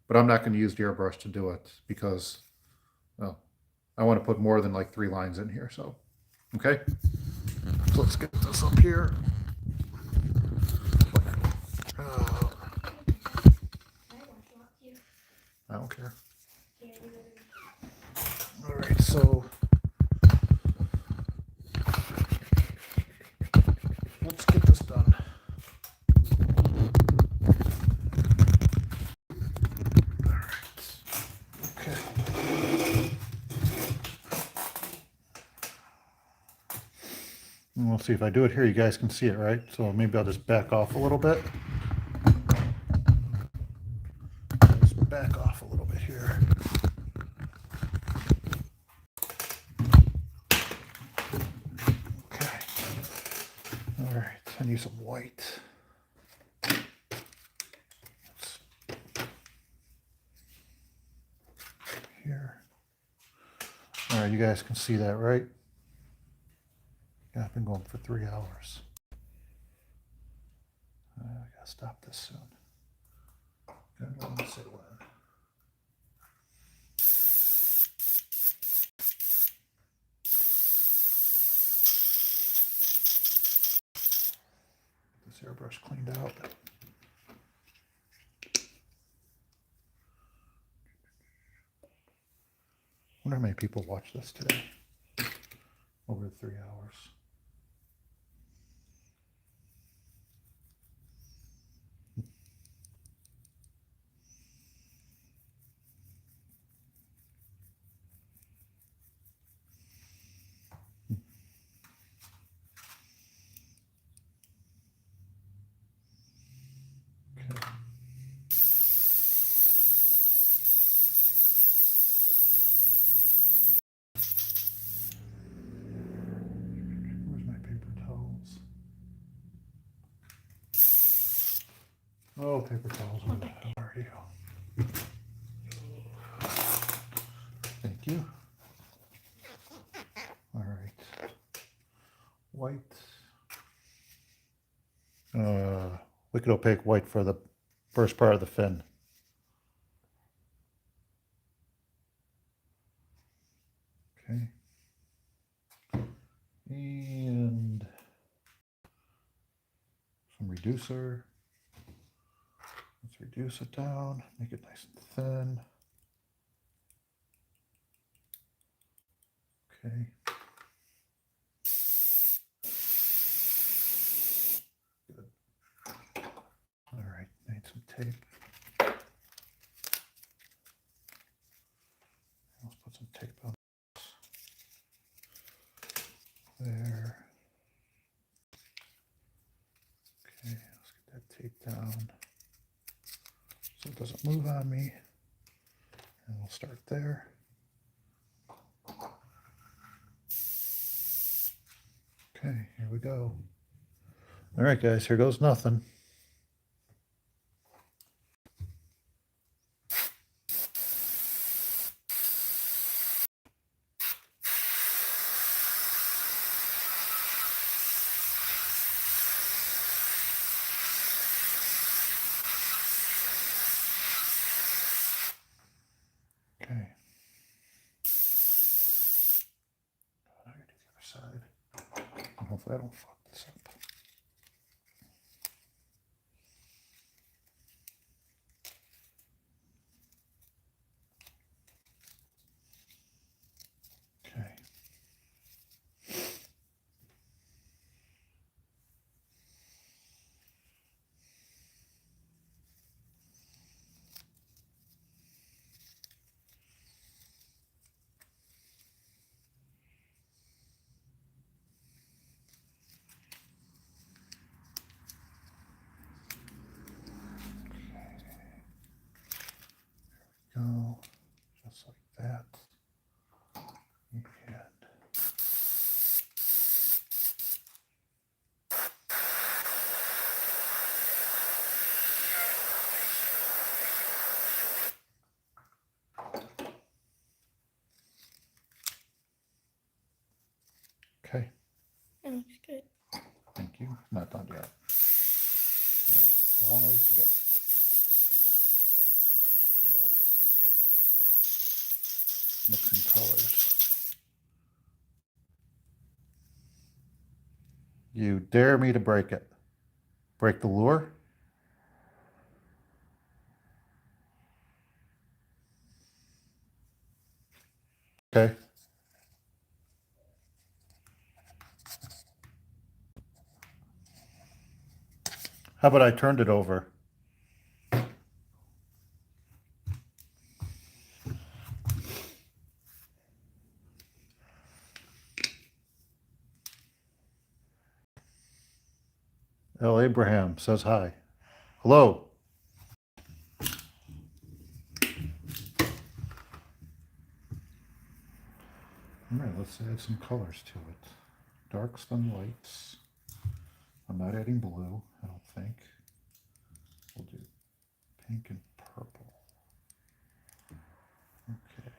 but I'm not going to use the airbrush to do it because, well, I want to put more than like 3 lines in here. So, okay. So let's get this up here. I don't care. All right, so let's get this done. All right. Okay. And we'll see if I do it here, you guys can see it, right? So maybe I'll just back off a little bit. Just back off a little bit here. Okay. All right, I need some white. Here. All right, you guys can see that, right? Yeah, I've been going for 3 hours. I gotta stop this soon. Gotta go and say when. brush cleaned out. Wonder how many people watch this today. Over 3 hours. Okay. Where's my paper towels? Oh, paper towels. Where the hell are you? Thank you. All right. White. Wicked opaque white for the first part of the fin. Okay. And some reducer. Let's reduce it down, make it nice and thin. Okay. Good. All right, need some tape. Let's put some tape on there. Okay, let's get that tape down so it doesn't move on me. And we'll start there. Okay, here we go. All right, guys, here goes nothing. Okay. Now I do the other side. And hopefully I don't fuck this up. Okay. Go just like that. And okay, That looks good. thank you. Not done yet. All right, long ways to go. Now, mixing colors. You dare me to break it. Break the lure? Okay. How about I turned it over? L. Abraham says hi. Hello. All right, let's add some colors to it. Darks then lights. I'm not adding blue, I don't think. We'll do pink and purple. Okay.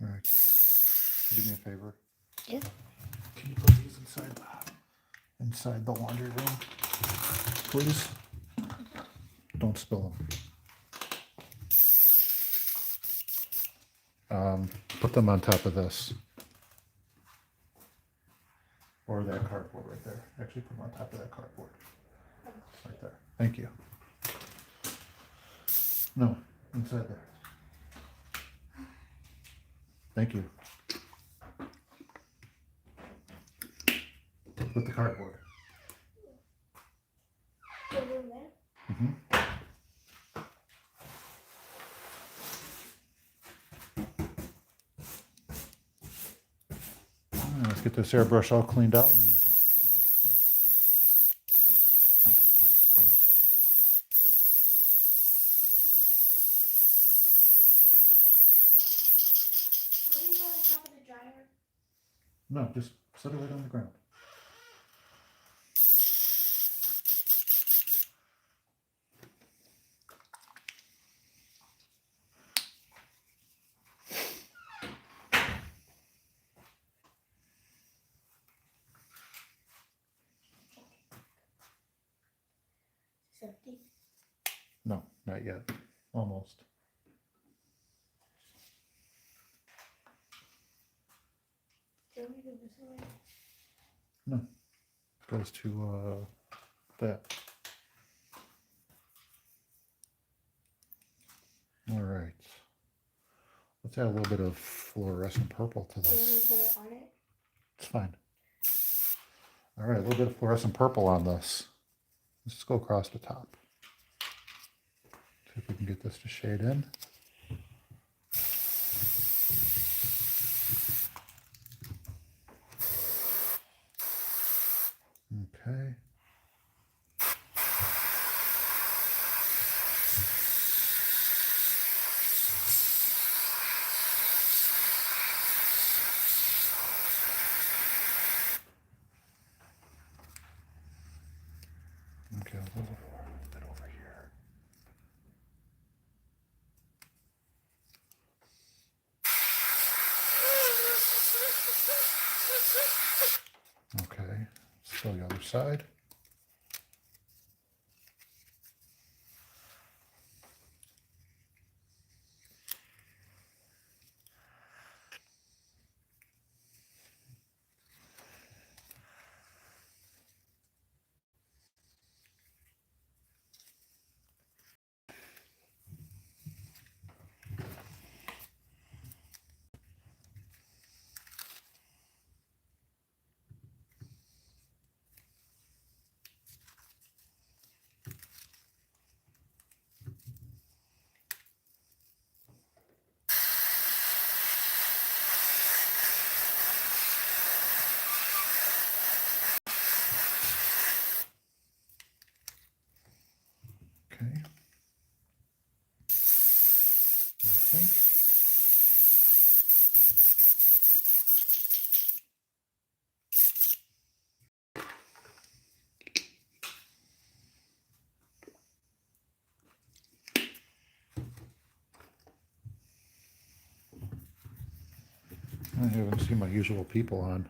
All right. Do me a favor. Yeah. Can you put these inside the laundry room, please? Don't spill them. Put them on top of this. Or that cardboard right there. Actually, put them on top of that cardboard. Right there. Thank you. No, inside there. Thank you. With the cardboard. Mm-hmm. Let's get this airbrush all cleaned out. No, just set it right on the ground. No, not yet. Almost. No. Goes to that. All right. Let's add a little bit of fluorescent purple to this. Put it on it? It's fine. All right, a little bit of fluorescent purple on this. Let's just go across the top. See if we can get this to shade in. Okay. Okay, a little bit over here. Okay, let's go the other side. Okay. Now pink. I haven't seen my usual people on.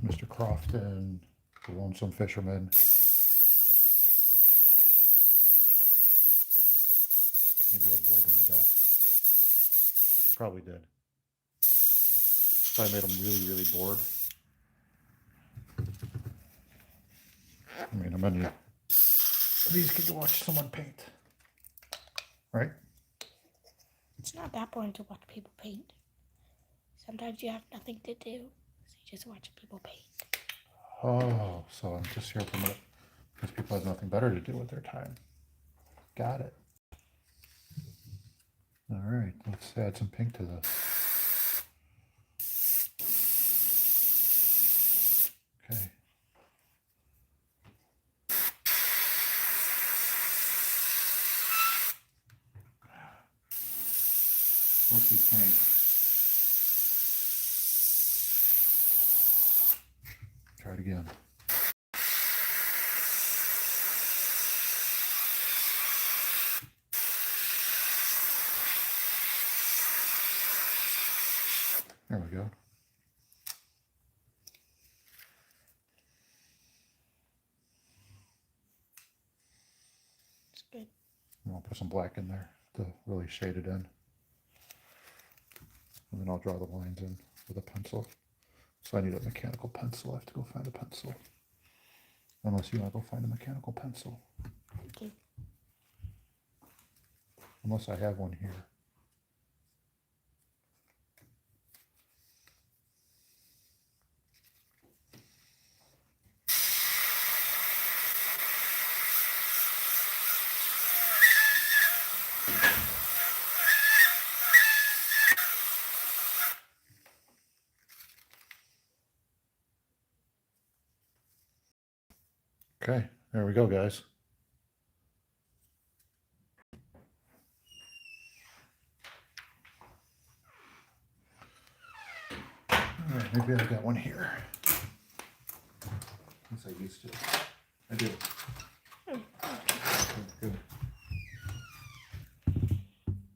Mr. Crofton, the Lonesome Fisherman. Maybe I bored him to death. I probably did. Probably made him really, really bored. I mean, how many of these could you watch someone paint? Right? It's not that boring to watch people paint. Sometimes you have nothing to do, so you just watch people paint. Oh, so I'm just here for a minute because people have nothing better to do with their time. Got it. All right, let's add some pink to this. Okay. Mostly pink. Try it again. There we go. It's good. I'll put some black in there to really shade it in. And then I'll draw the lines in with a pencil. So I need a mechanical pencil. I have to go find a pencil. Unless you want to go find a mechanical pencil. Okay. Unless I have one here. Okay, there we go, guys. All right, maybe I got one here. Yes, I used to. I do. Good.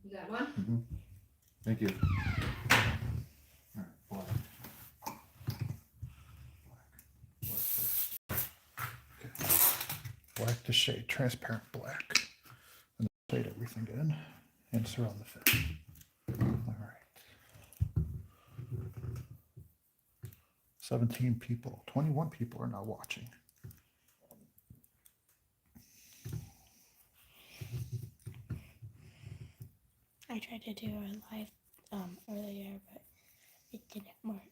You got one? Mm-hmm. Thank you. All right, black. Black first. Okay. Black to shade, transparent black. And shade everything in and surround the fish. All right. 17 people, 21 people are now watching. I tried to do a live earlier, but it didn't work.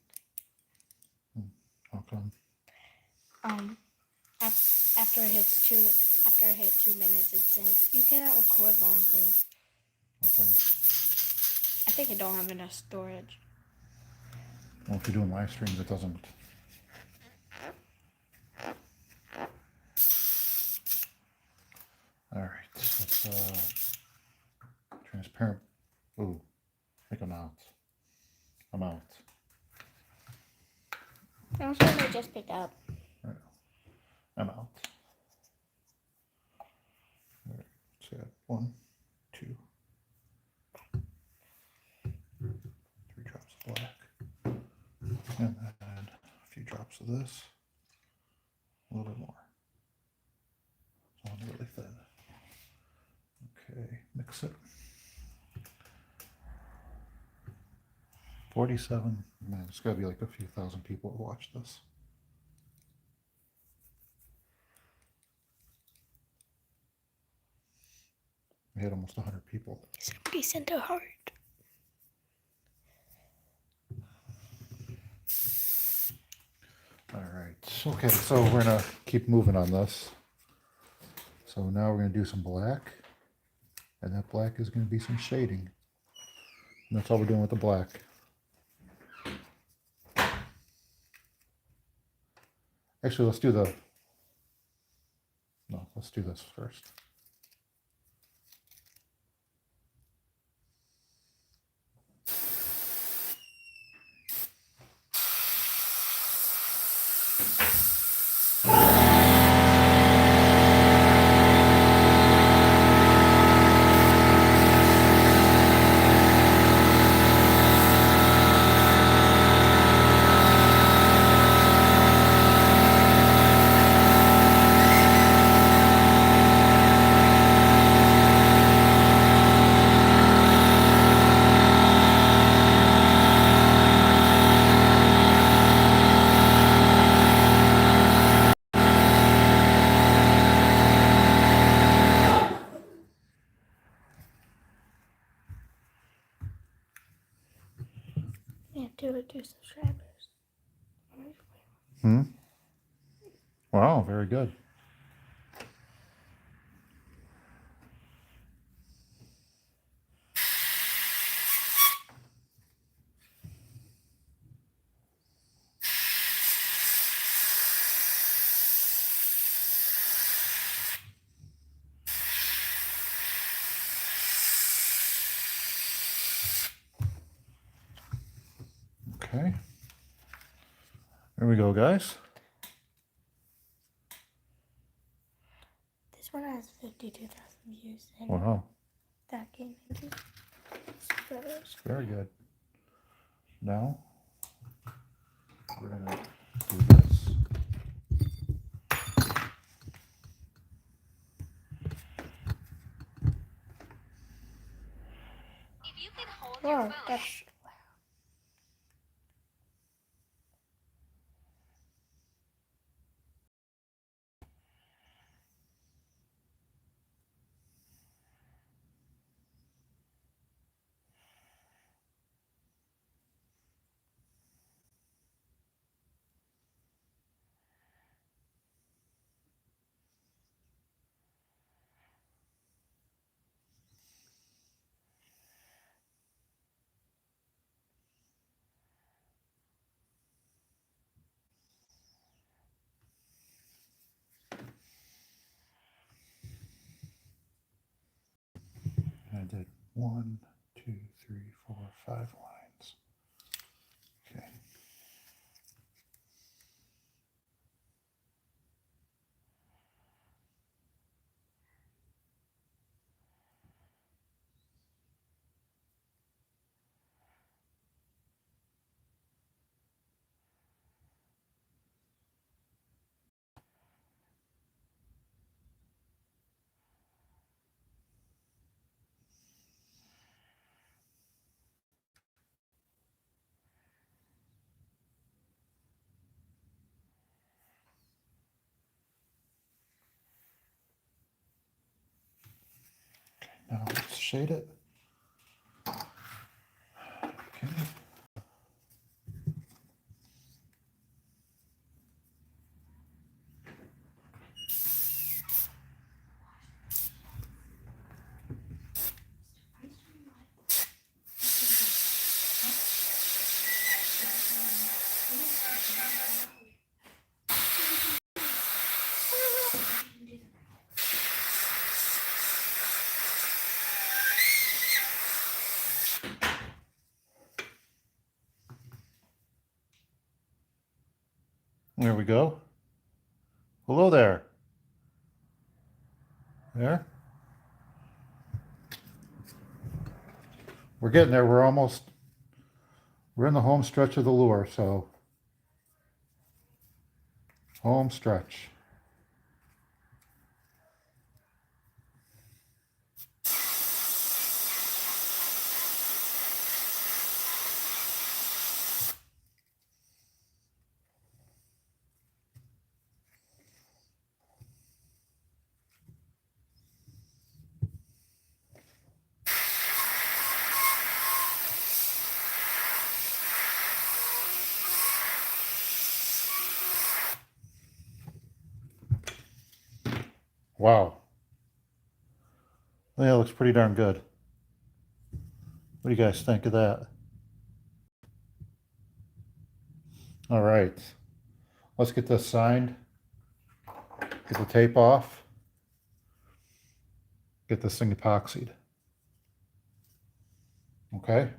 How come? After it hit 2 minutes, it says you cannot record longer. How come? I think I don't have enough storage. Well, if you're doing live streams, it doesn't. All right, let's transparent. Ooh, I think I'm out. I'm out. That's what I just picked up. Right. I'm out. All right, so 1, 2, 3 drops of black, and then a few drops of this. A little bit more. It's on really thin. Okay, mix it. 47. Man, it's gotta be like a few thousand people who watch this. We had almost 100 people. Somebody sent a heart. All right. Okay, so we're gonna keep moving on this. So now we're gonna do some black, and that black is gonna be some shading. And that's all we're doing with the black. Actually, let's do let's do this first. Yeah, 2 subscribers. Wow, very good. Okay. There we go, guys. This one has 52,000 views, and Wow, that game 90 subscribers. very good. Now we're gonna do this. If you can hold your Oh, phone. that's I did 1, 2, 3, 4, 5 lines. Okay. Now let's shade it. Okay. There we go. Hello there. There. We're getting there. We're in the home stretch of the lure, so home stretch. Wow. Yeah, it looks pretty darn good. What do you guys think of that? All right. Let's get this signed. Get the tape off. Get this thing epoxied. Okay?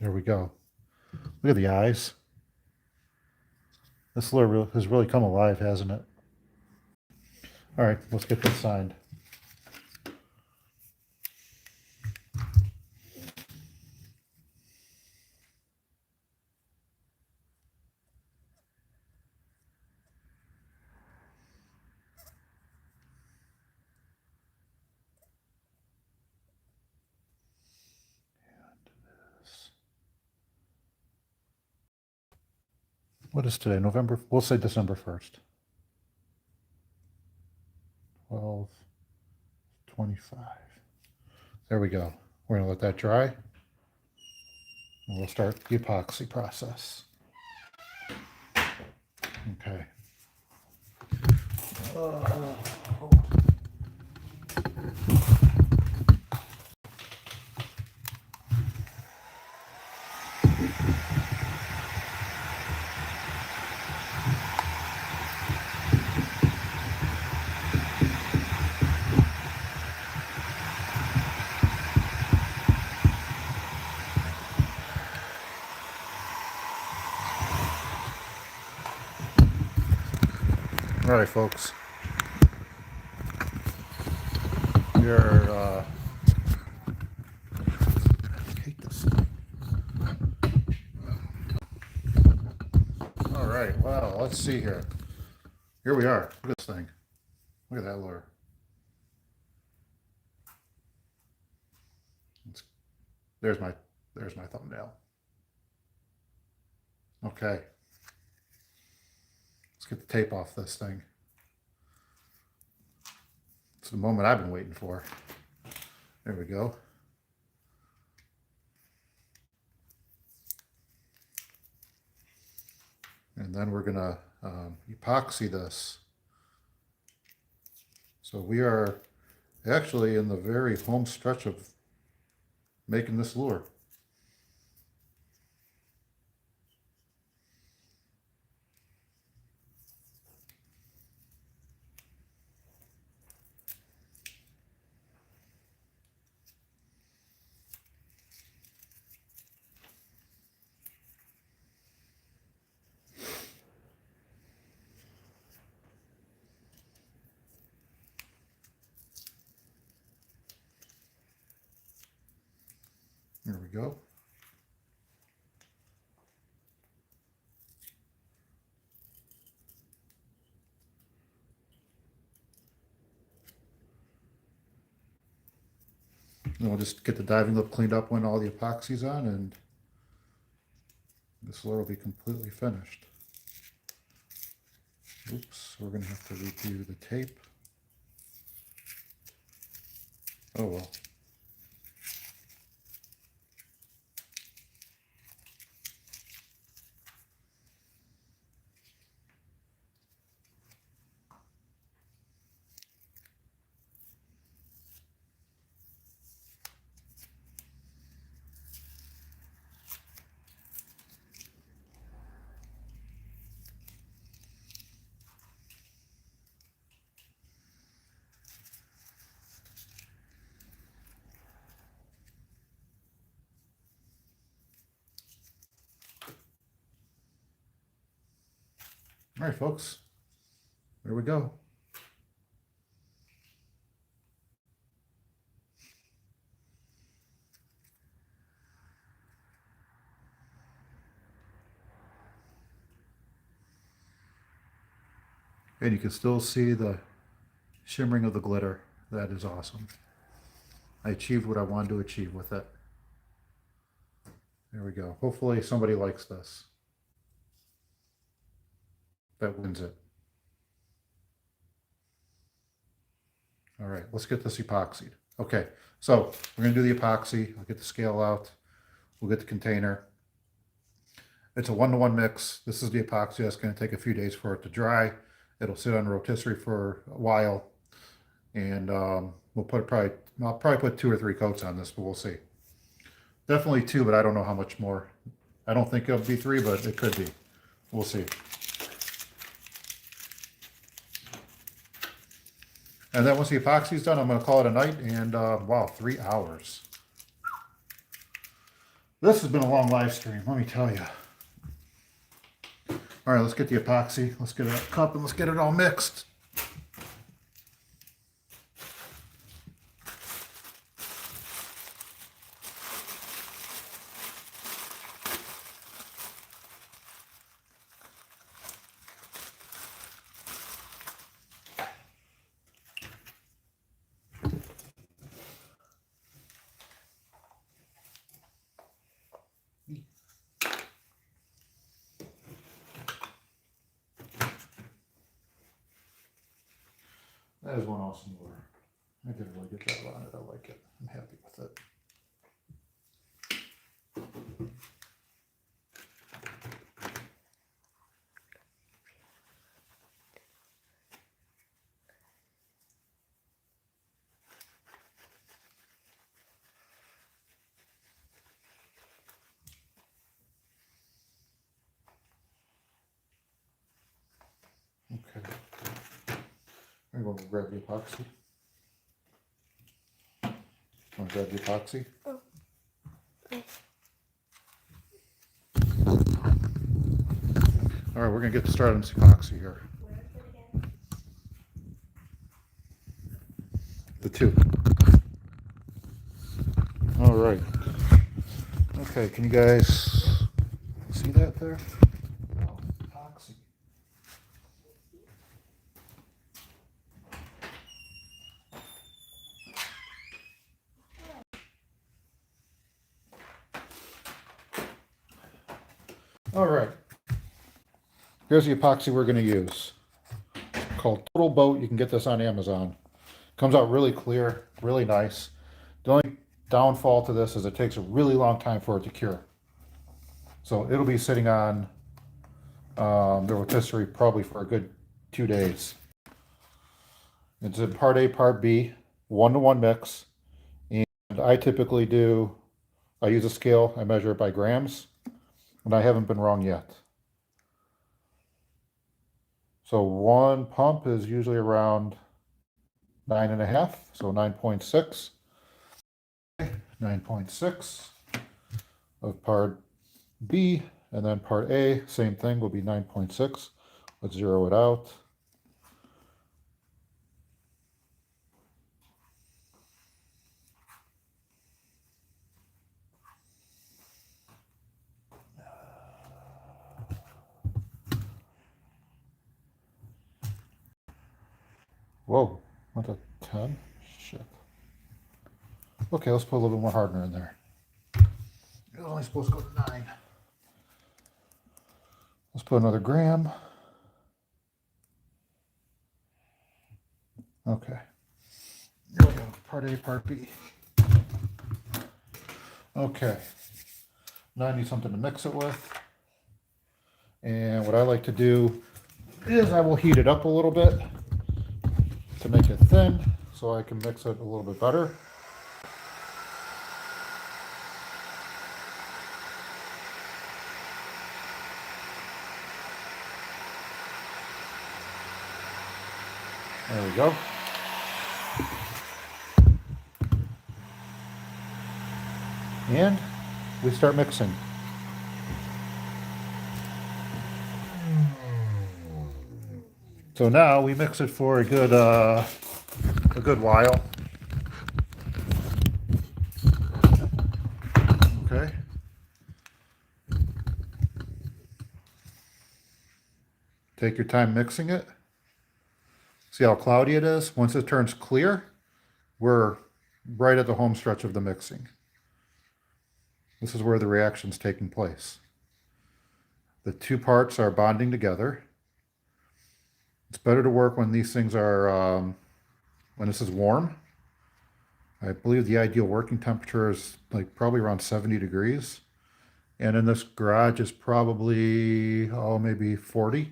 There we go. Look at the eyes. This lure has really come alive, hasn't it? All right, let's get this signed. What is today? November? We'll say December 1st. 12/25. There we go. We're going to let that dry. And we'll start the epoxy process. Okay. All right, folks. We're, I hate this thing. All right, well, let's see here. Here we are. Look at this thing. Look at that lure. There's my thumbnail. Okay. Let's get the tape off this thing. It's the moment I've been waiting for. There we go. And then we're gonna epoxy this. So we are actually in the very home stretch of making this lure. There we go. And we'll just get the diving lip cleaned up when all the epoxy's on, and this lure will be completely finished. Oops, we're gonna have to redo the tape. Oh well. All right, folks, there we go. And you can still see the shimmering of the glitter. That is awesome. I achieved what I wanted to achieve with it. There we go. Hopefully somebody likes this. That wins it. All right, let's get this epoxied. Okay, so we're gonna do the epoxy. I'll get the scale out. We'll get the container. It's a 1-to-1 mix. This is the epoxy. That's gonna take a few days for it to dry. It'll sit on rotisserie for a while. And we'll put I'll probably put 2 or 3 coats on this, but we'll see. Definitely 2, but I don't know how much more. I don't think it'll be 3, but it could be. We'll see. And then once the epoxy's done, I'm going to call it a night. And wow, 3 hours. This has been a long live stream, let me tell you. All right, let's get the epoxy. Let's get a cup and let's get it all mixed. That is one awesome lure. I did really good job on it. I like it. I'm happy with it. Okay. I'm going to grab the epoxy. Want to grab the epoxy? Oh. Nice. All right, we're going to get started on this epoxy here. Where is it again? the two. All right. Okay, can you guys see that there? Oh, epoxy. All right. Here's the epoxy we're going to use. It's called Total Boat. You can get this on Amazon. Comes out really clear, really nice. The only downfall to this is it takes a really long time for it to cure. So it'll be sitting on the rotisserie probably for a good 2 days. It's in part A, part B, 1-to-1 mix. And I typically I use a scale, I measure it by grams, and I haven't been wrong yet. So one pump is usually around 9.5, so 9.6. 9.6 of part B, and then part A, same thing, will be 9.6. Let's zero it out. Whoa, went to 10? Shit. Okay, let's put a little bit more hardener in there. It was only supposed to go to 9. Let's put another gram. Okay. Here we go, part A, part B. Okay. Now I need something to mix it with. And what I like to do is I will heat it up a little bit to make it thin so I can mix it a little bit better. There we go. And we start mixing. So now we mix it for a good while. Okay. Take your time mixing it. See how cloudy it is? Once it turns clear, we're right at the home stretch of the mixing. This is where the reaction's taking place. The two parts are bonding together. It's better to work when these things are, when this is warm. I believe the ideal working temperature is like probably around 70 degrees. And in this garage is probably, maybe 40.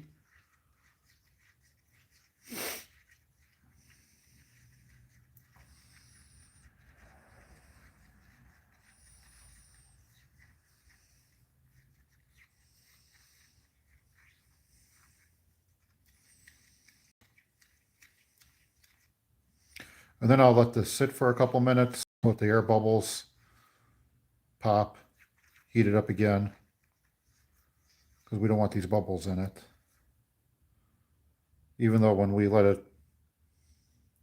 And then I'll let this sit for a couple minutes, let the air bubbles pop, heat it up again, because we don't want these bubbles in it. Even though when we let it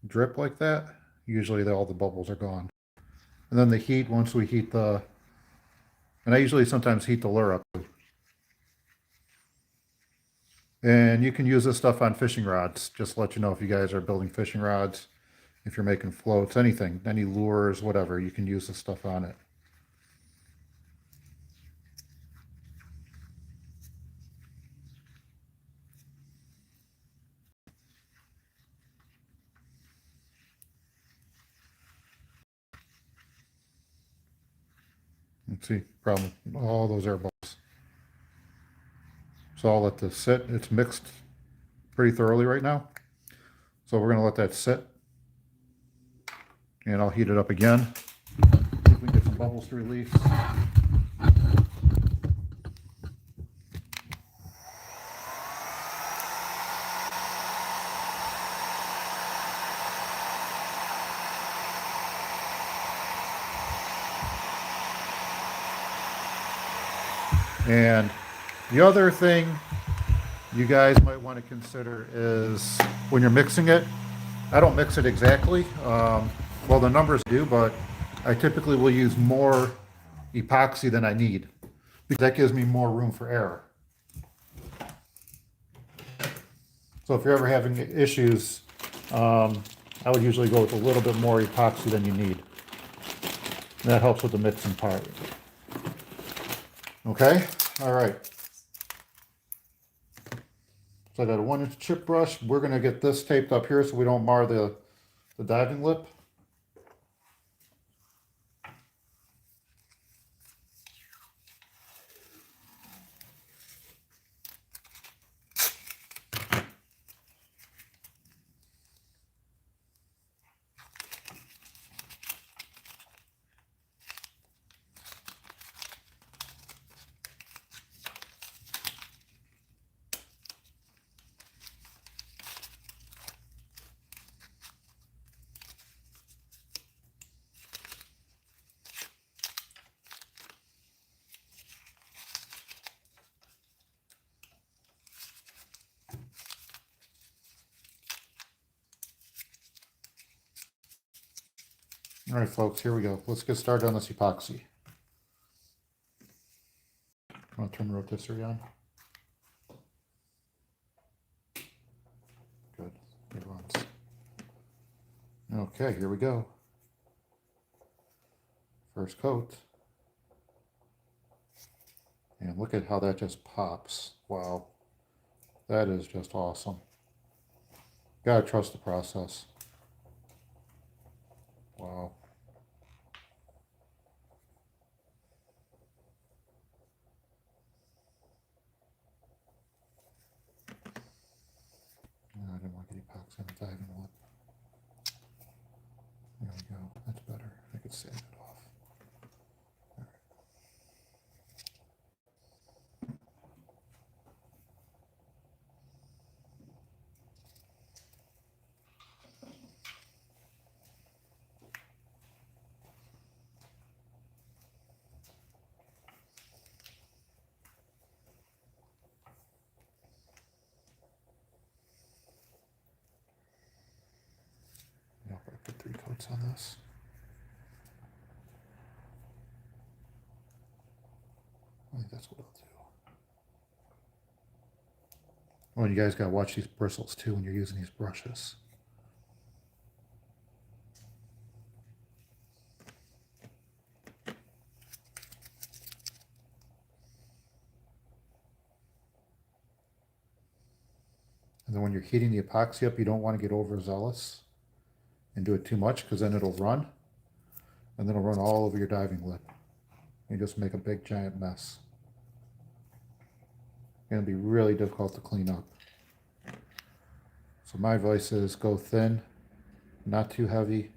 drip like that, usually all the bubbles are gone. And then the heat, once we heat and I usually sometimes heat the lure up. And you can use this stuff on fishing rods, just to let you know if you guys are building fishing rods. If you're making floats, anything, any lures, whatever, you can use this stuff on it. Let's see, problem, all those air bubbles. So I'll let this sit. It's mixed pretty thoroughly right now. So we're going to let that sit. And I'll heat it up again. See if we can get some bubbles to release. And the other thing you guys might want to consider is when you're mixing it, I don't mix it exactly. Well, the numbers do, but I typically will use more epoxy than I need because that gives me more room for error. So if you're ever having issues, I would usually go with a little bit more epoxy than you need. And that helps with the mixing part. Okay, all right. So I got a 1-inch chip brush. We're gonna get this taped up here so we don't mar the diving lip. All right, folks, here we go. Let's get started on this epoxy. I'm gonna turn the rotisserie on. Good, it runs. Okay, here we go. First coat. And look at how that just pops. Wow, that is just awesome. Gotta trust the process. Wow. No, I didn't want to get epoxy on the diving lip. There we go. That's better. I could sand it off. All right. Yeah, I'll probably put 3 coats on this. I think that's what I'll do. Oh, and you guys gotta watch these bristles too when you're using these brushes. And then when you're heating the epoxy up, you don't want to get overzealous and do it too much because then it'll run. And then it'll run all over your diving lip. And you just make a big giant mess. It'll be really difficult to clean up. So my advice is go thin, not too heavy.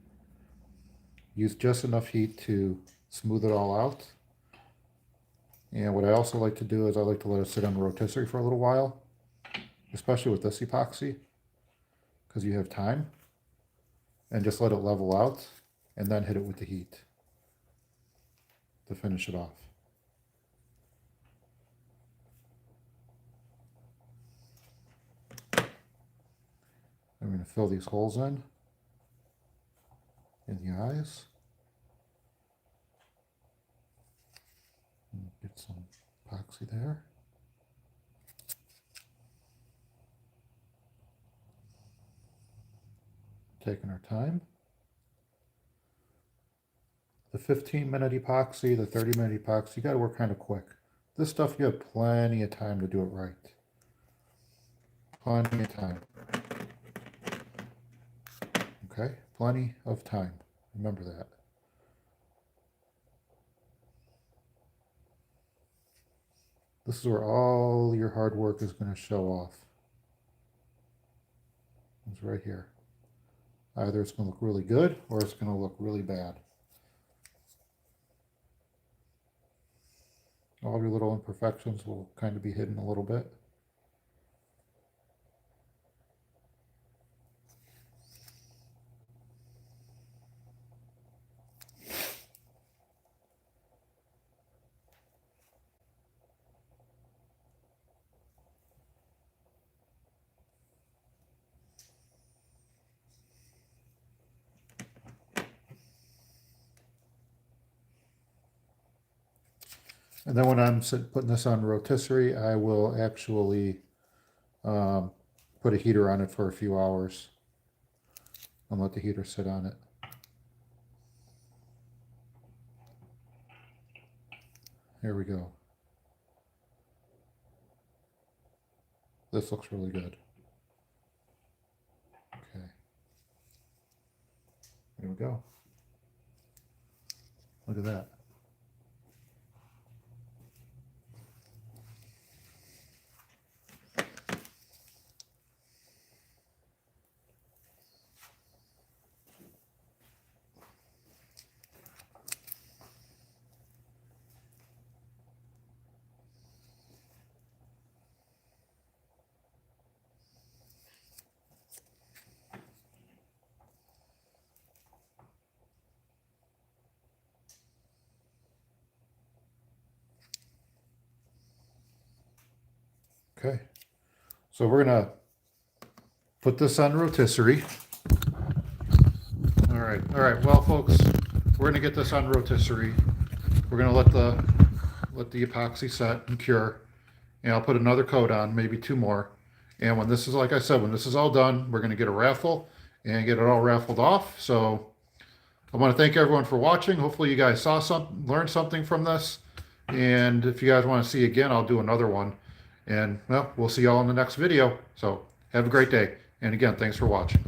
Use just enough heat to smooth it all out. And what I also like to do is I like to let it sit on the rotisserie for a little while, especially with this epoxy, because you have time. And just let it level out and then hit it with the heat to finish it off. I'm going to fill these holes in the eyes. And get some epoxy there. Taking our time. The 15-minute epoxy, the 30-minute epoxy, you got to work kind of quick. This stuff, you have plenty of time to do it right. Plenty of time. Okay, plenty of time. Remember that. This is where all your hard work is going to show off. It's right here. Either it's going to look really good or it's going to look really bad. All your little imperfections will kind of be hidden a little bit. And then when I'm putting this on rotisserie, I will actually put a heater on it for a few hours and let the heater sit on it. Here we go. This looks really good. Okay. There we go. Look at that. Okay, so we're gonna put this on rotisserie. All right. Well, folks, we're gonna get this on rotisserie. We're gonna let the epoxy set and cure, and I'll put another coat on, maybe 2 more. And when this is, like I said, when this is all done, we're gonna get a raffle and get it all raffled off. So I want to thank everyone for watching. Hopefully you guys learned something from this. And if you guys want to see again, I'll do another one. And well, we'll see y'all in the next video. So have a great day. And again, thanks for watching.